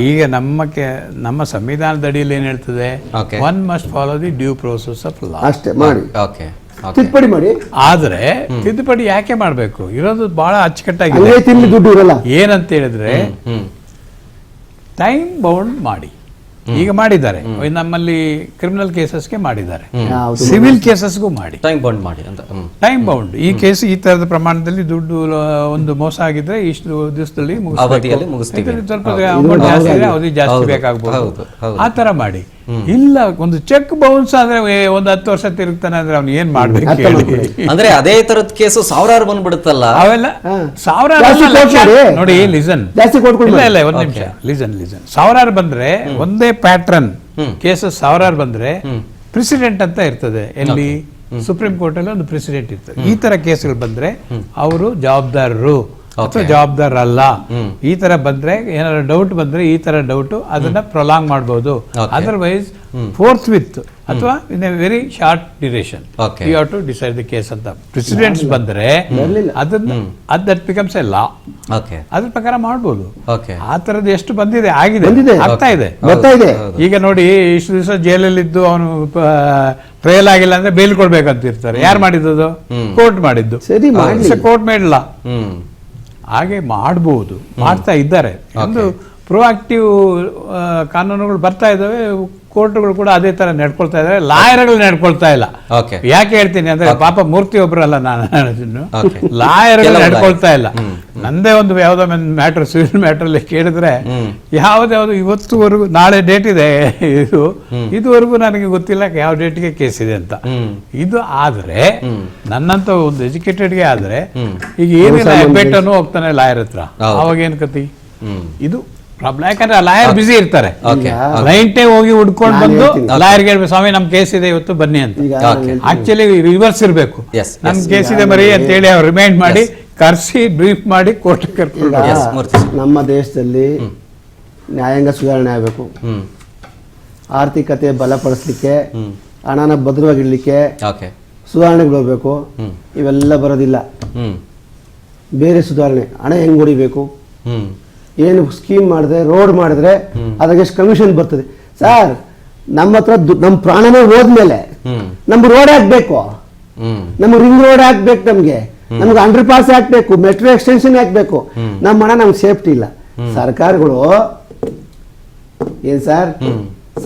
S3: ಈಗ ನಮ್ಮ ಸಂವಿಧಾನದ ಅಡಿಯಲ್ಲಿ ಏನ್ ಹೇಳ್ತದೆ, one must follow the due process of law.
S2: ಅಷ್ಟೇ ಮಾಡಿ, ತಿದ್ದುಪಡಿ ಮಾಡಿ.
S3: ಆದ್ರೆ ತಿದ್ದುಪಡಿ ಯಾಕೆ ಮಾಡ್ಬೇಕು? ಇರೋದು ಬಹಳ ಅಚ್ಚುಕಟ್ಟಾಗಿದೆ.
S2: ದುಡ್ಡು ಇರಲ್ಲ.
S3: ಏನಂತ ಹೇಳಿದ್ರೆ ಟೈಮ್ ಬೌಂಡ್ ಮಾಡಿ. ಈಗ ಮಾಡಿದ್ದಾರೆ, ನಮ್ಮಲ್ಲಿ ಕ್ರಿಮಿನಲ್ ಕೇಸಸ್ಗೆ ಮಾಡಿದ್ದಾರೆ, ಸಿವಿಲ್ ಕೇಸಸ್ಗೂ ಮಾಡಿ
S1: ಟೈಮ್ ಬೌಂಡ್ ಮಾಡಿ ಅಂತ.
S3: ಟೈಮ್ ಬೌಂಡ್ ಈ ಕೇಸ್ ಈ ತರದ ಪ್ರಮಾಣದಲ್ಲಿ ದುಡ್ಡು ಒಂದು ಮೋಸ ಆಗಿದ್ರೆ ಇಷ್ಟು ದಿವಸದಲ್ಲಿ ಸ್ವಲ್ಪ ಅಮೌಂಟ್ ಜಾಸ್ತಿ ಇದ್ರೆ ಅವಧಿ ಜಾಸ್ತಿ ಬೇಕಾಗಬಹುದು, ಆ ತರ ಮಾಡಿ. ಇಲ್ಲ, ಒಂದು ಚೆಕ್ ಬೌನ್ಸ್ ಆದ್ರೆ ಒಂದು 10 ವರ್ಷ ತಿರುಗ್ತಾನೆ ಅಂದ್ರೆ ಅವ್ನು ಏನ್ ಮಾಡ್ಬೇಕು?
S1: ಅಂದ್ರೆ ಅದೇ ತರದ ಕೇಸು ಸಾವಿರಾರು ಬಂದ್ಬಿಡುತ್ತಲ್ಲ.
S3: ಅವೆಲ್ಲ ಸಾವಿರಾರು ನೋಡಿ, ಲಿಸನ್ ಇಲ್ಲ ಒಂದ್ ನಿಮಿಷ, ಲಿಸನ್ ಸಾವಿರಾರು ಬಂದ್ರೆ ಒಂದೇ ಪ್ಯಾಟ್ರನ್ ಕೇಸಸ್ ಸಾವಿರಾರು ಬಂದ್ರೆ ಪ್ರೆಸಿಡೆಂಟ್ ಅಂತ ಇರ್ತದೆ. ಎಲ್ಲಿ ಸುಪ್ರೀಂ ಕೋರ್ಟ್ ಅಲ್ಲಿ ಒಂದು ಪ್ರೆಸಿಡೆಂಟ್ ಇರ್ತದೆ. ಈ ತರ ಕೇಸ್ಗಳು ಬಂದ್ರೆ ಅವರು ಜವಾಬ್ದಾರರು ಅಥವಾ ಜವಾಬ್ದಾರ ಅಲ್ಲ. ಈ ತರ ಬಂದ್ರೆ ಏನಾದ್ರು ಡೌಟ್ ಬಂದ್ರೆ ಈ ತರ ಡೌಟ್ ಅದನ್ನ ಪ್ರೊಲಾಂಗ್ ಮಾಡಬಹುದು. ಅದರ್ವೈಸ್ ಫೋರ್ತ್ ವಿತ್ ಅಥವಾ in a very short duration you have to decide the case ಅಂತ ಪ್ರೆಸಿಡೆಂಟ್ಸ್ ಬಂದ್ರೆ ಅದನ್ನ ದಟ್ ಬಿಕಮ್ಸ್ ಎ ಲಾ. ಅದ್ರ ಪ್ರಕಾರ ಮಾಡ್ಬೋದು. ಆ ತರದ್ದು ಎಷ್ಟು ಬಂದಿದೆ, ಆಗಿದೆ, ಆಗ್ತಾ ಇದೆ. ಈಗ ನೋಡಿ, ಇಷ್ಟು ದಿವಸ ಜೈಲಲ್ಲಿದ್ದು ಅವನು ಟ್ರಯಲ್ ಆಗಿಲ್ಲ ಅಂದ್ರೆ ಬೇಲ್ ಕೊಡ್ಬೇಕಂತ ಇರ್ತಾರೆ. ಯಾರು ಮಾಡಿದ್ದು? ಕೋರ್ಟ್ ಮಾಡಿದ್ದು. ಕೋರ್ಟ್ ಮೇಡಲ್ಲ. ಹಾಗೆ ಮಾಡಬಹುದು, ಮಾಡ್ತಾ ಇದ್ದಾರೆ. ಒಂದು ಪ್ರೊಆಕ್ಟಿವ್ ಕಾನೂನುಗಳು ಬರ್ತಾ ಇದ್ದಾವೆ. ಕೋರ್ಟ್ಗಳು ಕೂಡ ಅದೇ ತರ ನಡ್ಕೊಳ್ತಾ ಇದ್ದಾರೆ, ಲಾಯರ್ಗಳು ನಡ್ಕೊಳ್ತಾ ಇಲ್ಲ.
S1: ಓಕೆ,
S3: ಯಾಕೆ ಹೇಳ್ತೀನಿ ಅಂದ್ರೆ ಪಾಪ ಮೂರ್ತಿ ಒಬ್ರಲ್ಲ ನಾನು ಹೇಳೋದನ್ನು, ಲಾಯರ್ಗಳು ನಡ್ಕೊಳ್ತಾ ಇಲ್ಲ. ನಂದೇ ಒಂದು ಯಾವುದೋ ಮ್ಯಾಟ್ರ್, ಸಿವಿಲ್ ಮ್ಯಾಟ್ರ್ ಅಲ್ಲಿ ಕೇಳಿದ್ರೆ ಯಾವ್ದಾವ್ದು ಇವತ್ತುವರೆಗೂ, ನಾಳೆ ಡೇಟ್ ಇದೆ ಇದುವರೆಗೂ ನನಗೆ ಗೊತ್ತಿಲ್ಲ ಯಾವ ಡೇಟ್ಗೆ ಕೇಸ್ ಇದೆ ಅಂತ. ಇದು ಆದ್ರೆ ನನ್ನಂತ ಒಂದು ಎಜುಕೇಟೆಡ್ಗೆ ಆದ್ರೆ ಈಗ ಏನಿಲ್ಲ ಹೆಬ್ಬೆಟ್ಟನು ಹೋಗ್ತಾನೆ ಲಾಯರ್ ಹತ್ರ, ಅವಾಗ ಏನ್ ಕತಿ? ಇದು ಪ್ರಾಬ್ಲಮ್. ಯಾಕಂದ್ರೆ ಲಾಯರ್ ಬಿಸಿ ಇರ್ತಾರೆ, ಕ್ಲೈಂಟೇ ಹೋಗಿ ಹುಡ್ಕೊಂಡು ಬಂದು ಲಾಯರ್ಗೆ ಹೇಳ್ಬೇಕು, ಸ್ವಾಮಿ ನಮ್ ಕೇಸ್ ಇದೆ ಇವತ್ತು ಬನ್ನಿ ಅಂತ. ಆಕ್ಚುಲಿ ರಿವರ್ಸ್ ಇರ್ಬೇಕು, ನಮ್ ಕೇಸ್ ಇದೆ ಮರಿ ಅಂತ ಹೇಳಿ ಅವ್ರು ರಿಮೈಂಡ್ ಮಾಡಿ ಕರ್ಸಿ ಬ್ರೀಫ್ ಮಾಡಿ ಕೋರ್ಟ್ ಕರ್ಕೊಂಡು.
S2: ನಮ್ಮ ದೇಶದಲ್ಲಿ ನ್ಯಾಯಾಂಗ ಸುಧಾರಣೆ ಆಗಬೇಕು, ಆರ್ಥಿಕತೆ ಬಲಪಡಿಸ್ಲಿಕ್ಕೆ, ಹಣನ ಭದ್ರವಾಗಿಡ್ಲಿಕ್ಕೆ ಸುಧಾರಣೆಗಳು ಹೋಗ್ಬೇಕು. ಇವೆಲ್ಲ ಬರೋದಿಲ್ಲ. ಬೇರೆ ಸುಧಾರಣೆ, ಹಣ ಹೆಂಗ್ ಹೊಡಿಬೇಕು, ಏನು ಸ್ಕೀಮ್ ಮಾಡಿದ್ರೆ, ರೋಡ್ ಮಾಡಿದ್ರೆ ಅದಕ್ಕೆ ಎಷ್ಟು ಕಮಿಷನ್ ಬರ್ತದೆ. ಸರ್, ನಮ್ಮ ಹತ್ರ ನಮ್ಮ ಪ್ರಾಣನೇ ಹೋದ್ಮೇಲೆ ನಮ್ಗೆ ರೋಡ್ ಹಾಕ್ಬೇಕು, ನಮ್ಗೆ ರಿಂಗ್ ರೋಡ್ ಹಾಕ್ಬೇಕು, ನಮ್ಗೆ ಅಂಡರ್ ಪಾಸ್ ಹಾಕ್ಬೇಕು, ಮೆಟ್ರೋ ಎಕ್ಸ್ಟೆನ್ಷನ್ ಹಾಕ್ಬೇಕು. ನಮ್ಮ ಹಣ ನಮ್ಗೆ ಸೇಫ್ಟಿ ಇಲ್ಲ. ಸರ್ಕಾರಗಳು ಏನ್ ಸರ್,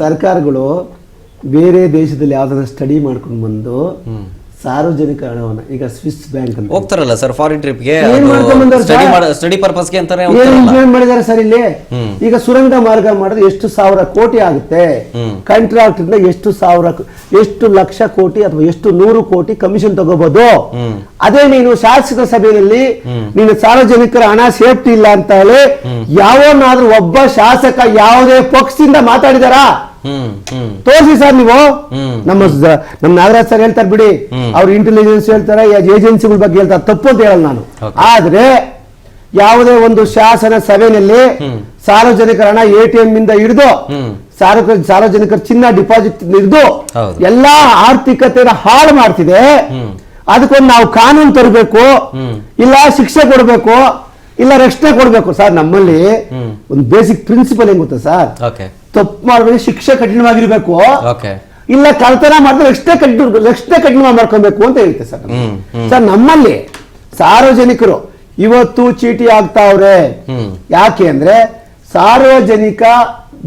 S2: ಸರ್ಕಾರಗಳು ಬೇರೆ ದೇಶದಲ್ಲಿ ಯಾವ್ದಾದ್ರು ಸ್ಟಡಿ ಮಾಡ್ಕೊಂಡು ಬಂದು ಸಾರ್ವಜನಿಕ ಹಣವನ್ನ, ಈಗ ಸ್ವಿಸ್ ಬ್ಯಾಂಕ್ ಅಂತ
S1: ಹೋಗ್ತಾರಲ್ಲ ಸರ್ ಫಾರಿನ್ ಟ್ರಿಪ್ಗೆ, ಸ್ಟಡಿ ಪರ್ಪಸ್ಗೆ ಅಂತಾನೆ
S2: ಇಂಪ್ಲಿಮೆಂಟ್ ಮಾಡಿದ್ದಾರೆ ಸರ್. ಇಲ್ಲಿ ಈಗ ಸುರಂಗ ಮಾರ್ಗ ಮಾಡಿದ್ರೆ ಎಷ್ಟು ಸಾವಿರ ಕೋಟಿ ಆಗುತ್ತೆ, ಕಾಂಟ್ರಾಕ್ಟ್ ಇಂದ ಎಷ್ಟು ಲಕ್ಷ ಕೋಟಿ ಅಥವಾ ಎಷ್ಟು 100 ಕೋಟಿ ಕಮಿಷನ್ ತಗೋಬಹುದು. ಅದೇ ನೀನು ಶಾಸಕ ಸಭೆಯಲ್ಲಿ ನೀನು ಸಾರ್ವಜನಿಕರ ಹಣ ಸೇಫ್ಟಿ ಇಲ್ಲ ಅಂತ ಹೇಳಿ ಯಾವನಾದ್ರೂ ಒಬ್ಬ ಶಾಸಕ ಯಾವುದೇ ಪಕ್ಷದಿಂದ ಮಾತಾಡಿದಾರಾ? ತೋರಿಸಿ ಸರ್ ನೀವು. ನಮ್ಮ ನಾಗರಾಜ್ ಸರ್ ಹೇಳ್ತಾರೆ ಬಿಡಿ, ಅವ್ರ ಇಂಟೆಲಿಜೆನ್ಸ್ ಹೇಳ್ತಾರೆ, ಏಜೆನ್ಸಿಗಳ ಬಗ್ಗೆ ಹೇಳ್ತಾರೆ, ತಪ್ಪು ಅಂತ ಹೇಳಲ್ಲ ನಾನು. ಆದ್ರೆ ಯಾವುದೇ ಒಂದು ಶಾಸನ ಸಭೆಯಲ್ಲಿ ಸಾರ್ವಜನಿಕರ ಹಣ ATM ಇಂದ ಹಿಡಿದು ಸಾರ್ವಜನಿಕರ ಚಿನ್ನ ಡಿಪಾಸಿಟ್ ಹಿಡಿದು ಎಲ್ಲಾ ಆರ್ಥಿಕತೆನ ಹಾಳು ಮಾಡ್ತಿದೆ. ಅದಕ್ಕೊಂದು ನಾವು ಕಾನೂನು ತರಬೇಕು, ಇಲ್ಲ ಶಿಕ್ಷೆ ಕೊಡಬೇಕು, ಇಲ್ಲ ರಕ್ಷಣೆ ಕೊಡಬೇಕು. ಸರ್, ನಮ್ಮಲ್ಲಿ ಒಂದು ಬೇಸಿಕ್ ಪ್ರಿನ್ಸಿಪಲ್ ಹೆಂಗ್ ಗೊತ್ತಾ ಸರ್, ತಪ್ಪು ಮಾಡಬೇಕು ಶಿಕ್ಷೆ ಕಠಿಣವಾಗಿರ್ಬೇಕು, ಇಲ್ಲ ಕಳ್ತನ ಮಾಡಿದ್ರೆ ರಕ್ಷಣೆ ಕಠಿಣ ಮಾಡ್ಕೊಬೇಕು ಅಂತ ಹೇಳುತ್ತೆ ಸರ್. ಸರ್, ನಮ್ಮಲ್ಲಿ ಸಾರ್ವಜನಿಕರು ಇವತ್ತು ಚೀಟಿ ಆಗ್ತಾವ್ರೆ. ಯಾಕೆ ಅಂದ್ರೆ ಸಾರ್ವಜನಿಕ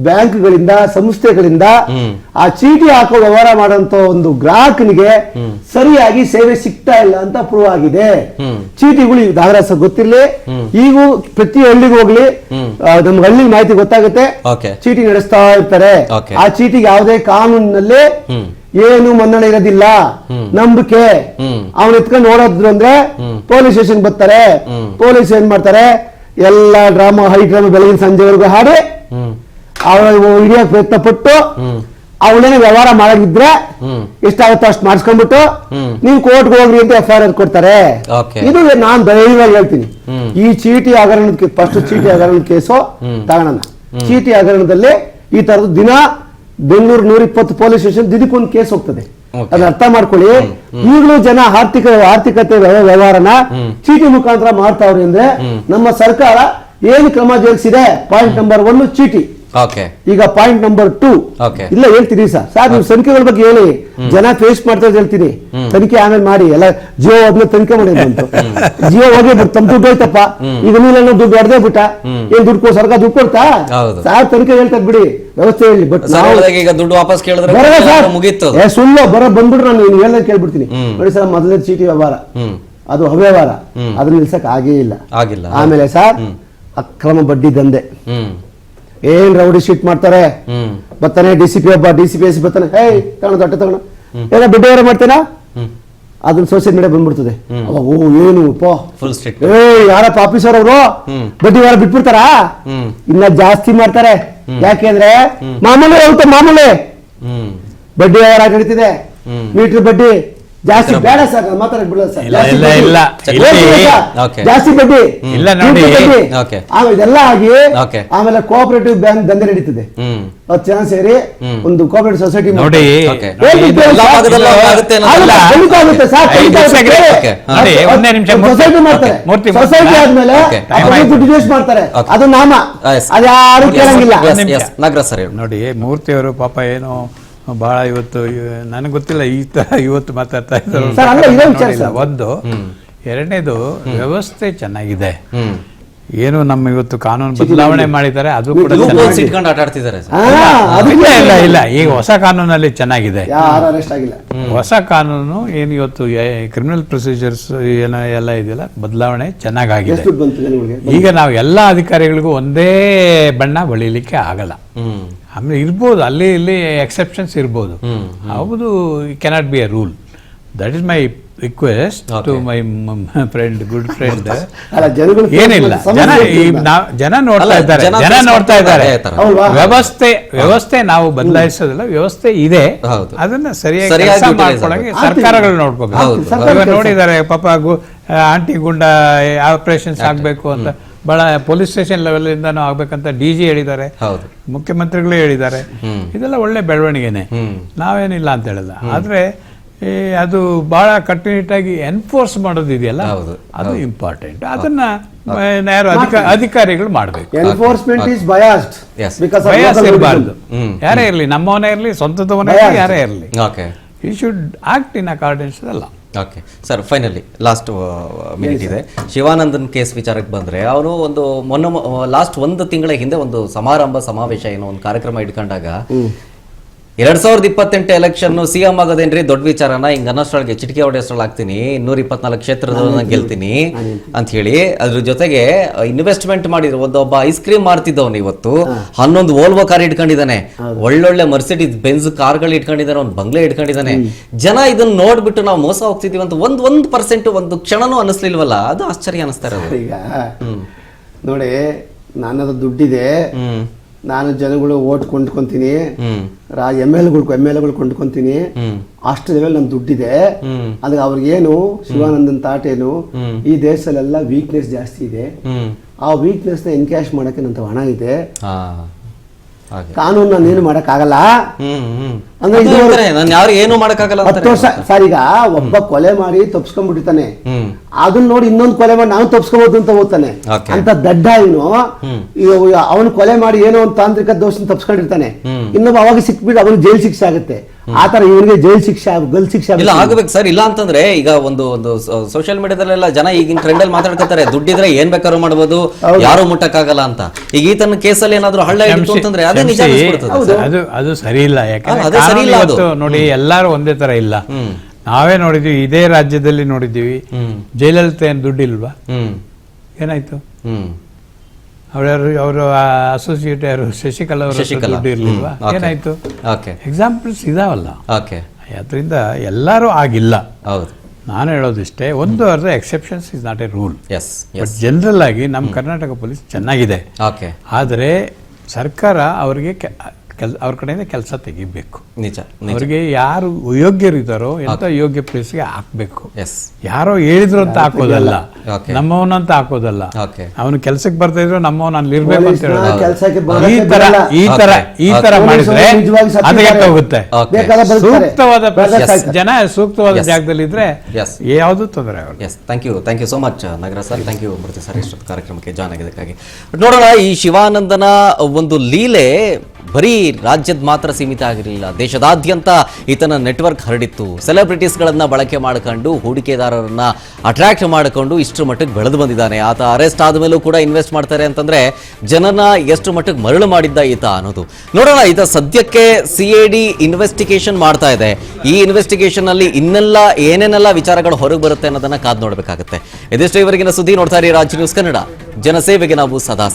S2: ಬ್ಯಾಂಕ್ಗಳಿಂದ, ಸಂಸ್ಥೆಗಳಿಂದ ಆ ಚೀಟಿ ಹಾಕೋ ವ್ಯವಹಾರ ಮಾಡುವಂತ ಒಂದು ಗ್ರಾಹಕನಿಗೆ ಸರಿಯಾಗಿ ಸೇವೆ ಸಿಗ್ತಾ ಇಲ್ಲ ಅಂತ ಪ್ರೂವ್ ಆಗಿದೆ. ಚೀಟಿಗಳು ನಾಗರಾಜ್ ಗೊತ್ತಿರ್ಲಿ, ಈಗೂ ಪ್ರತಿ ಹಳ್ಳಿಗೆ ಹೋಗ್ಲಿ ನಮ್ಗೆ ಹಳ್ಳಿ ಮಾಹಿತಿ ಗೊತ್ತಾಗುತ್ತೆ. ಚೀಟಿ ನಡೆಸ್ತಾ ಇರ್ತಾರೆ. ಆ ಚೀಟಿಗೆ ಯಾವುದೇ ಕಾನೂನಿನಲ್ಲಿ ಏನು ಮನ್ನಣೆ ಇರೋದಿಲ್ಲ. ನಂಬಿಕೆ ಅವನ್ ಎತ್ಕೊಂಡು ಓಡೋದ್ರು ಅಂದ್ರೆ ಪೊಲೀಸ್ ಸ್ಟೇಷನ್ ಬರ್ತಾರೆ. ಪೊಲೀಸ್ ಏನ್ ಮಾಡ್ತಾರೆ, ಎಲ್ಲಾ ಡ್ರಾಮಾ, ಹೈ ಡ್ರಾಮಾ ಬೆಳಗಿನ ಸಂಜೆವರೆಗೂ ಹಾಡಿ ಅವಳ ಹಿಡಿಯಕ್ ಪ್ರಯತ್ನ ಪಟ್ಟು ಅವಳೇನೆ ವ್ಯವಹಾರ ಮಾಡಿದ್ರೆ ಎಷ್ಟಾಗುತ್ತೋ ಅಷ್ಟು ಮಾಡಿಸ್ಕೊಂಡ್ಬಿಟ್ಟು ನೀವು ಕೋರ್ಟ್ಗೆ ಹೋಗ್ರಿ ಅಂತ FIR ಕೊಡ್ತಾರೆ. ಇದು ನಾನ್ ಧೈರ್ಯವಾಗಿ ಹೇಳ್ತೀನಿ. ಈ ಚೀಟಿ ಹಗರಣಕ್ಕೆ ಫಸ್ಟ್ ಚೀಟಿ ಹಗರಣ ಕೇಸು ತಗೋಣ. ಚೀಟಿ ಹಗರಣದಲ್ಲಿ ಈ ತರದ್ದು ದಿನ ಬೆಂಗಳೂರು 120 ಪೊಲೀಸ್ ಸ್ಟೇಷನ್ ದಿನಕ್ಕೊಂದು ಕೇಸ್ ಹೋಗ್ತದೆ. ಅದನ್ನ ಅರ್ಥ ಮಾಡ್ಕೊಳ್ಳಿ. ಈಗಲೂ ಜನ ಆರ್ಥಿಕತೆ ವ್ಯವಹಾರನ ಚೀಟಿ ಮುಖಾಂತರ ಮಾಡ್ತಾವ್ರಿ ಅಂದ್ರೆ ನಮ್ಮ ಸರ್ಕಾರ ಏನು ಕ್ರಮ ಜರುಗಿಸಿದೆ? ಪಾಯಿಂಟ್ ನಂಬರ್ 1 ಚೀಟಿ. ಈಗ ಪಾಯಿಂಟ್ ನಂಬರ್ 2 ಇಲ್ಲ ಹೇಳ್ತೀನಿ ಸರ್. ನೀವು ಸಂಖ್ಯೆಗಳ ಬಗ್ಗೆ ಹೇಳಿ, ಜನ ಫೇಸ್ ಮಾಡ್ತಾ ಹೇಳ್ತೀನಿ. ತನಿಖೆ ಆಮೇಲೆ ಮಾಡಿ, ಎಲ್ಲ ಜಿಯೋ ಹೋದ್ಮೇಲೆ ತನಿಖೆ ಮಾಡಿ ಬಂತು. ಜಿಯೋ ಹೋಗಿ ತಮ್ಮ ದುಡ್ಡು ಹೋಯ್ತಪ್ಪ, ಈಗ ನೀವೆಲ್ಲ ದುಡ್ಡು ಹೊಡೆದೇ ಬಿಟ್ಟ, ಏನ್ ದುಡ್ಡು ಸರ್ಕಾರ ದುಡ್ಡು ಕೊಡ್ತಾ? ಸಾರ್ ತನಿಖೆ ಹೇಳ್ತಾರೆ ಬಿಡಿ, ವ್ಯವಸ್ಥೆ ಹೇಳಿ. ಬಟ್
S1: ದುಡ್ಡು ವಾಪಸ್ ಕೇಳಿದ್ರೆ
S2: ಸುಳ್ಳು ಬಂದ್ಬಿಟ್ರೆ ನಾನು ನೀವು ಎಲ್ಲ ಕೇಳ್ಬಿಡ್ತೀನಿ. ನೋಡಿ ಸರ್, ಮೊದಲನೇ ಚೀಟಿ ವ್ಯವಹಾರ ಅದು ಅವ್ಯವಹಾರ, ಅದನ್ನ ನಿಲ್ಸಕ್ ಆಗೇ ಇಲ್ಲ. ಆಮೇಲೆ ಸರ್ ಅಕ್ರಮ ಬಡ್ಡಿ ದಂಧೆ, ಏನ್ ರೌಡಿ ಶೀಟ್ ಮಾಡ್ತಾರೆ. ಬರ್ತಾನೆ DCP ಬರ್ತಾನೆ, ಹೇ ತಗೋಣ ದೊಡ್ಡ ತಗೋಣ, ಏನೋ ಬಡ್ಡಿ ವ್ಯವಹಾರ ಮಾಡ್ತೇನಾ, ಅದನ್ನ ಸೋಷಿಯಲ್ ಮೀಡಿಯಾ ಬಂದ್ಬಿಡ್ತದೆ. ಓ ಏನು ಯಾರಪ್ಪ ಆಫೀಸರ್ ಅವರು ಬಡ್ಡಿ ವ್ಯವಹಾರ ಬಿಟ್ಬಿಡ್ತಾರ, ಇನ್ನ ಜಾಸ್ತಿ ಮಾಡ್ತಾರೆ. ಯಾಕೆಂದ್ರೆ ಮಾಮೂಲಿ ಬಡ್ಡಿ ವ್ಯವಹಾರ ನಡೀತಿದೆ, ಮೀಟರ್ ಬಡ್ಡಿ ಜಾಸ್ತಿ ಬೇಡ ಸರ್, ಮಾತಾಡಕ್ ಬಿಡಲ್ಲ ಸರ್. ಜಾಸ್ತಿ ಬಡ್ಡಿ ಇದೆಲ್ಲ ಆಗಿ ಆಮೇಲೆ ಕೋಆಪರೇಟಿವ್ ಬ್ಯಾಂಕ್ ದಂಧೆ ನಡೀತದೆ. 10 ಜನ ಸೇರಿ ಒಂದು ಕೋಆಪರೇಟಿವ್ ಸೊಸೈಟಿ
S3: ನೋಡಿ.
S2: ಸೊಸೈಟಿ ಮಾಡ್ತಾರೆ. ಸೊಸೈಟಿ ಆದ್ಮೇಲೆ ದುಡ್ಡು ಯೂಸ್ ಮಾಡ್ತಾರೆ, ಅದು ನಾಮ, ಅದ್ಯಾರು ಕೇಳಂಗಿಲ್ಲ.
S3: ನೋಡಿ, ಮೂರ್ತಿ ಅವರು ಪಾಪ ಏನೋ ಬಹಳ ಇವತ್ತು ನನಗೆ ಗೊತ್ತಿಲ್ಲ ಈ ತರ ಇವತ್ತು ಮಾತಾಡ್ತಾ ಇದ್ದಾರೆ. ಒಂದು ಎರಡನೇದು ವ್ಯವಸ್ಥೆ ಚೆನ್ನಾಗಿದೆ. ಏನು ನಮ್ಮ ಇವತ್ತು ಕಾನೂನು ಬದಲಾವಣೆ ಮಾಡಿದ್ದಾರೆ ಅದು ಕೂಡ
S1: ಲೂಪ್ಹೋಲ್ಸ್ ಇಟ್ಕೊಂಡು ಆಟ ಆಡ್ತಿದ್ದಾರೆ ಸರ್.
S3: ಇಲ್ಲ ಈಗ ಹೊಸ ಕಾನೂನಲ್ಲಿ ಚೆನ್ನಾಗಿದೆ.
S2: ಯಾರು ಅರೆಸ್ಟ್ ಆಗಿಲ್ಲ.
S3: ಹೊಸ ಕಾನೂನು ಏನು ಇವತ್ತು ಕ್ರಿಮಿನಲ್ ಪ್ರೊಸೀಜರ್ಸ್ ಏನೋ ಎಲ್ಲ ಇದೆಯಲ್ಲ ಬದಲಾವಣೆ ಚೆನ್ನಾಗಿದೆ.
S2: ಎಷ್ಟು ದುಡ್ಡು ಬಂತು ಜನಗಳಿಗೆ?
S3: ಈಗ ನಾವು ಎಲ್ಲ ಅಧಿಕಾರಿಗಳಿಗೂ ಒಂದೇ ಬಣ್ಣ ಬಳಿಲಿಕ್ಕೆ ಆಗಲ್ಲ. ಆಮೇಲೆ ಇರ್ಬೋದು ಅಲ್ಲಿ ಇಲ್ಲಿ ಎಕ್ಸೆಪ್ಷನ್ಸ್ ಇರ್ಬೋದು. ಹೌದು, cannot be a rule. That is my request to my friend, good friend.
S2: ಅಲ್ಲ, ಜನಗಳು
S3: ಏನಿಲ್ಲ, ಜನ ನೋಡ್ತಾ ಇದ್ದಾರೆ. ವ್ಯವಸ್ಥೆ ನಾವು ಬದಲಾಯಿಸೋದಿಲ್ಲ, ವ್ಯವಸ್ಥೆ ಇದೆ. ಅದನ್ನ ಸರಿಯಾಗಿ ಮಾಡ್ಕೊಳ್ಳೋಕೆ ಸರ್ಕಾರಗಳು ನೋಡ್ಕೋಬೇಕು. ನೋಡಿದ್ದಾರೆ ಪಾಪ ಆಂಟಿ ಗುಂಡ ಆಪರೇಷನ್ಸ್ ಆಗ್ಬೇಕು ಅಂತ ಬಹಳ ಪೊಲೀಸ್ ಸ್ಟೇಷನ್ ಲೆವೆಲ್ ಇಂದಾನು ಆಗ್ಬೇಕಂತ DG ಹೇಳಿದ್ದಾರೆ, ಮುಖ್ಯಮಂತ್ರಿಗಳೇ ಹೇಳಿದ್ದಾರೆ. ಇದೆಲ್ಲ ಒಳ್ಳೆ ಬೆಳವಣಿಗೆನೆ, ನಾವೇನಿಲ್ಲ ಅಂತ ಹೇಳಲ್ಲ. ಆದ್ರೆ ಅದು ಬಹಳ ಕಟ್ಟುನಿಟ್ಟಾಗಿ ಎನ್ಫೋರ್ಸ್ ಮಾಡೋದು ಇದೆಯಲ್ಲ, ಅದು ಇಂಪಾರ್ಟೆಂಟ್. ಅದನ್ನ ಯಾರು ಅಧಿಕಾರಿಗಳು ಮಾಡಬೇಕು.
S2: ಎನ್ಫೋರ್ಸ್ಮೆಂಟ್ ಇಸ್ ಬಯಾಸ್ಡ್,
S3: ಬಯಾಸ್ ಇರಬಾರ್ದು. ಯಾರೇ ಇರಲಿ, ನಮ್ಮವನೇ ಇರಲಿ, ಸ್ವಂತದವನೇ ಇರಲಿ, ಯಾರೇ ಇರಲಿ, you should act in accordance ಅಲ್ಲ.
S1: Okay sir, finally last minute ಇದೆ. ಶಿವಾನಂದನ್ ಕೇಸ್ ವಿಚಾರಕ್ಕೆ ಬಂದರೆ, ಅವರು ಒಂದು ಲಾಸ್ಟ್ ಒಂದು ತಿಂಗಳ ಹಿಂದೆ ಒಂದು ಸಮಾವೇಶ ಏನೋ ಒಂದು ಕಾರ್ಯಕ್ರಮ ಇಟ್ಕೊಂಡಾಗ 2028 ಎಲೆಕ್ಷನ್ CM ಆಗೋದೇನ್ರಿ ದೊಡ್ಡ ವಿಚಾರನ, ಹಿಂಗ ಅನ್ನೋಷ್ಟ್ರೊಳಗೆ ಚಿಟಿಕೆ ಹೊಡೆಯೋಷ್ಟ್ರಲ್ಲಿ ಆಗ್ತೀನಿ, 224 ಕ್ಷೇತ್ರದನ್ನ ಗೆಲ್ತೀನಿ ಅಂತ ಹೇಳಿ, ಅದ್ರ ಜೊತೆಗೆ ಇನ್ವೆಸ್ಟ್ಮೆಂಟ್ ಮಾಡಿದ್ರು. ಒಬ್ಬ ಐಸ್ ಕ್ರೀಮ್ ಮಾರ್ತಿದ್ದವನು ಇವತ್ತು 11 ವೋಲ್ವೋ ಕಾರ್ ಇಟ್ಕೊಂಡಿದ್ದಾನೆ, ಒಳ್ಳೊಳ್ಳೆ ಮರ್ಸಿಡೀಸ್ ಬೆಂಜ್ ಕಾರ್ಗಳು ಇಟ್ಕೊಂಡಿದ್ದಾನೆ, ಒಂದು ಬಂಗ್ಲೆ ಇಟ್ಕೊಂಡಿದ್ದಾನೆ. ಜನ ಇದನ್ನ ನೋಡ್ಬಿಟ್ಟು ನಾವು ಮೋಸ ಹೋಗ್ತಿದೀವಿ ಅಂತ 1% ಒಂದು ಕ್ಷಣನೂ ಅನ್ನಿಸ್ಲಿಲ್ವಲ್ಲ? ಅದು ಆಶ್ಚರ್ಯ ಅನಿಸ್ತಾ ಇರೋದು.
S2: ಈಗ ನೋಡಿ, ನನ್ನದು ದುಡ್ಡಿದೆ, ನಾನು ಜನಗಳು ಓಟ್ ಕೊಂಡ್ಕೊಂತೀನಿ, MLAಗಳು ಕೊಂಡ್ಕೊಂತೀನಿ, ಅಷ್ಟು ಲೆವೆಲ್ ನನ್ ದುಡ್ಡಿದೆ. ಅಂದ್ರೆ ಅವ್ರಿಗೇನು ಶಿವಾನಂದನ್ ಥಾಟ್ ಏನು, ಈ ದೇಶದಲ್ಲೆಲ್ಲ ವೀಕ್ನೆಸ್ ಜಾಸ್ತಿ ಇದೆ, ಆ ವೀಕ್ನೆಸ್ ನ ಎನ್ಕ್ಯಾಶ್ ಮಾಡಕ್ಕೆ ನಂತ ಹಣ ಇದೆ, ಕಾನೂನು ನಾನೇನು ಮಾಡಕ್ಕಾಗಲ್ಲ ಅಂದ್ರೆ
S1: ಯಾರು ಏನು ಮಾಡಕ್ಕಾಗಲ್ಲ.
S2: 10 ವರ್ಷ ಸರ್, ಈಗ ಒಬ್ಬ ಕೊಲೆ ಮಾಡಿ ತಪ್ಸ್ಕೊಂಡ್ಬಿಟ್ಟಿರ್ತಾನೆ, ಅದನ್ನ ನೋಡಿ ಇನ್ನೊಂದು ಕೊಲೆ ಮಾಡಿ ನಾನು ತಪ್ಸ್ಕೊಬೋದು ಅಂತ ಹೋಗ್ತಾನೆ. ಅಂತ ದಡ್ಡ ಇವನು, ಅವನು ಕೊಲೆ ಮಾಡಿ ಏನೋ ಒಂದು ತಾಂತ್ರಿಕ ದೋಷ ತಪ್ಸ್ಕೊಂಡಿರ್ತಾನೆ, ಇನ್ನೊಬ್ಬ ಅವಾಗ ಸಿಕ್ಬಿಟ್ಟು ಅವನಿಗೆ ಜೈಲ್ ಶಿಕ್ಷೆ ಆಗುತ್ತೆ. ಆತರ ಇವನಿಗೆ ಜೈಲ್ ಶಿಕ್ಷೆ, ಗಲ್ ಶಿಕ್ಷೆ
S1: ಇಲ್ಲ ಆಗಬೇಕು ಸರ್. ಇಲ್ಲ ಅಂತಂದ್ರೆ ಈಗ ಒಂದು ಸೋಷಿಯಲ್ ಮೀಡಿಯಾದಲ್ಲೆಲ್ಲ ಜನ ಈಗಿನ ಟ್ರೆಂಡ್ ಅಲ್ಲಿ ಮಾತಾಡ್ಕೊತಾರೆ, ದುಡ್ಡಿದ್ರೆ ಏನ್ ಬೇಕಾದ್ರೂ ಮಾಡ್ಬೋದು, ಯಾರು ಮುಟ್ಟಕ್ಕಾಗಲ್ಲ ಅಂತ. ಈಗ ಈ ತನ್ನ ಕೇಸಲ್ಲಿ ಏನಾದ್ರು ಹಳ್ಳ ಇತ್ತು ಅಂತಂದ್ರೆ ಅದೇ ನಿಜ
S3: ಅದು ಸರಿ ಇಲ್ಲ. ಯಾಕಂದ್ರೆ ನೋಡಿ, ಎಲ್ಲಾರು ಒಂದೇ ತರ ಇಲ್ಲ. ನಾವೇ ನೋಡಿದ್ವಿ, ಇದೇ ರಾಜ್ಯದಲ್ಲಿ ನೋಡಿದ್ದೀವಿ, ಜಯಲಲಿತಾ ಏನ್ ದುಡ್ಡಿಲ್ವಾ? ಏನಾಯ್ತು? ಅವರು ಅಸೋಸಿಯೇಟ್ ಯಾರು ಶಶಿಕಲಾ ಅವರು ದುಡ್ಡು ಇರ್ಲಿಲ್ವಾ? ಏನಾಯ್ತು? ಎಕ್ಸಾಂಪಲ್ಸ್ ಇದಾವಲ್ಲ. ಅದರಿಂದ ಎಲ್ಲರೂ ಆಗಿಲ್ಲ. ನಾನು ಹೇಳೋದಿಷ್ಟೇ, ಒಂದು ಅರ್ಧ exceptions is not A rule. But general ಆಗಿ ನಮ್ಮ ಕರ್ನಾಟಕ ಪೊಲೀಸ್ ಚೆನ್ನಾಗಿದೆ. ಆದರೆ ಸರ್ಕಾರ ಅವರಿಗೆ ಅವ್ರ ಕಡೆಯಿಂದ ಕೆಲಸ ತೆಗಿಬೇಕು.
S1: ನಿಜ.
S3: ಅವ್ರಿಗೆ ಯಾರು ಯೋಗ್ಯರಿದ್ದಾರೋ ಎಂತ ಯೋಗ್ಯ ಪ್ಲೇಸ್ಗೆ ಹಾಕ್ಬೇಕು. ಯಾರೋ ಹೇಳಿದ್ರು ಅಂತ ಹಾಕೋದಲ್ಲ, ನಮ್ಮವನಂತ ಹಾಕೋದಲ್ಲ. ಅವನು ಕೆಲ್ಸಕ್ಕೆ ಬರ್ತಾ ಇದ್ರು ನಮ್ಮವನ್ ಅಲ್ಲಿ ಇರ್ಬೇಕು ಅಂತ ಹೇಳೋದು. ಈ ತರ ಮಾಡಿದ್ರೆ ಅದಕ್ಕೆ ಹೋಗುತ್ತೆ. ಸೂಕ್ತವಾದ ಜನ ಸೂಕ್ತವಾದ ಜಾಗದಲ್ಲಿ ಇದ್ರೆ ಯಾವುದು ತೊಂದರೆ ಆಗಲ್ಲ.
S1: Thank you so much Nagar sir. Thank you Murthy sir, ಇಷ್ಟೊಂದು ಕಾರ್ಯಕ್ರಮಕ್ಕೆ ಜಾಯ್ನ್ ಆಗಿದ್ದಕ್ಕಾಗಿ. ನೋಡೋಣ, ಈ ಶಿವಾನಂದನ ಒಂದು ಲೀಲೆ ಬರೀ ರಾಜ್ಯದ ಮಾತ್ರ ಸೀಮಿತ ಆಗಿರಲಿಲ್ಲ, ದೇಶದಾದ್ಯಂತ ಈತನ ನೆಟ್ವರ್ಕ್ ಹರಡಿತ್ತು. ಸೆಲೆಬ್ರಿಟೀಸ್ಗಳನ್ನ ಬಳಕೆ ಮಾಡಿಕೊಂಡು ಹೂಡಿಕೆದಾರರನ್ನ ಅಟ್ರಾಕ್ಟ್ ಮಾಡಿಕೊಂಡು ಇಷ್ಟರ ಮಟ್ಟಿಗೆ ಬೆಳೆದು ಬಂದಿದ್ದಾನೆ. ಆತ ಅರೆಸ್ಟ್ ಆದಮೇಲೂ ಕೂಡ ಇನ್ವೆಸ್ಟ್ ಮಾಡ್ತಾರೆ ಅಂತಂದ್ರೆ ಜನನ ಎಷ್ಟು ಮಟ್ಟಿಗೆ ಮರಳು ಮಾಡಿದ್ದ ಈತ ಅನ್ನೋದು ನೋಡೋಣ. ಈತ ಸದ್ಯಕ್ಕೆ CID ಇನ್ವೆಸ್ಟಿಗೇಷನ್ ಮಾಡ್ತಾ ಇದೆ. ಈ ಇನ್ವೆಸ್ಟಿಗೇಷನ್ ಅಲ್ಲಿ ಏನೇನೆಲ್ಲ ವಿಚಾರಗಳು ಹೊರಗೆ ಬರುತ್ತೆ ಅನ್ನೋದನ್ನ ಕಾದು ನೋಡಬೇಕಾಗುತ್ತೆ. ಇದಿಷ್ಟು ಇವರೆಗಿನ ಸುದ್ದಿ. ನೋಡ್ತಾ ಇರಿ ರಾಜ್ ನ್ಯೂಸ್ ಕನ್ನಡ, ಜನಸೇವೆಗೆ ನಾವು ಸದಾ